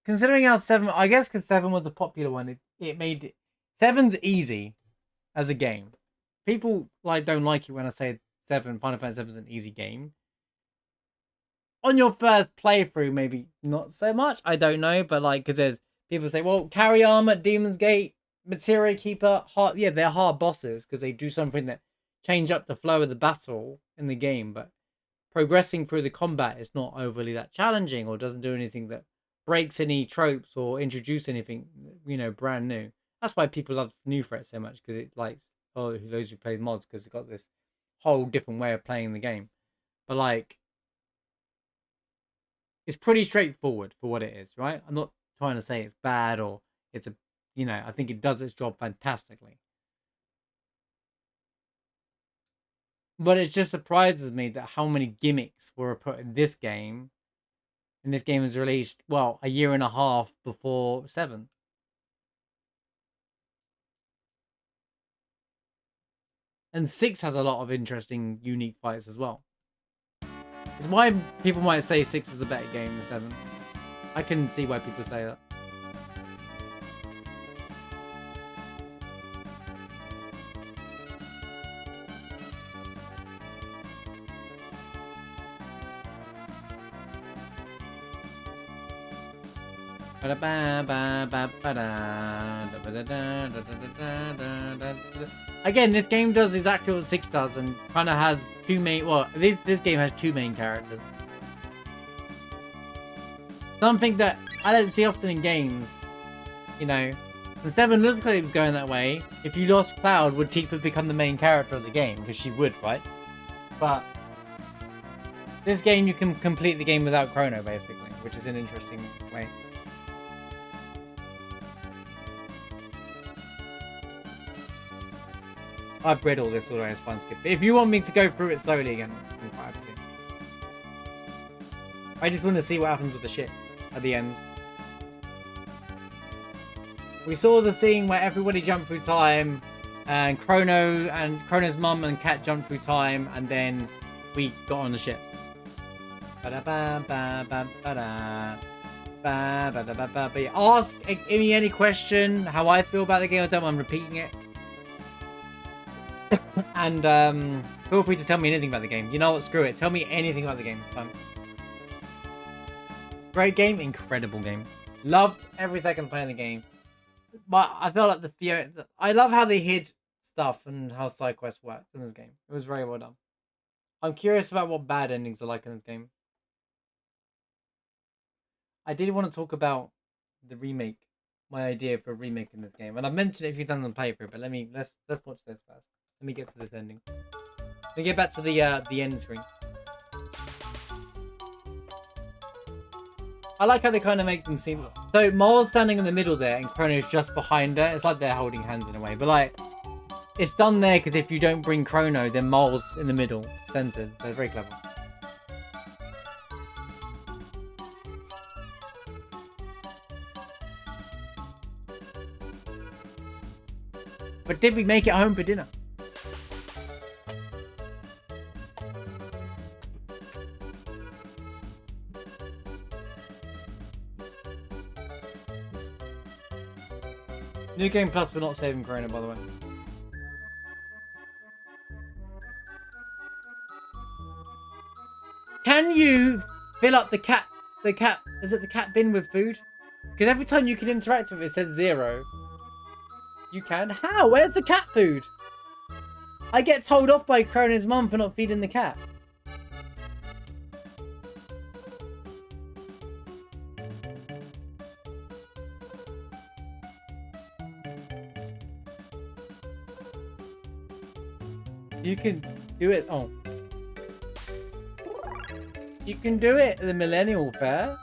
considering how 7, I guess because 7 was the popular one, it made it, 7's easy as a game. People like don't like it when I say 7, Final Fantasy 7 is an easy game. On your first playthrough, maybe not so much. I don't know, but like, because there's people say, well, Carry Armor, Demon's Gate, Materia Keeper, hard, yeah, they're hard bosses because they do something that change up the flow of the battle in the game. But progressing through the combat is not overly that challenging, or doesn't do anything that breaks any tropes or introduce anything, you know, brand new. That's why people love New Threat so much, because it likes, oh, those who play mods, because it's got this whole different way of playing the game. But like, it's pretty straightforward for what it is, right? I'm not trying to say it's bad or it's a, you know, I think it does its job fantastically. But it just surprises me that how many gimmicks were put in this game. And this game was released, well, a year and a half before 7. And 6 has a lot of interesting, unique fights as well. It's why people might say 6 is a better game than 7. I can see why people say that. Again, this game does exactly what 6 does, and kind of has 2 main. Well, this game has 2 main characters. Something that I don't see often in games, you know. And 7 looked like it was going that way. If you lost Cloud, would Tifa become the main character of the game? Because she would, right? But this game, you can complete the game without Chrono, basically, which is an interesting way. I've read all this already, it's fun skip. If you want me to go through it slowly again, I'm quite happy to. I just want to see what happens with the ship at the ends. We saw the scene where everybody jumped through time, and Chrono's mum and Kat jumped through time, and then we got on the ship. Ba-da-ba-ba-ba-ba-da. But yeah, ask me any question, how I feel about the game. I don't mind repeating it. And feel free to tell me anything about the game. You know what? Screw it. Tell me anything about the game. It's fun. Great game. Incredible game. Loved every second playing the game. But I felt like I love how they hid stuff and how side quests worked in this game. It was very well done. I'm curious about what bad endings are like in this game. I did want to talk about the remake, my idea for remaking this game, and I've mentioned it a few times on playthrough. But let's watch this first. Let me get to this ending. Let me get back to the end screen. I like how they kind of make them seem. So Maul's standing in the middle there, and Chrono's just behind her. It's like they're holding hands in a way, but like it's done there because if you don't bring Chrono, then Maul's in the middle, centered. They're very clever. But did we make it home for dinner? New Game Plus, we're not saving Chrono, by the way. Can you fill up the cat, is it the cat bin with food? Because every time you can interact with it, it says 0. You can? How? Where's the cat food? I get told off by Chrono's mum for not feeding the cat. You can do it. Oh. You can do it at the Millennial Fair.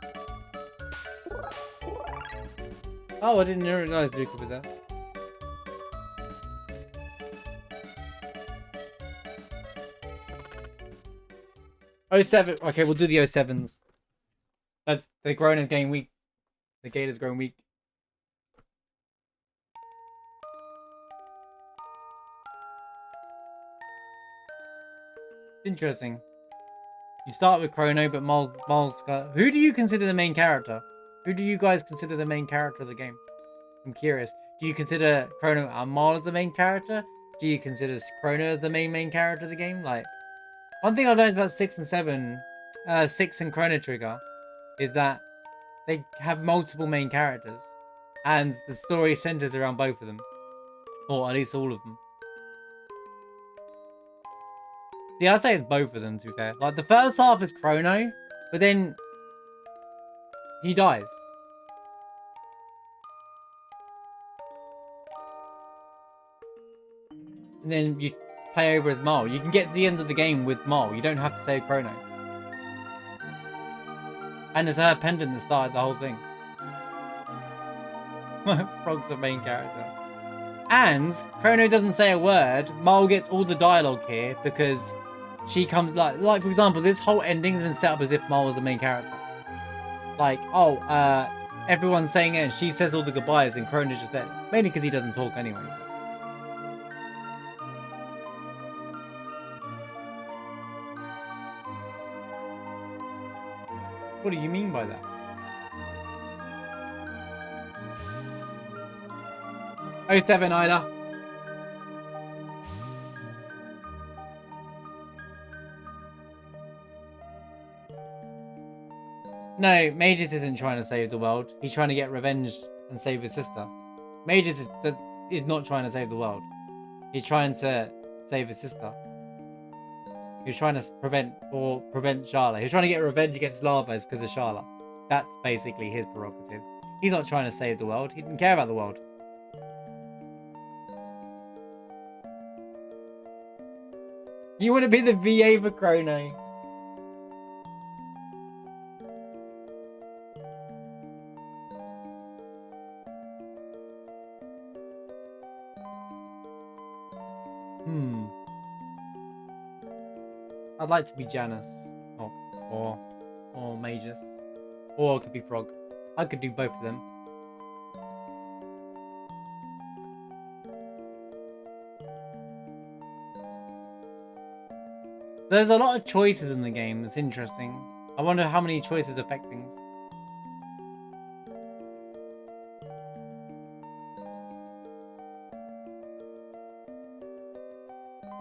Oh, I didn't realize Luca was there. Oh, 07. Okay, we'll do the 07s. That's the Grown getting weak. The Gator's growing weak. Interesting. You start with Chrono, but Maul's got... Who do you consider the main character? Who do you guys consider the main character of the game? I'm curious. Do you consider Chrono and Maul as the main character? Do you consider Chrono as the main character of the game? Like, one thing I've learned about 6 and 7, 6 and Chrono Trigger, is that they have multiple main characters. And the story centers around both of them. Or at least all of them. See, I'd say it's both of them, to be fair. Like, the first half is Chrono, but then he dies. And then you play over as Maul. You can get to the end of the game with Maul. You don't have to save Chrono. And it's her pendant that started the whole thing. Frog's the main character. And Chrono doesn't say a word. Maul gets all the dialogue here because she comes, like for example, this whole ending has been set up as if Maul was the main character. Like, oh, everyone's saying it and she says all the goodbyes and Chrono's just there. Mainly because he doesn't talk anyway. What do you mean by that? Oh, 07, Isla. No, Magus isn't trying to save the world. He's trying to get revenge and save his sister. Magus is not trying to save the world. He's trying to save his sister. He's trying to prevent Sharla. He's trying to get revenge against Lavos because of Sharla. That's basically his prerogative. He's not trying to save the world. He didn't care about the world. You want to be the VA for Chrono. I'd like to be Janus. Or Magus. Or it could be Frog. I could do both of them. There's a lot of choices in the game. It's interesting. I wonder how many choices affect things.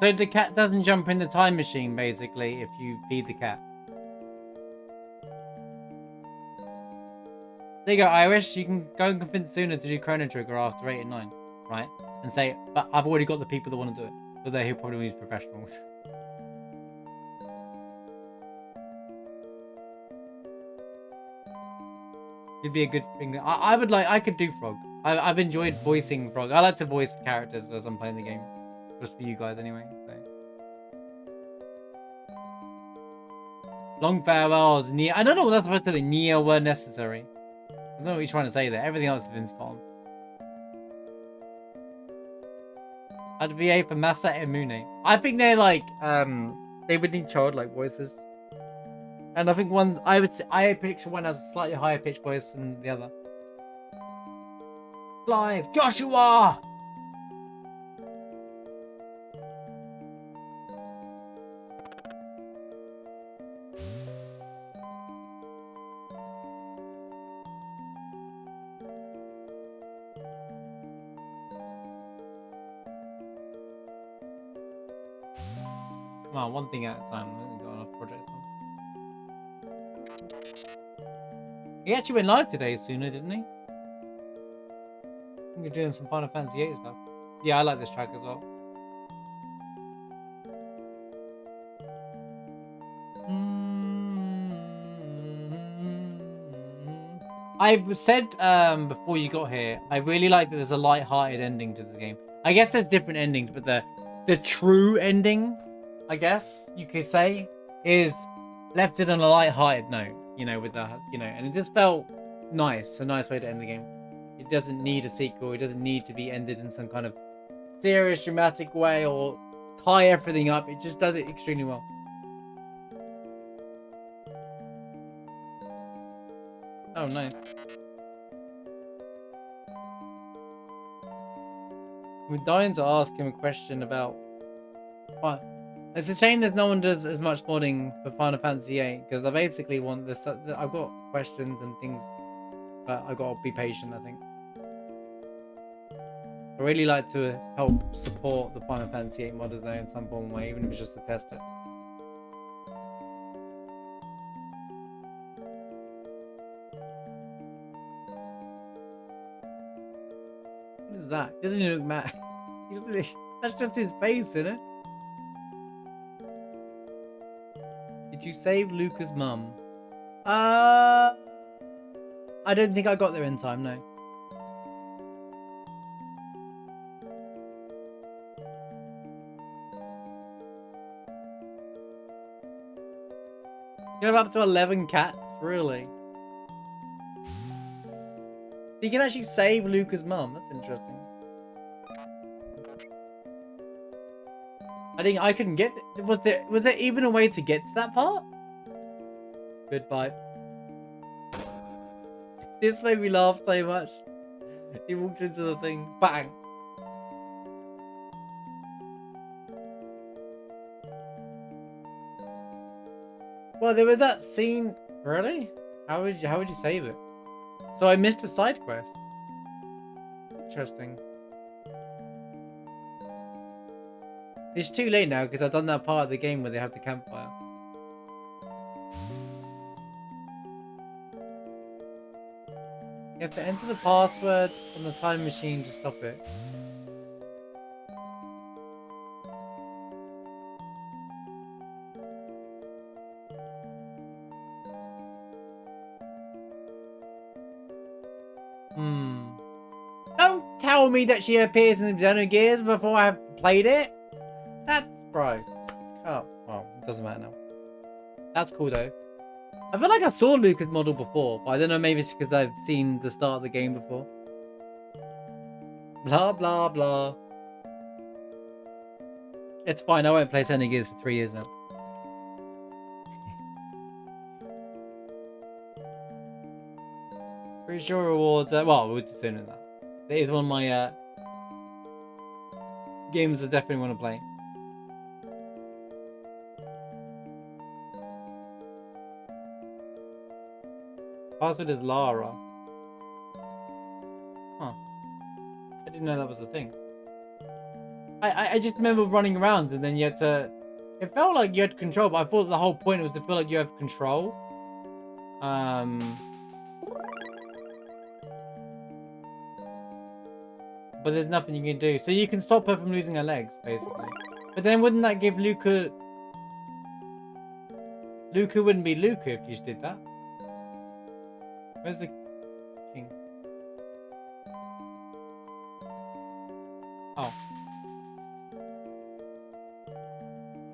So the cat doesn't jump in the time machine, basically, if you feed the cat. There you go, Irish. You can go and convince Suna to do Chrono Trigger after 8 and 9, right? And say, but I've already got the people that want to do it. So he'll probably use professionals. It'd be a good thing. I could do Frog. I've enjoyed voicing Frog. I like to voice characters as I'm playing the game. Just for you guys anyway. So. Long farewells, Nia. I don't know what that's supposed to be. Nia were necessary. I don't know what you're trying to say there. Everything else has been spot on. I'd VA for Masa and Mune. I think they're like, they would need childlike voices. And I think one, I picture one has a slightly higher pitched voice than the other. Live, Joshua! Come on, one thing at a time. We've got enough projects on. He actually went live today sooner, didn't he? I think you're doing some Final Fantasy VIII stuff. Yeah, I like this track as well. I said before you got here, I really like that there's a light-hearted ending to the game. I guess there's different endings, but the true ending, I guess you could say, is left it on a light-hearted note. You know, with the, and it just felt nice, a nice way to end the game. It doesn't need a sequel. It doesn't need to be ended in some kind of serious, dramatic way or tie everything up. It just does it extremely well. Oh, nice. We're dying to ask him a question about what. It's a shame there's no one does as much modding for Final Fantasy VIII because I basically want this. I've got questions and things, but I've got to be patient. I think I really like to help support the Final Fantasy VIII modders though in some form or way, even if it's just to test it. What is that? Doesn't he look mad? That's just his face, isn't it? Did you save Luca's mum? I don't think I got there in time, no. You have up to 11 cats? Really? You can actually save Luca's mum. That's interesting. I couldn't get. Was there even a way to get to that part? Goodbye. This made me laugh so much. He walked into the thing. Bang. Well, there was that scene. Really? How would you save it? So I missed a side quest. Interesting. It's too late now because I've done that part of the game where they have the campfire. You have to enter the password on the time machine to stop it. Don't tell me that she appears in Xenogears before I've played it. That's bro. Oh, well, it doesn't matter now. That's cool though. I feel like I saw Luca's model before, but I don't know, maybe it's because I've seen the start of the game before. Blah, blah, blah. It's fine, I won't play Xenogears for 3 years now. Pretty sure rewards, well, we'll do sooner than that. It is one of my games I definitely want to play. Password is Lara. Huh. I didn't know that was a thing. I just remember running around and then you had to... It felt like you had control, but I thought the whole point was to feel like you have control. But there's nothing you can do. So you can stop her from losing her legs, basically. But then wouldn't that give Luca... Luca wouldn't be Luca if you just did that. Where's the king? Oh.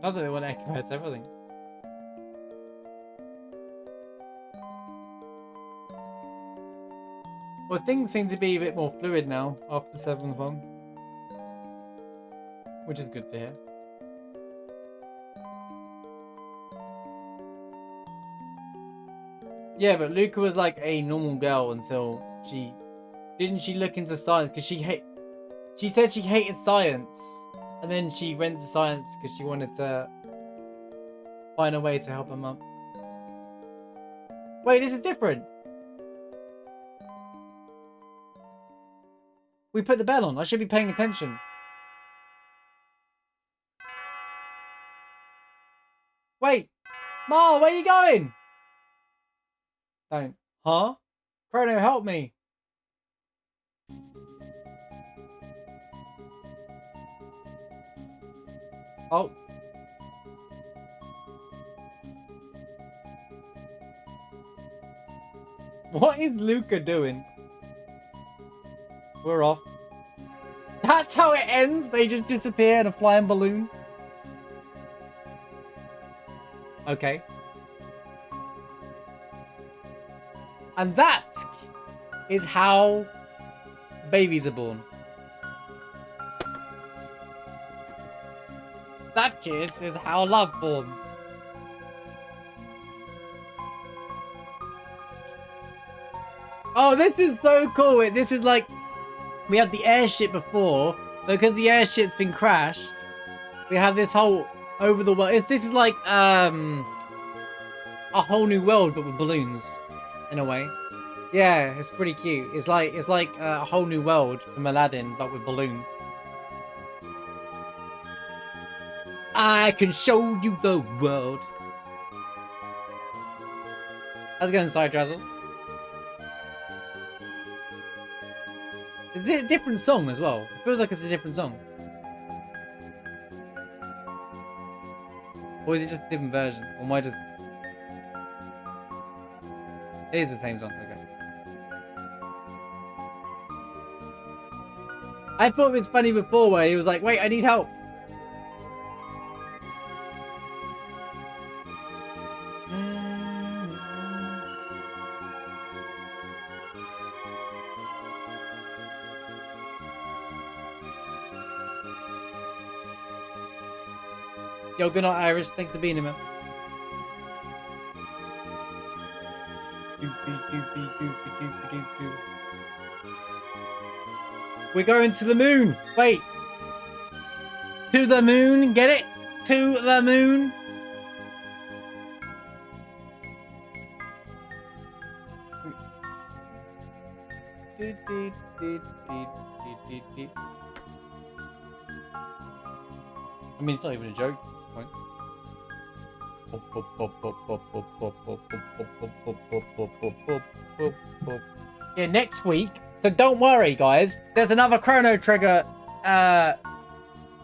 I thought they want to echo everything. Well, things seem to be a bit more fluid now after 7th one. Which is good to hear. Yeah, but Luca was like a normal girl until she... Didn't she look into science? Because she said she hated science. And then she went to science because she wanted to find a way to help her mum. Wait, this is different. We put the bell on. I should be paying attention. Wait. Ma, where are you going? Don't. Huh? Chrono, help me. Oh. What is Luca doing? We're off. That's how it ends? They just disappear in a flying balloon? Okay. And that is how babies are born. That, kids, is how love forms. Oh, this is so cool. This is like... We had the airship before. Because the airship's been crashed, we have this whole over the world. This is like a whole new world, but with balloons, in a way. Yeah, it's pretty cute. It's like a whole new world from Aladdin, but with balloons. I can show you the world. How's it going, Side Drazzle? Is it a different song as well? It feels like it's a different song. Or is it just a different version? Or am I just... It is the same song, okay. I thought it was funny before where he was like, wait, I need help. Yo, good night, Irish. Thanks for being here, man. We're going to the moon. Wait. To the moon. Get it? To the moon. I mean, it's not even a joke. Yeah, next week. So don't worry, guys. There's another Chrono Trigger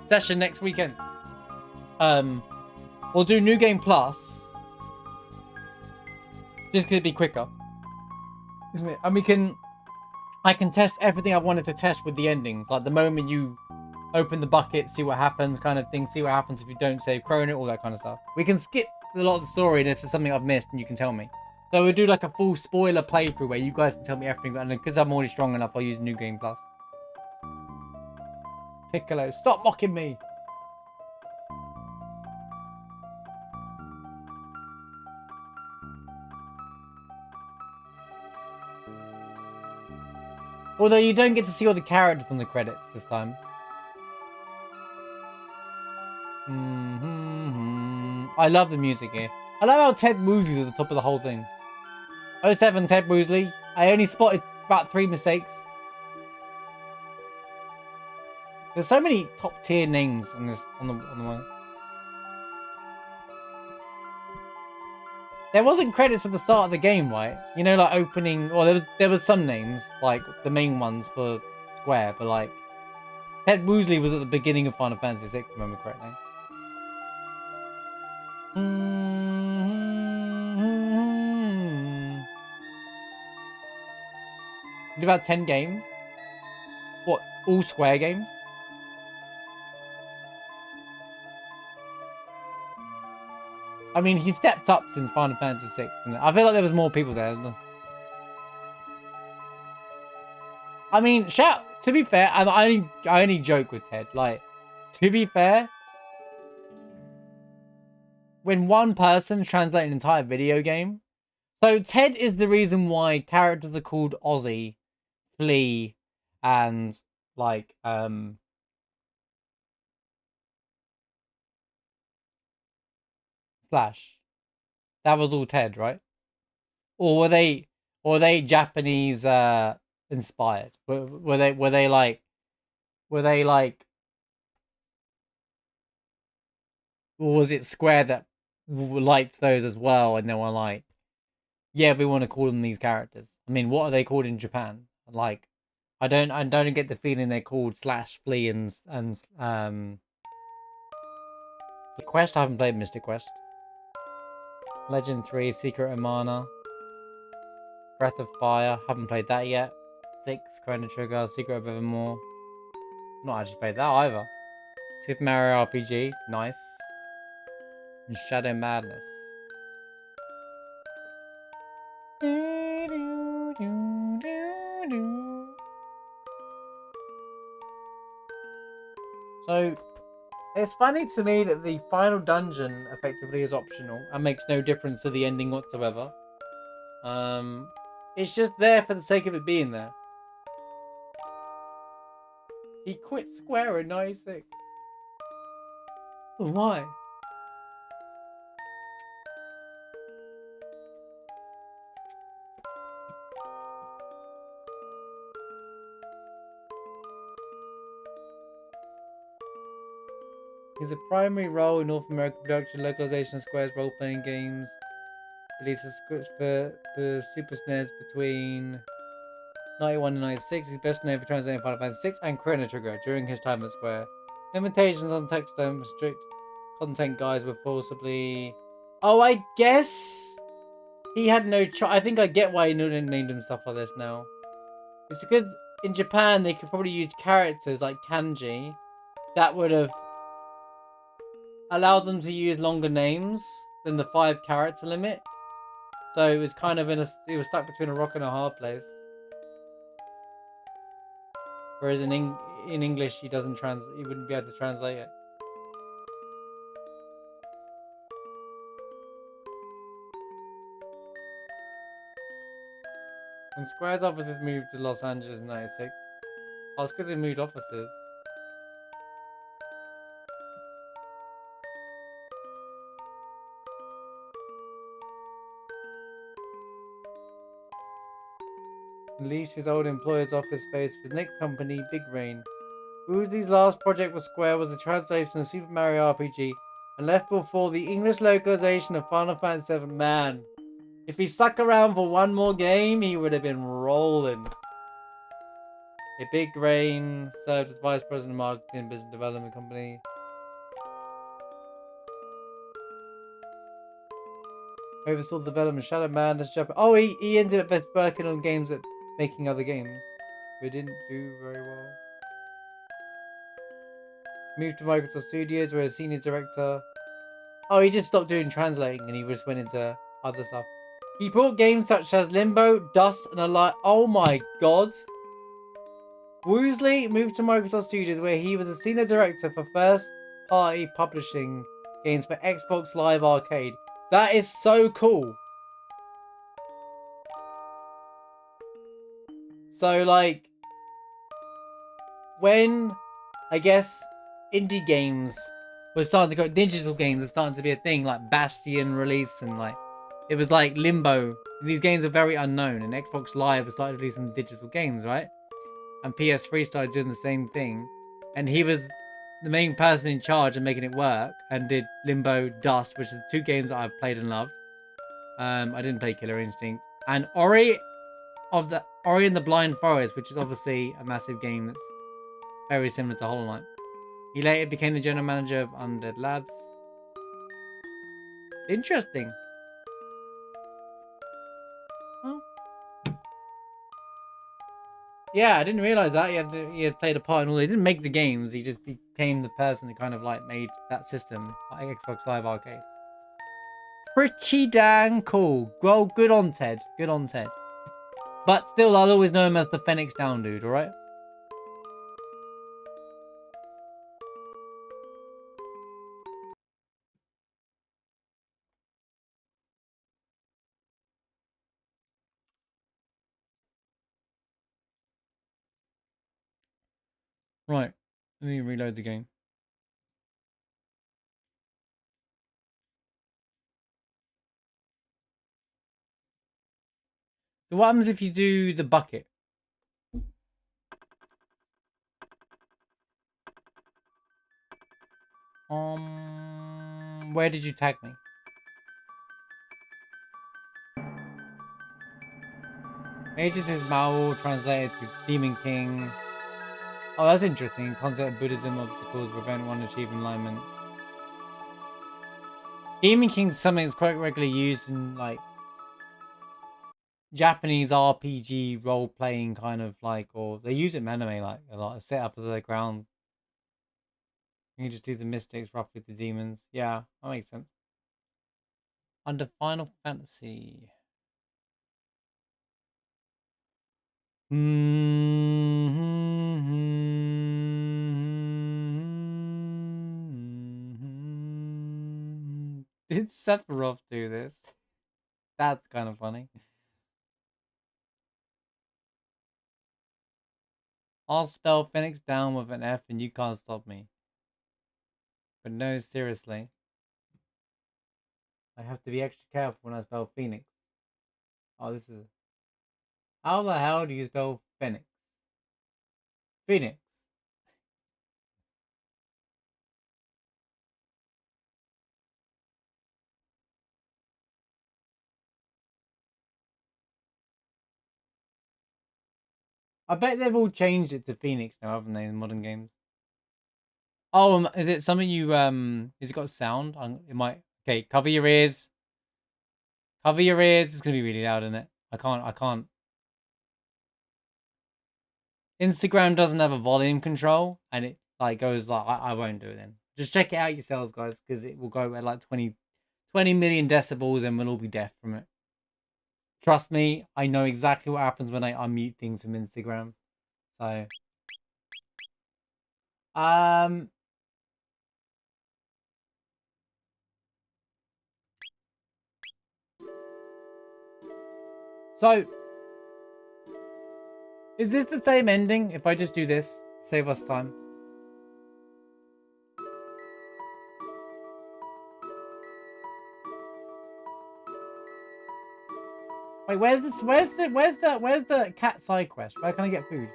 session next weekend. We'll do New Game Plus. Just gonna be quicker. And I can test everything I wanted to test with the endings. Like the moment you open the bucket, see what happens, kind of thing. See what happens if you don't save Chrono, all that kind of stuff. We can skip a lot of the story, and this is something I've missed, and you can tell me. So we'll do like a full spoiler playthrough where you guys can tell me everything. And because I'm already strong enough, I'll use New Game Plus. Piccolo, stop mocking me. Although you don't get to see all the characters on the credits this time. I love the music here. I love how Ted Woosley's at the top of the whole thing. 07 Ted Woosley. I only spotted about 3 mistakes. There's so many top tier names on this on the one. There wasn't credits at the start of the game, right? You know, like opening. Or there was some names, like the main ones for Square, but like Ted Woosley was at the beginning of Final Fantasy VI, if I remember correctly. Did about 10 games? What? All Square games? I mean, he stepped up since Final Fantasy VI. And I feel like there was more people there. I mean, to be fair, and I only joke with Ted. Like, to be fair, when one person translates an entire video game, so Ted is the reason why characters are called Ozzy, Flea, and like Slash. That was all Ted, right? Or were they Japanese inspired? Were they like or was it Square that liked those as well and they were like, yeah, we want to call them these characters? I mean, what are they called in Japan? Like, I don't get the feeling they're called Slash, Flea, and the Quest. I haven't played Mystic Quest. Legend 3, Secret of Mana, Breath of Fire. Haven't played that yet. 6, Chrono Trigger, Secret of Evermore. Not actually played that either. Super Mario RPG, nice. And Shadow Madness. So, it's funny to me that the final dungeon effectively is optional and makes no difference to the ending whatsoever. It's just there for the sake of it being there. He quit Square in 96. Why? He's a primary role in North American production localization of Square's role-playing games. Releases scripts for Super SNES between 91 and 96. He's best known for translating Final Fantasy VI and Chrono Trigger during his time at Square. Limitations on text and strict content guides were forcibly... Oh, I guess he had no choice. I think I get why he named him stuff like this now. It's because in Japan they could probably use characters like kanji that would have allowed them to use longer names than the 5 character limit. So it was kind of it was stuck between a rock and a hard place. Whereas in English, he wouldn't be able to translate it. When Square's offices moved to Los Angeles in 96, oh, it's because they moved offices. Leased his old employer's office space for the next company, Big Rain. Woosley's last project with Square was the translation of Super Mario RPG and left before the English localization of Final Fantasy VII. Man, if he stuck around for one more game, he would have been rolling. A Big Rain served as Vice President of Marketing and Business Development Company. Oversaw the development of Shadow Madness, Japan. Oh, he ended up best working on games that making other games. We didn't do very well. Moved to Microsoft Studios where a senior director. Oh, he just stopped doing translating and he just went into other stuff. He brought games such as Limbo, Dust, and Alive. Oh my god. Woosley moved to Microsoft Studios where he was a senior director for first-party publishing games for Xbox Live Arcade. That is so cool. So, like, when, I guess, indie games were starting to go, digital games were starting to be a thing, like Bastion release, and like, it was like Limbo. These games are very unknown, and Xbox Live started releasing digital games, right? And PS3 started doing the same thing. and he was the main person in charge of making it work, and did Limbo, Dust, which are 2 games that I've played and loved. I didn't play Killer Instinct, and Ori and the Blind Forest, which is obviously a massive game that's very similar to Hollow Knight. He later became the general manager of Undead Labs. Interesting. Oh. Yeah, I didn't realize that he had played a part in all. He didn't make the games. He just became the person that kind of like made that system, like Xbox Live Arcade. Pretty dang cool. Well, good on Ted. Good on Ted. But still, I'll always know him as the Phoenix Down dude. All right. Right. Let me reload the game. So what happens if you do the bucket? Where did you tag me? Mages is Mao translated to Demon King. Oh, that's interesting. Concept of Buddhism obstacles prevent one achieving alignment. Demon King is something that's quite regularly used in like Japanese RPG role playing kind of like, or they use it in anime like a lot. Set up as a ground. You can just do the mystics roughly with the demons. Yeah, that makes sense. Under Final Fantasy. Did Sephiroth do this? That's kind of funny. I'll spell Phoenix down with an F and you can't stop me. But no, seriously. I have to be extra careful when I spell Phoenix. Oh, this is... How the hell do you spell Phoenix? Phoenix. I bet they've all changed it to Phoenix now, haven't they, in modern games? Oh, is it something you, is it got sound? It might... Okay, cover your ears. Cover your ears. It's going to be really loud, isn't it? I can't. Instagram doesn't have a volume control, and it like goes like, I won't do it then. Just check it out yourselves, guys, because it will go at like 20 million decibels and we'll all be deaf from it. Trust me, I know exactly what happens when I unmute things from Instagram. So, so is this the same ending if I just do this? Save us time. Wait, where's the cat side quest? Where can I get food?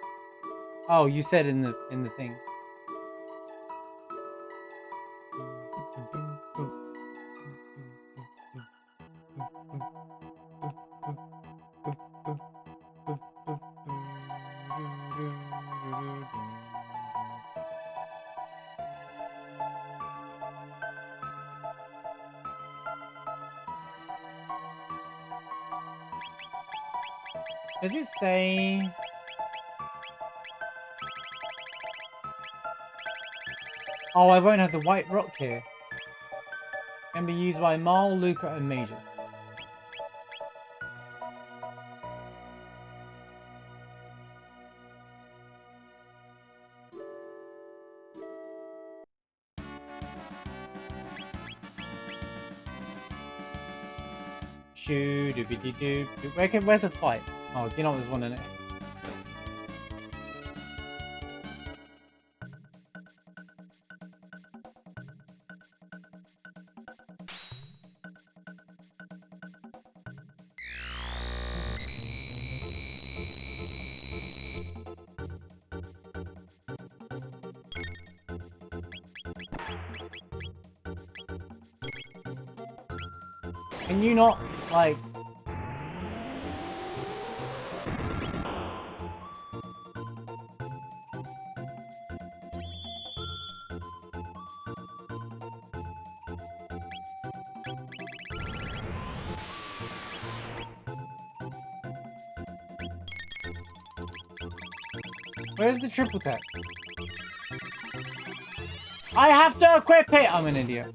Oh, you said in the thing. Does it say... Oh, I won't have the white rock here. Can be used by Marl, Luca, and Mages. Shoo doo doo doo. Where's the fight? Oh, you know there's one in it. Can you not, like... Where's the triple tech? I have to equip it! I'm an idiot.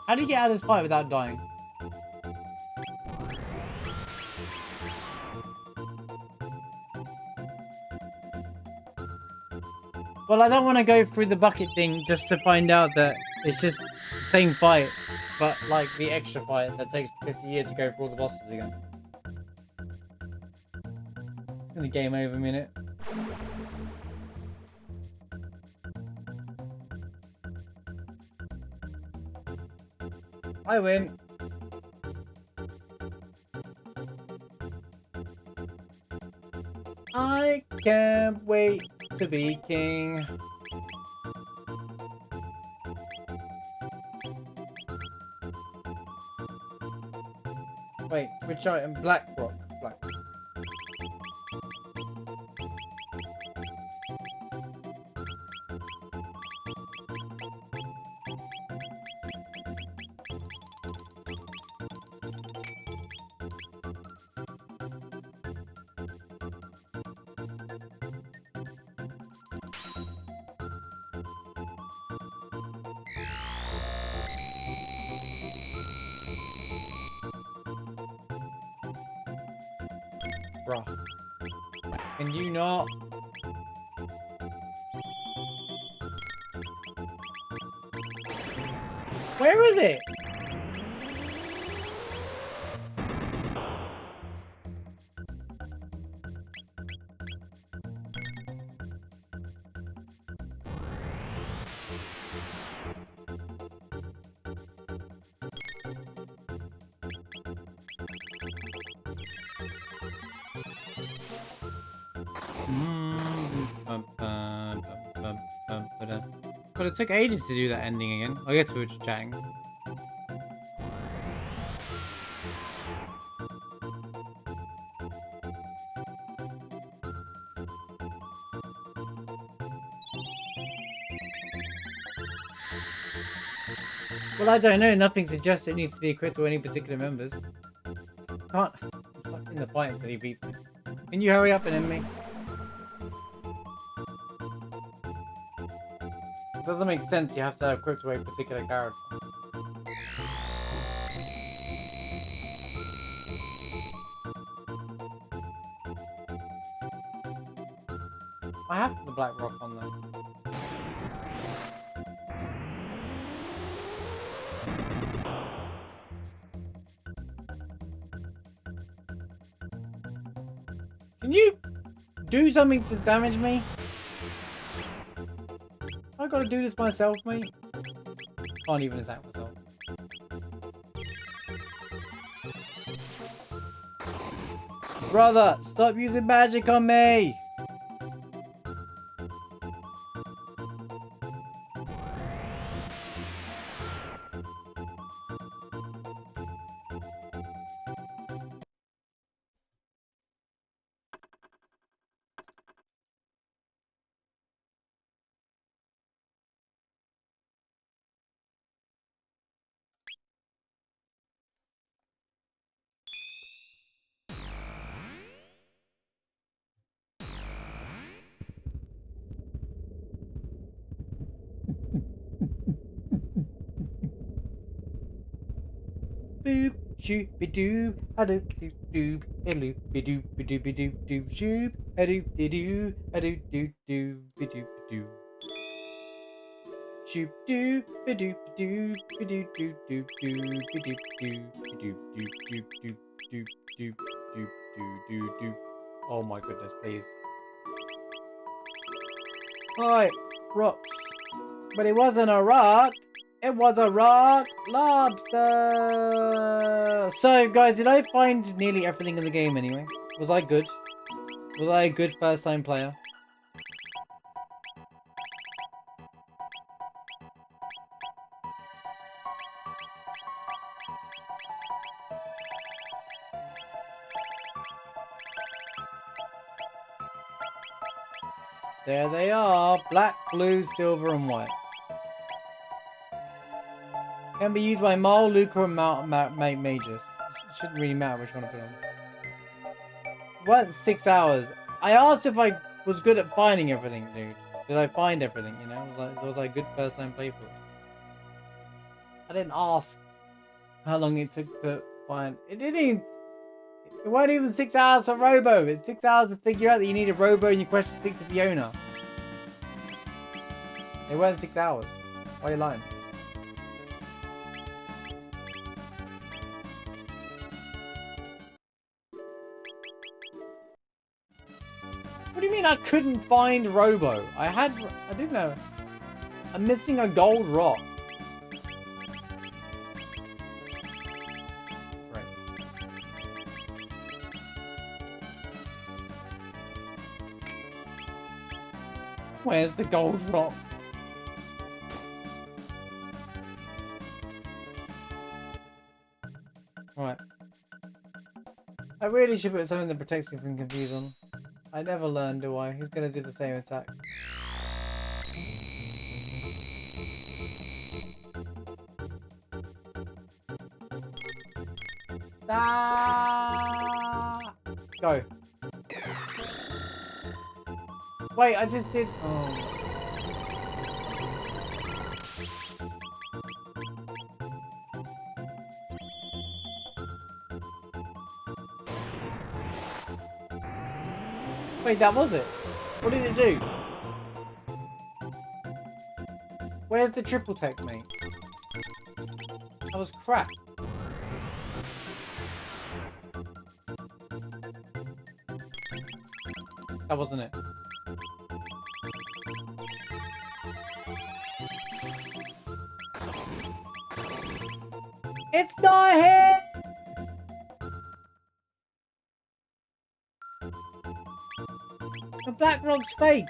How do you get out of this fight without dying? Well, I don't want to go through the bucket thing just to find out that it's just the same fight, but like the extra fight that takes 50 years to go through all the bosses again. It's gonna game over a minute. I win. I can't wait to be king. Wait, which item? Black rock. Black. Bruh. Can you not? Where is it? But it took ages to do that ending again. I guess we were just chatting. Well, I don't know. Nothing suggests it needs to be equipped to any particular members. Can't. It's not in the fight until he beats me. Can you hurry up and end me? It doesn't make sense. You have to equip to a particular character. I have the black rock on there. Can you do something to damage me? I gotta do this myself, mate. Can't even attack myself. Brother, stop using magic on me! Boop, shoop, be doo, a doop, doop, doop, a loop, be doop, be doop, be doop, doop, shoop, a doop, de doo, a doop, doop, doop, be doop, doo. Shoop, doo, be doop, doo, be doop, doop, doop, doo, be doop, doo, be doop, doop, doop, doop, doop, doop, doop, doo, doo, doo. Oh my goodness, please. Hi, rocks. But it wasn't a rock. It was a rock lobster. So, guys, did I find nearly everything in the game anyway? Was I good? Was I a good first-time player? There they are. Black, blue, silver, and white. Can be used by Mole, Luca, and Magus. Shouldn't really matter which one I put on. What? 6 hours. I asked if I was good at finding everything, dude. Did I find everything, you know? Was I a good first time playthrough? I didn't ask how long it took to find. It didn't even... It weren't even 6 hours for Robo. It's 6 hours to figure out that you need a Robo and you quest to speak to Fiona. It weren't 6 hours. Why are you lying? What do you mean I couldn't find Robo? I didn't know. I'm missing a gold rock. Right. Where's the gold rock? Right. I really should put something that protects me from confusion. I never learn, do I? He's gonna do the same attack. Stop! Go. Wait, I just did... Oh. Wait, that was it? What did it do? Where's the triple tech, mate? That was crap. That wasn't it. It's not here! The black rock's fake.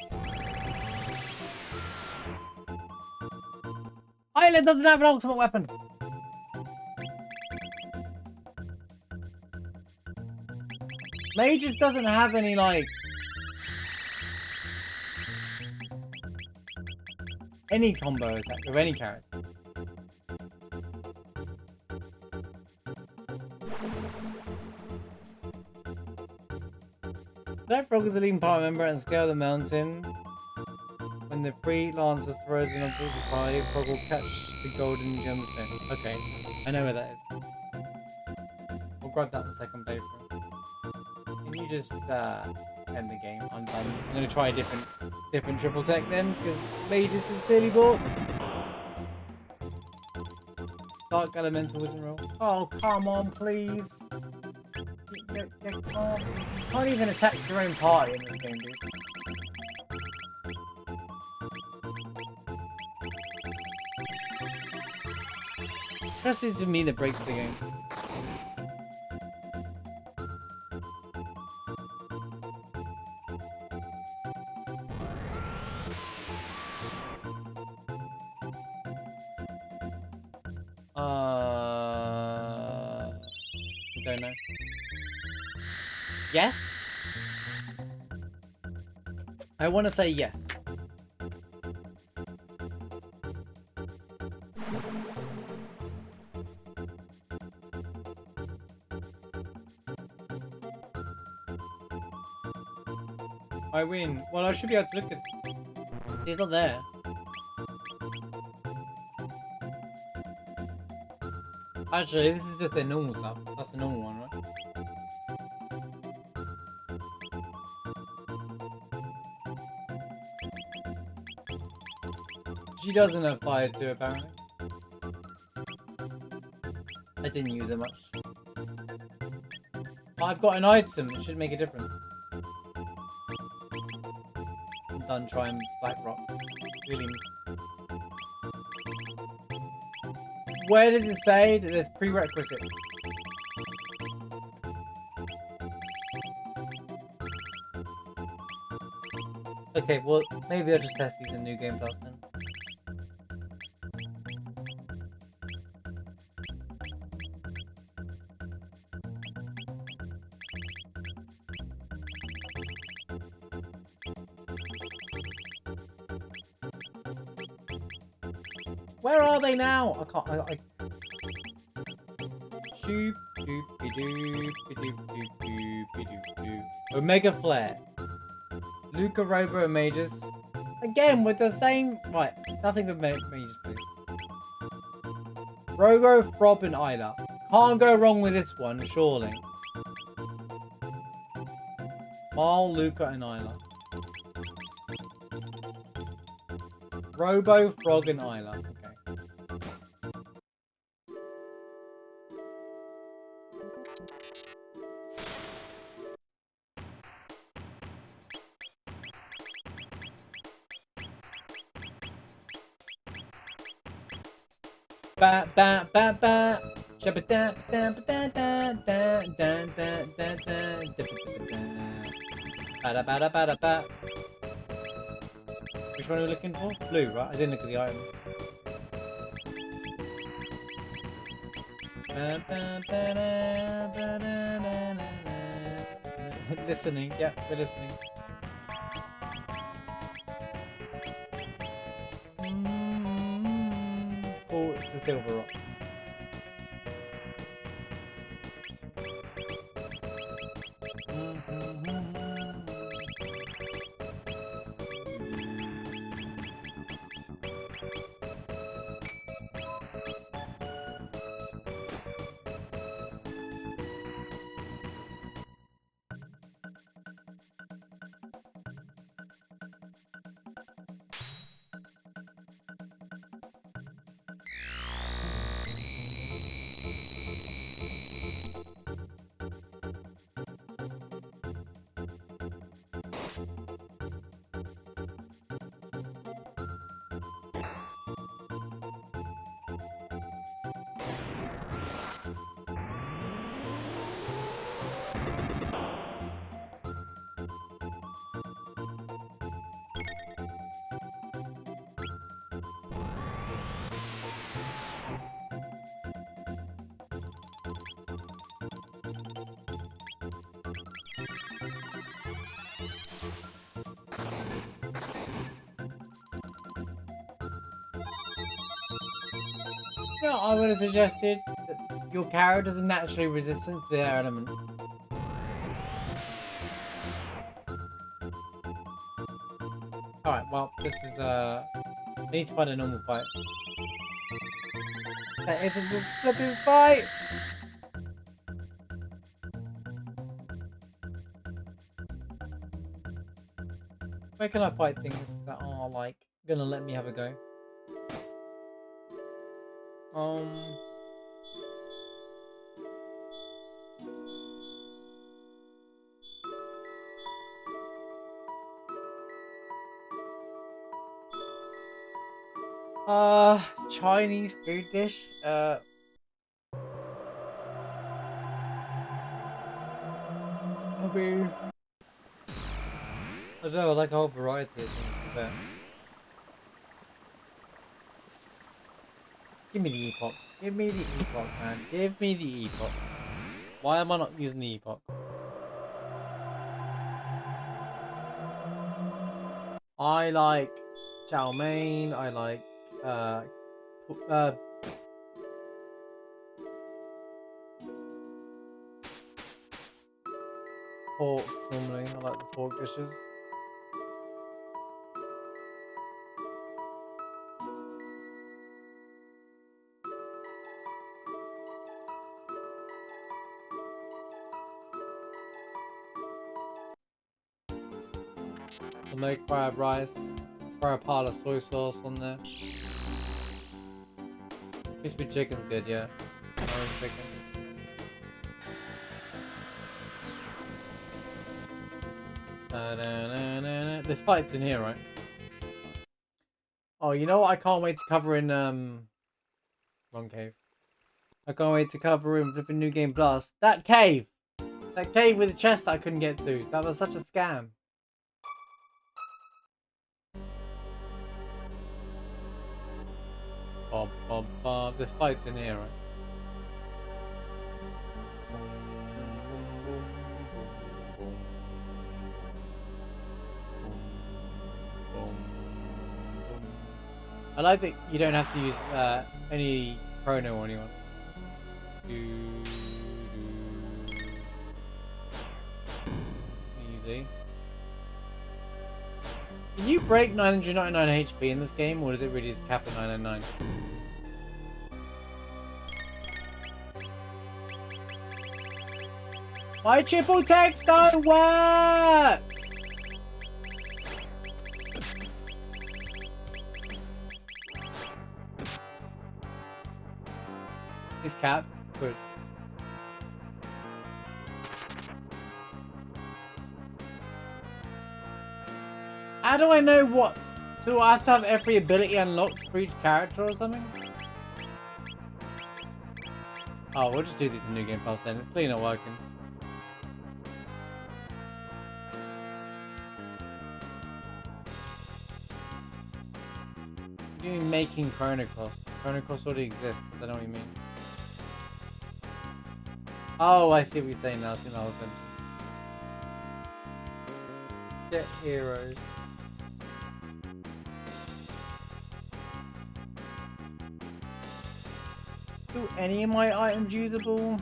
Island doesn't have an ultimate weapon. Magus doesn't have any, like... any combo attack of any character. That frog is the leading party member and scale the mountain. When the freelancer throws an object to the party, frog will catch the golden gemstone. Okay, I know where that is. We'll grab that in the second playthrough. Can you just end the game? I'm done. I'm gonna try a different triple tech then, because Magus is clearly bought. Dark elemental isn't real. Oh, come on, please. You can't even attack your own party in this game, dude. Especially to me that breaks the game. Don't know. Yes? I want to say yes. I win. Well, I should be able to look at... He's not there. Actually, this is just their normal stuff. That's the normal one, right? She doesn't have fire too, apparently. I didn't use it much. I've got an item. It should make a difference. I'm done trying Black Rock. Really. Where does it say that there's prerequisite? Okay, well, maybe I'll just test these in New Game Plus then. Where are they now? I can't. Shoop, doopy doopy doopy doopy doopy. Omega Flare. Luca, Robo, and Mages. Again, with the same... Right, nothing with Mages, please. Robo, Frob, and Isla. Can't go wrong with this one, surely. Marl, Luca, and Isla. Robo, Frog, and Isla. Okay. Ba ba ba ba. Shabba da da da da da da da da da da da da da. Which one are we looking for? Blue, right? I didn't look at the item. Listening, yeah, we're listening. Oh, it's the silver rock. You know, I would have suggested that your characters are naturally resistant to their element. Alright, well, this is, I need to find a normal fight. That isn't the flipping fight! Where can I fight things that are, like, gonna let me have a go? Chinese food dish. I mean, I don't know. I like a whole variety of things. But give me the Epoch. Give me the Epoch, man. Give me the Epoch. Why am I not using the Epoch? I like chow mein. I like pork normally. I like the pork dishes. I'll make fried rice. Throw a pile of soy sauce on there. Crispy chicken's good, yeah. Orange chicken. There's fights in here, right? Oh, you know what? I can't wait to cover in wrong cave. I can't wait to cover in flipping New Game Plus. That cave with the chest that I couldn't get to. That was such a scam. There's fights in here, right? I like that you don't have to use any Chrono on anyone. Easy. Can you break 999 HP in this game, or does it really just cap at 999? My triple text don't work! Is cap good? How do I know what? Do I have to have every ability unlocked for each character or something? Oh, we'll just do these in New Game Plus then. It's clearly not working. What do you mean making Chrono Cross? Chrono Cross already exists. I don't know what you mean. Oh, I see what you're saying now. I see what I'm saying. Get heroes. Do any of my items usable?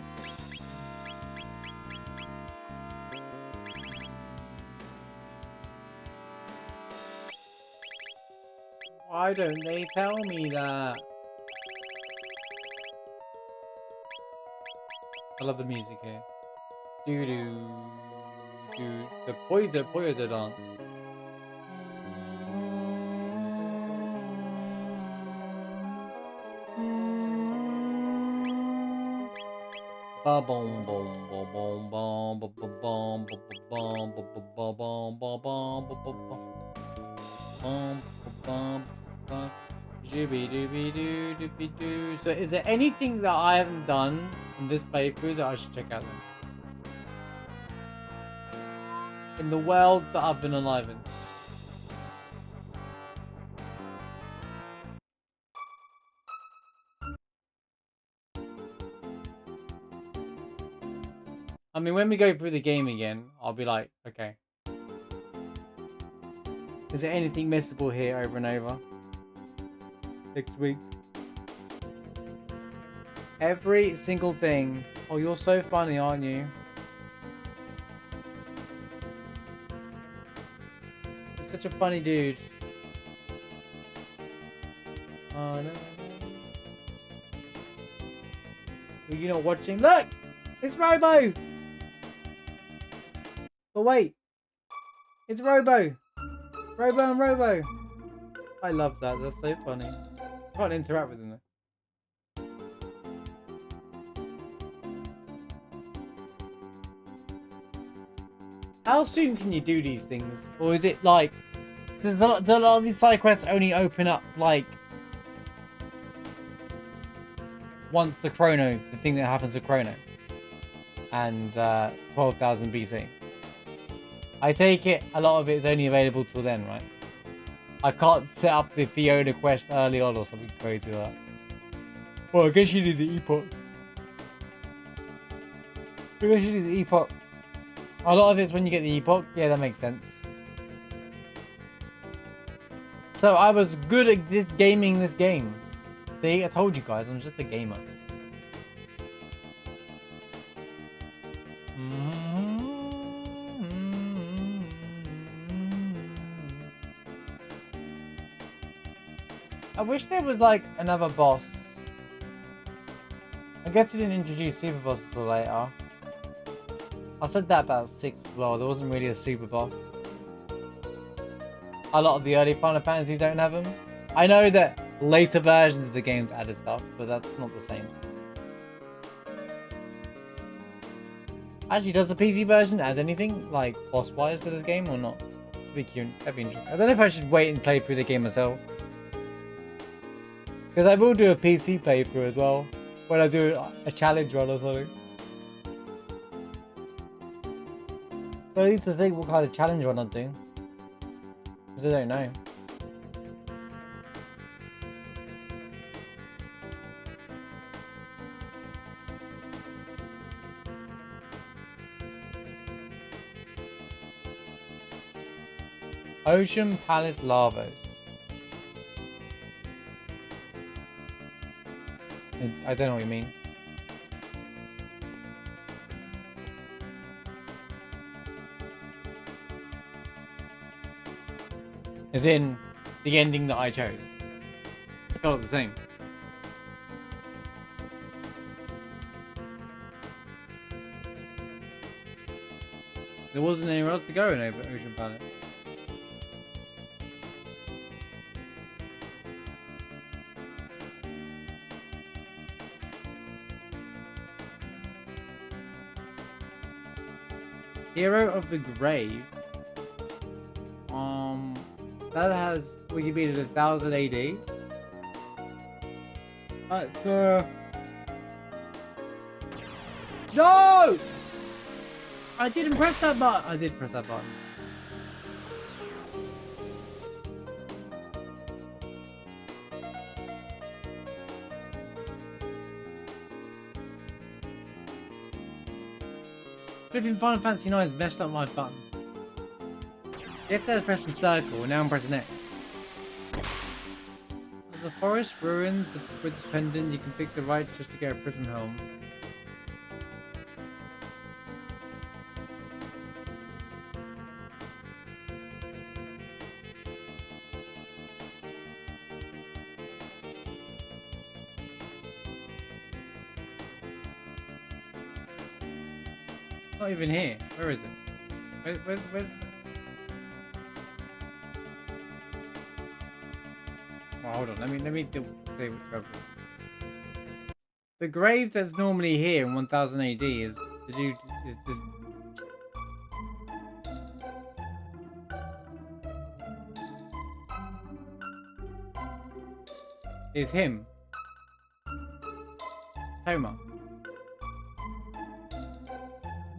Why don't they tell me that? I love the music here. Doo doo doo. The poison dance. Ba boom boom boom boom boom boom boom boom boom boom boom. So is there anything that I haven't done in this playthrough that I should check out then? In the worlds that I've been alive in? I mean, when we go through the game again, I'll be like, okay. Is there anything missable here over and over? Next week. Every single thing. Oh, you're so funny, aren't you? You're such a funny dude. Oh, no. Are you not watching? Look! It's Robo! But wait. It's Robo! Robo and Robo! I love that. That's so funny. I can't interact with him though. How soon can you do these things? Or is it like... Does a lot of these side quests only open up like... once the Chrono, the thing that happens to Chrono. And 12,000 BC. I take it a lot of it is only available till then, right? I can't set up the Fiona quest early on or something crazy like that. Well, I guess you need the Epoch. I guess you need the Epoch. A lot of it's when you get the Epoch. Yeah, that makes sense. So I was good at this gaming this game. See, I told you guys, I'm just a gamer. I wish there was like another boss. I guess they didn't introduce super bosses till later. I said that about 6 as well. There wasn't really a super boss. A lot of the early Final Fantasies don't have them. I know that later versions of the games added stuff, but that's not the same. Actually, does the PC version add anything like boss-wise to this game or not? That'd be cute. That'd be interesting. I don't know if I should wait and play through the game myself. Because I will do a PC playthrough as well. When I do a challenge run or something. But I need to think what kind of challenge run I'm doing. Because I don't know. Ocean Palace Lavos. I don't know what you mean. As in, the ending that I chose. It felt the same. There wasn't anywhere else to go in Ocean Planet. Hero of the Grave. That has Wikipedia at 1000 AD. No! I didn't press that button. I did press that button. Flipping Final Fantasy 9's messed up my buttons. Yesterday I was pressing circle, now I'm pressing X. The forest ruins with the pendant, you can pick the right just to get a prism helm. Not even here. Where is it? Where's oh, hold on, let me do with trouble. The grave that's normally here in 1000 AD is the dude is just is him. Toma.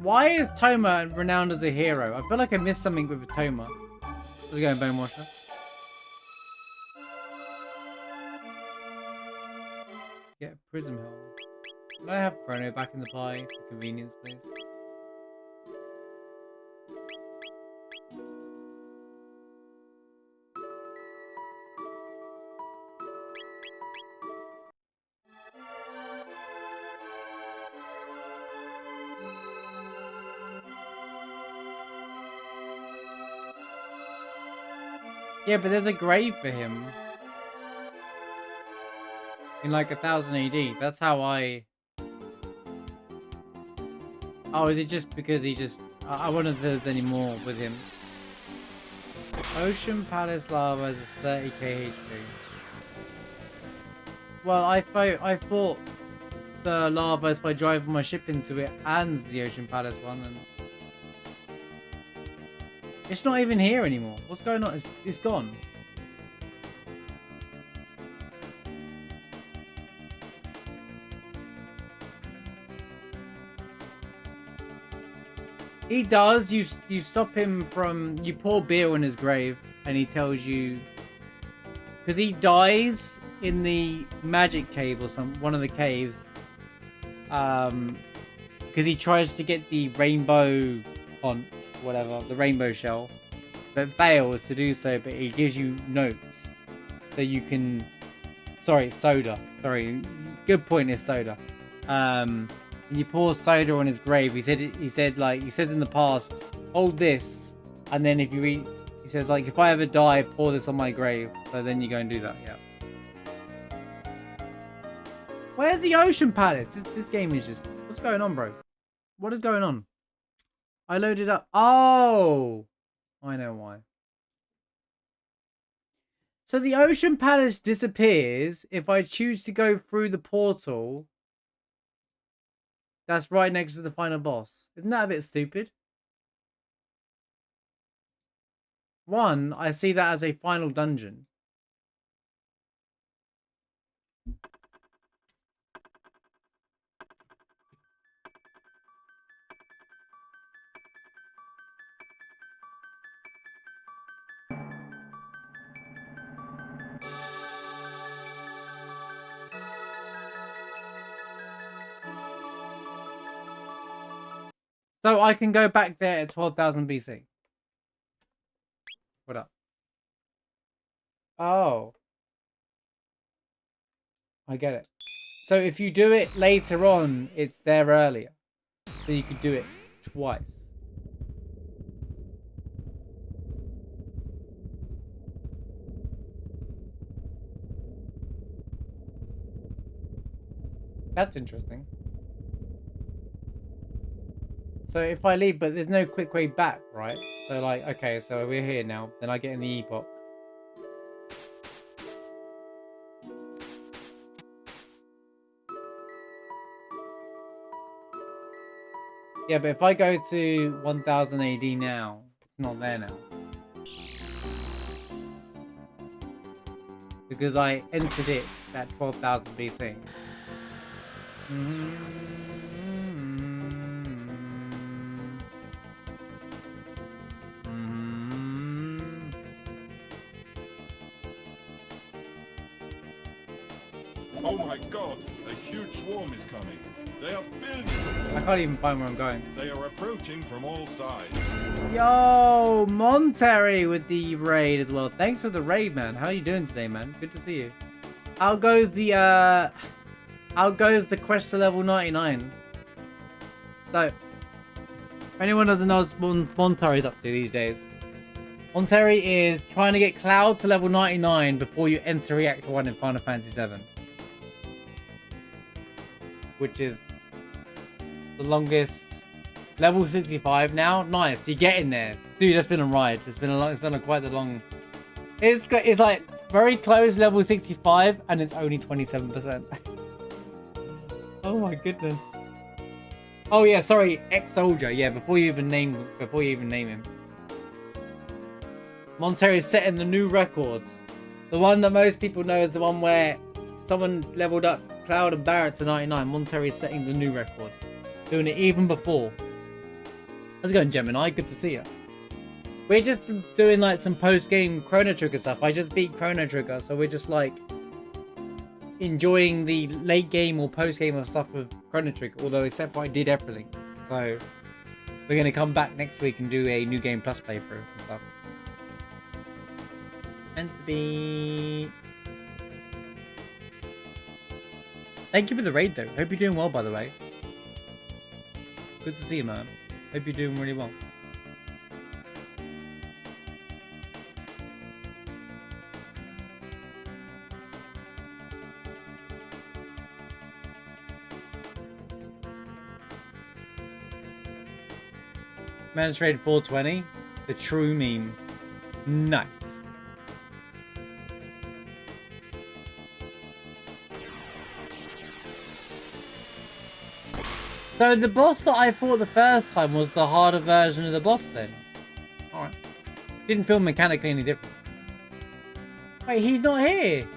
Why is Toma renowned as a hero? I feel like I missed something with Toma. How's it going, Bone Washer? Get Prism Helm. Can I have Chrono back in the pie for convenience, please? Yeah, but there's a grave for him. In like 1000 AD. That's how I... Oh, is it just because he just... I wouldn't have lived anymore with him. Ocean Palace Lava is 30k HP. Well, I fought the lavas by driving my ship into it and the Ocean Palace one, and... It's not even here anymore. What's going on? It's gone. He does. You stop him from... You pour beer on his grave and he tells you... Because he dies in the magic cave or one of the caves. Because he tries to get the rainbow on... whatever, the rainbow shell, but fails to do so, but it gives you notes that you can... Sorry, soda. Sorry, good point is soda. And you pour soda on his grave. He said like, he says in the past, hold this, and then if you eat, he says like, if I ever die, pour this on my grave. So then you go and do that, yeah. Where's the Ocean Palace? This game is just... What's going on, bro? What is going on? I loaded up. Oh, I know why. So the Ocean Palace disappears if I choose to go through the portal that's right next to the final boss. Isn't that a bit stupid? One, I see that as a final dungeon. So I can go back there at 12,000 BC. What up? Oh. I get it. So if you do it later on, it's there earlier. So you could do it twice. That's interesting. So if I leave, but there's no quick way back, right? So like, okay, so we're here now. Then I get in the Epoch. Yeah, but if I go to 1000 AD now, it's not there now. Because I entered it at 12,000 BC. Oh my god, a huge swarm is coming. They are billions. I can't even find where I'm going. They are approaching from all sides. Yo, Monterey with the raid as well. Thanks for the raid, man. How are you doing today, man? Good to see you. How goes the quest to level 99? So, if anyone doesn't know what Monterey's up to these days, Monterey is trying to get Cloud to level 99 before you enter Reactor 1 in Final Fantasy 7. Which is the longest. Level 65 now. Nice, you're getting there, dude. That's been a ride. It's been quite a long. It's like very close level 65, and it's only 27%. Oh my goodness. Oh yeah, sorry, ex-soldier. Yeah, before you even name him. Monterey is setting the new record. The one that most people know is the one where someone leveled up Cloud and Barrett to 99. Monterey is setting the new record. Doing it even before. How's it going, Gemini? Good to see you. We're just doing like some post-game Chrono Trigger stuff. I just beat Chrono Trigger, so we're just like enjoying the late game or post-game of stuff with Chrono Trigger. Although, except for I did everything. So, we're going to come back next week and do a New Game Plus playthrough and stuff. Meant to be... Thank you for the raid, though. Hope you're doing well, by the way. Good to see you, man. Hope you're doing really well. Managed trade 420. The true meme. Nice. So the boss that I fought the first time was the harder version of the boss then? Alright. Didn't feel mechanically any different. Wait, he's not here!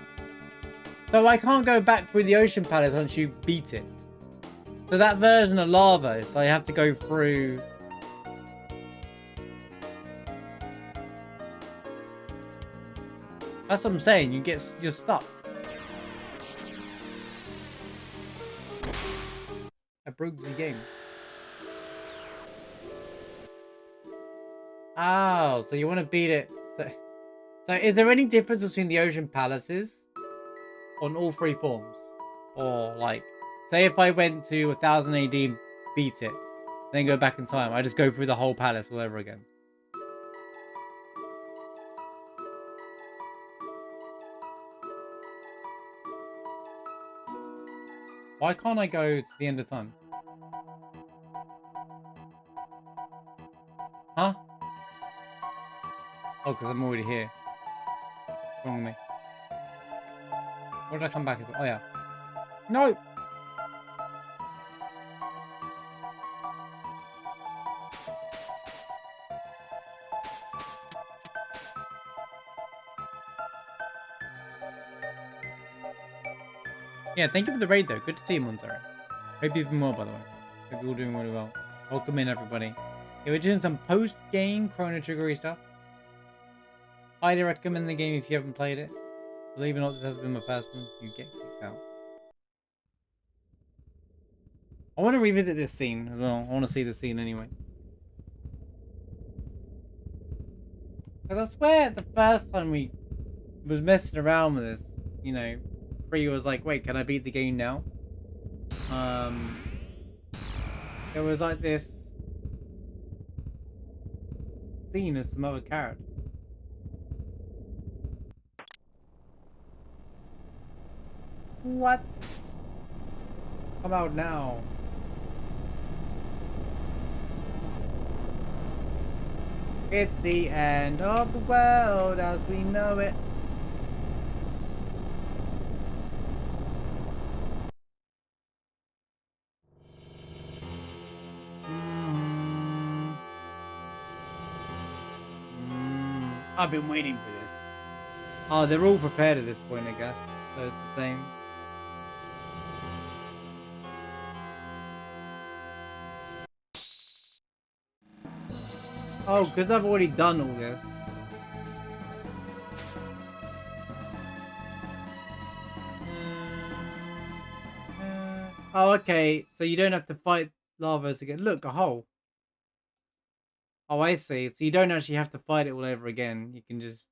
So I can't go back through the Ocean Palace once you beat it. So that version of Lavos, I have to go through... That's what I'm saying, you're stuck. I broke the game. Oh, so you want to beat it. So is there any difference between the Ocean Palaces on all three forms? Or like, say if I went to 1000 AD, beat it, then go back in time, I just go through the whole palace all over again. Why can't I go to the end of time? Huh? Oh, because I'm already here. What's wrong with me? What did I come back for? Oh, yeah. No! Yeah, thank you for the raid, though. Good to see you, Monterey. Hope you've been well, by the way. Hope you're all doing really well. Welcome in, everybody. Yeah, we're doing some post-game Chrono Trigger stuff. Highly recommend the game if you haven't played it. Believe it or not, this has been my first one. You get kicked out. I want to revisit this scene as well. I want to see the scene anyway. Because I swear, the first time we was messing around with this, you know, Free was like, wait, can I beat the game now? There was like this scene of some other character. What? Come out now. It's the end of the world as we know it. I've been waiting for this. Oh, they're all prepared at this point, I guess. So it's the same. Oh, because I've already done all this. Oh, okay. So you don't have to fight Lavos again. Look, a hole. Oh, I see. So you don't actually have to fight it all over again. You can just...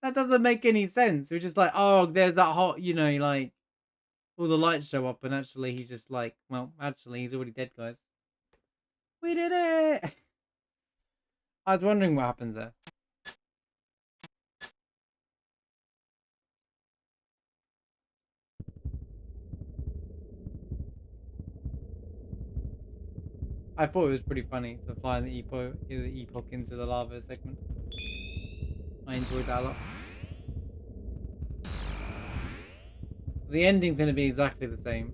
That doesn't make any sense. It's just like, oh, there's that hole, you know, like... All the lights show up and actually he's just like, well, actually he's already dead, guys. We did it! I was wondering what happens there. I thought it was pretty funny to fly the Epoch into the lava segment. I enjoyed that a lot. The ending's going to be exactly the same.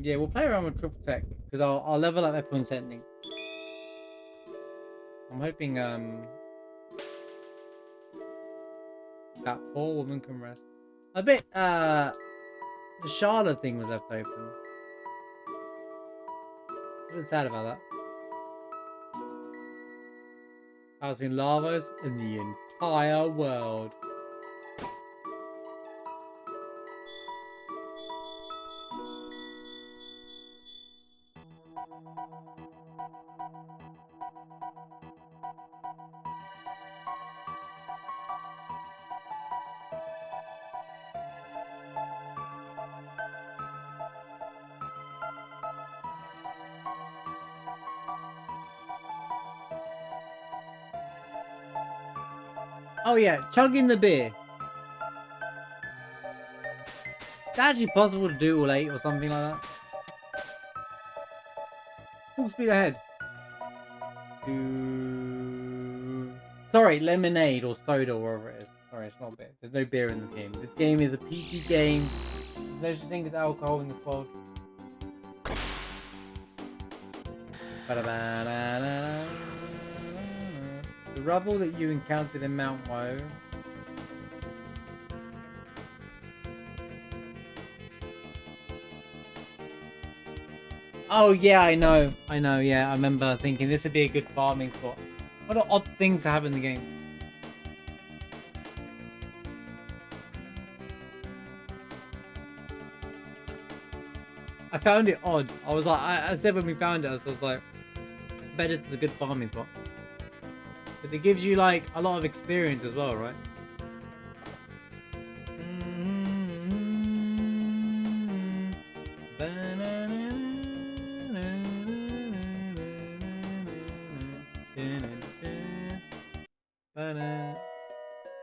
Yeah, we'll play around with triple tech because I'll level up everyone's ending. I'm hoping that poor woman can rest. I bet the Charlotte thing was left open. I'm a bit sad about that. Housing Lavos in the entire world. Oh yeah, chugging the beer. It's actually possible to do all 8 or something like that. Full speed ahead. Sorry, lemonade or soda or whatever it is. Sorry, it's not beer. There's no beer in this game. This game is a PG game. There's no such thing as alcohol in this world. The rubble that you encountered in Mount Woe. Oh yeah, I know, yeah. I remember thinking this would be a good farming spot. What an odd thing to have in the game. I found it odd. I was like, I said when we found it, I was like, I bet it's a good farming spot. Because it gives you like a lot of experience as well, right?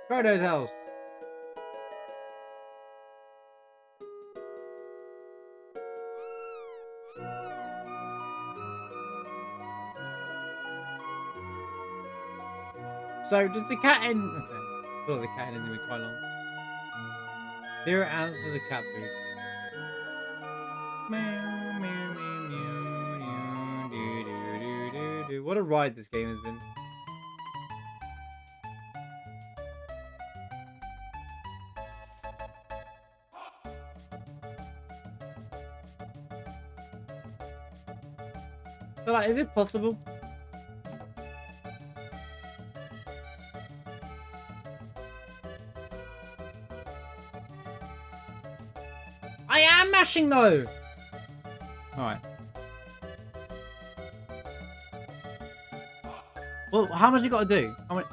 Chrono's house. So does the cat end? Okay, I thought the cat ending would be quite long. 0 ounces of cat food. Meow, meow, meow, meow, do, do, do, do, do. What a ride this game has been. So like, is this possible? I am mashing though! Alright. Well, how much you got to do? How much?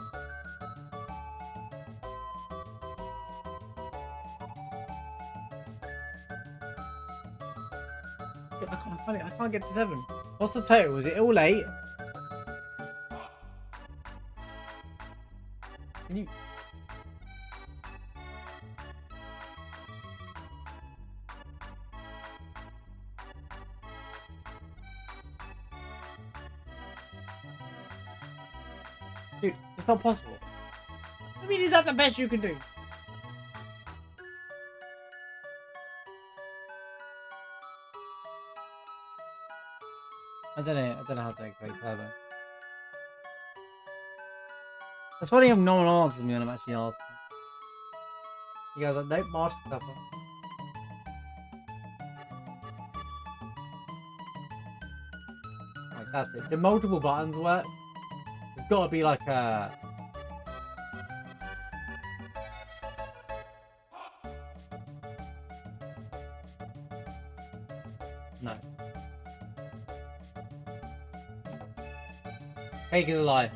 I can't get to 7. What's the total? Is it all 8? Can you? Dude, it's not possible. I mean, is that the best you can do? I don't know how to explain further. That's funny if no one answers me when I'm actually asking. You guys are like, nope, mask stuff. Right, that's it. Do multiple buttons work? There's got to be like a... No. Take it alive.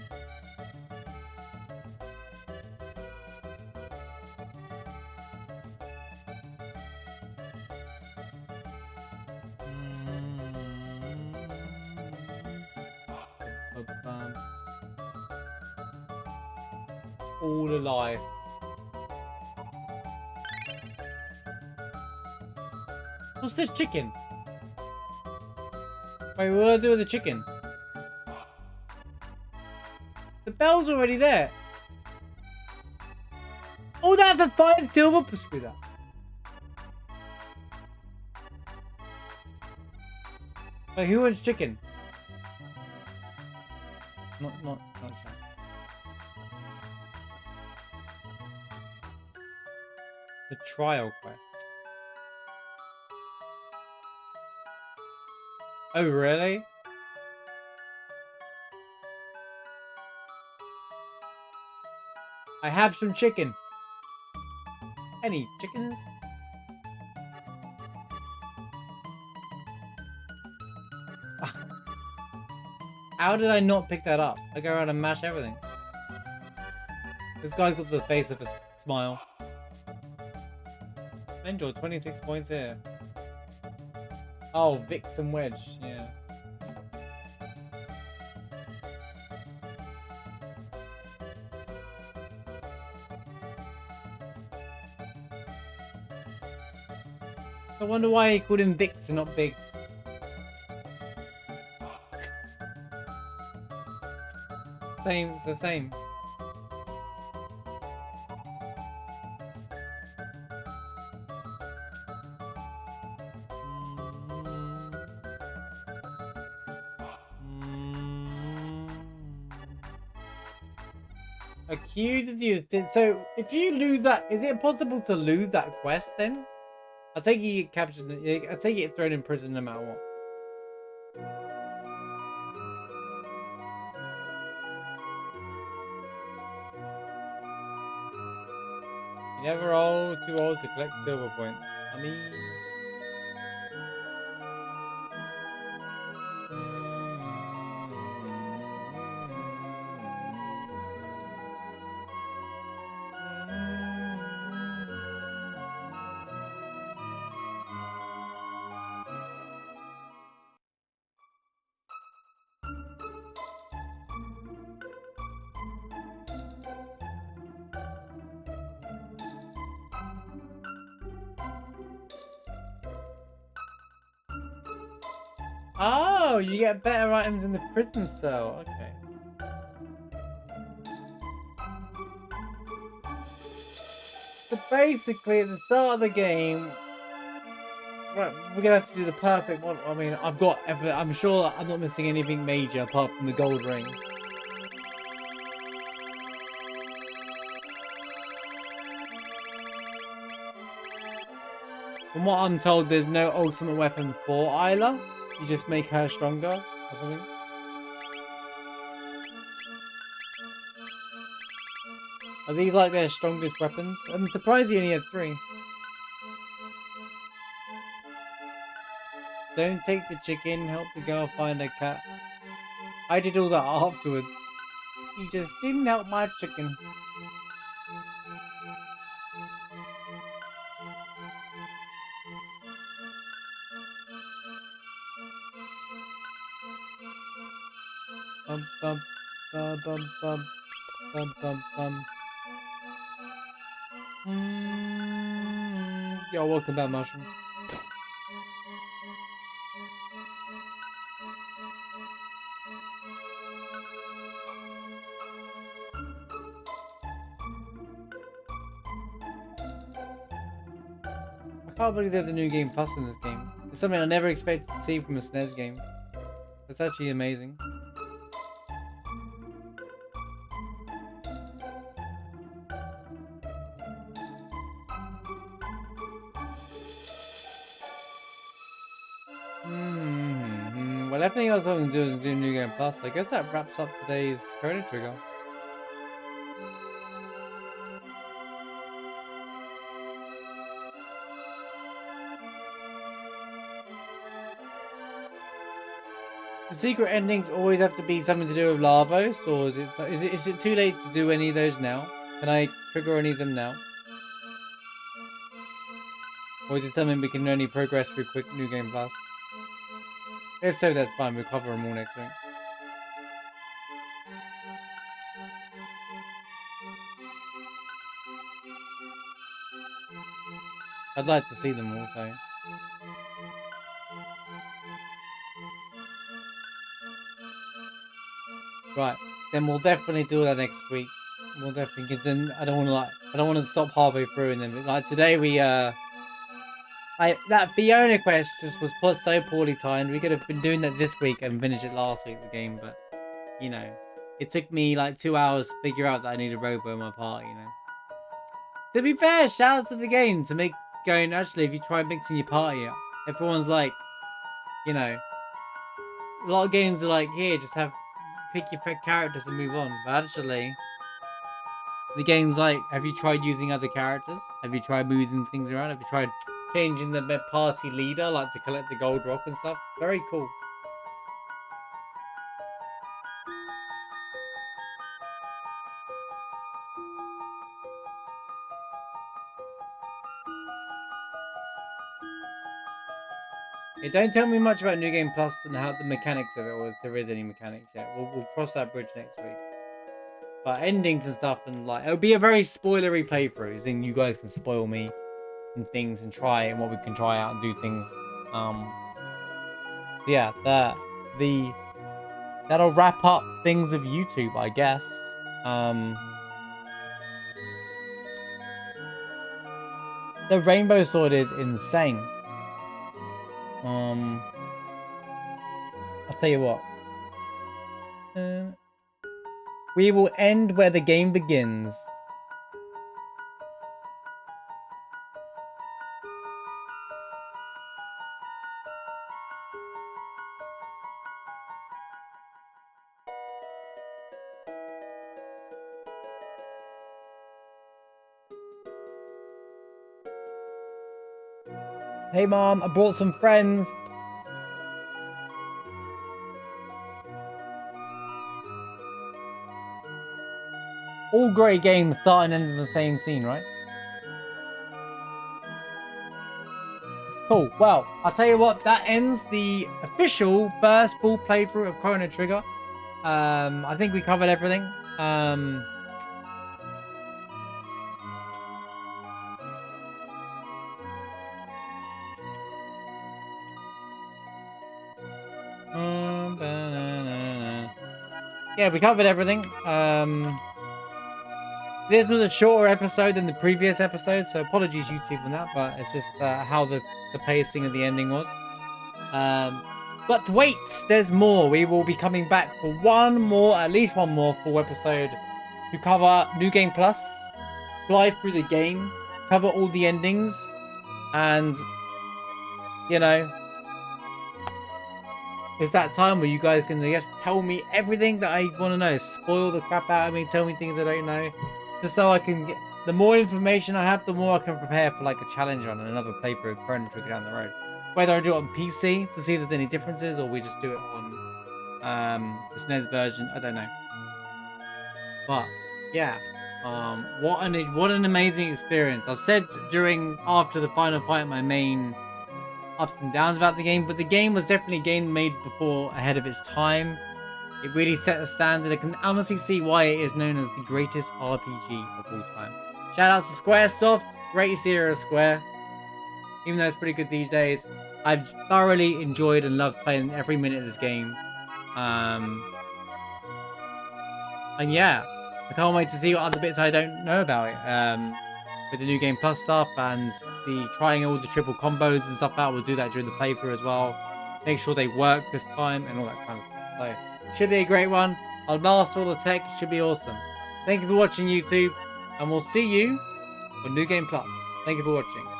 All alive. What's this chicken? Wait, what do I do with the chicken? The bell's already there. Oh, that's the 5 silver. Screw that. Wait, who wants chicken? Not Jack. The trial quest. Oh, really? I have some chicken. Any chickens? How did I not pick that up? I go around and mash everything. This guy's got the face of a smile. Enjoy 26 points here. Oh, Vix and Wedge, yeah. I wonder why he called him Vix and not Biggs. Same, it's the same. Accused you. So if you lose that, is it possible to lose that quest then? I take it you get captured. I take it thrown in prison no matter what. You never old, too old to collect silver points. I mean. Oh, you get better items in the prison cell. Okay. So basically, at the start of the game, right, we're gonna have to do the perfect one. I mean, I'm sure I'm not missing anything major apart from the gold ring. From what I'm told, there's no ultimate weapon for Isla. You just make her stronger or something. Are these like their strongest weapons? I'm surprised you only had 3. Don't take the chicken, help the girl find a cat. I did all that afterwards. You just didn't help my chicken. Bum bum bum bum bum bum bum bum. Yo, welcome back, Mushroom. I can't believe there's a new game plus in this game. It's something I never expected to see from a SNES game. That's actually amazing. Well, everything else I can do is do New Game Plus. I guess that wraps up today's Chrono Trigger. The secret endings always have to be something to do with Lavos, or is it too late to do any of those now? Can I trigger any of them now? Or is it something we can only progress through quick New Game Plus? If so, that's fine. We'll cover them all next week. I'd like to see them also. Right, then we'll definitely do that next week. We'll definitely, because then I don't want to stop halfway through and then like today we that Fiona quest just was put so poorly timed. We could have been doing that this week and finished it last week, the game, but you know, it took me like 2 hours to figure out that I need a robo in my party, you know. To be fair, shout out to the game to make going, actually, if you try mixing your party up, everyone's like, you know, a lot of games are like, here, just pick your characters and move on, but actually, the game's like, have you tried using other characters? Have you tried moving things around? Have you tried changing the party leader, like to collect the gold rock and stuff? Very cool. Yeah, don't tell me much about New Game Plus and how the mechanics of it, or if there is any mechanics yet. We'll cross that bridge next week. But endings and stuff, and like, it'll be a very spoilery playthrough, and you guys can spoil me and things and try and what we can try out and do things. Yeah, that'll wrap up things of YouTube, I guess. The Rainbow Sword is insane. I'll tell you what. We will end where the game begins. Hey Mom, I brought some friends. All great games start and end in the same scene, right? Cool. Well, I'll tell you what, that ends the official first full playthrough of Chrono Trigger. I think we covered everything. Yeah, we covered everything. This was a shorter episode than the previous episode, so apologies YouTube on that, but it's just how the pacing of the ending was. But wait, there's more. We will be coming back for at least one more full episode to cover New Game Plus, fly through the game, cover all the endings, and, you know, it's that time where you guys can just tell me everything that I want to know. Spoil the crap out of me, tell me things I don't know. Just so I can get... The more information I have, the more I can prepare for like a challenge run and another playthrough of Chrono Trigger down the road. Whether I do it on PC to see if there's any differences, or we just do it on the SNES version, I don't know. But yeah, what an amazing experience. I've said after the final fight my main ups and downs about the game, but the game was definitely a game made ahead of its time. It really set the standard. I can honestly see why it is known as the greatest RPG of all time. Shout out to Squaresoft, greatest era of Square. Even though it's pretty good these days, I've thoroughly enjoyed and loved playing every minute of this game. And yeah, I can't wait to see what other bits I don't know about it. With the new game plus stuff and trying all the triple combos and stuff out. We'll do that during the playthrough as well. Make sure they work this time and all that kind of stuff. So, should be a great one. I'll master all the tech. Should be awesome. Thank you for watching, YouTube. And we'll see you on New Game Plus. Thank you for watching.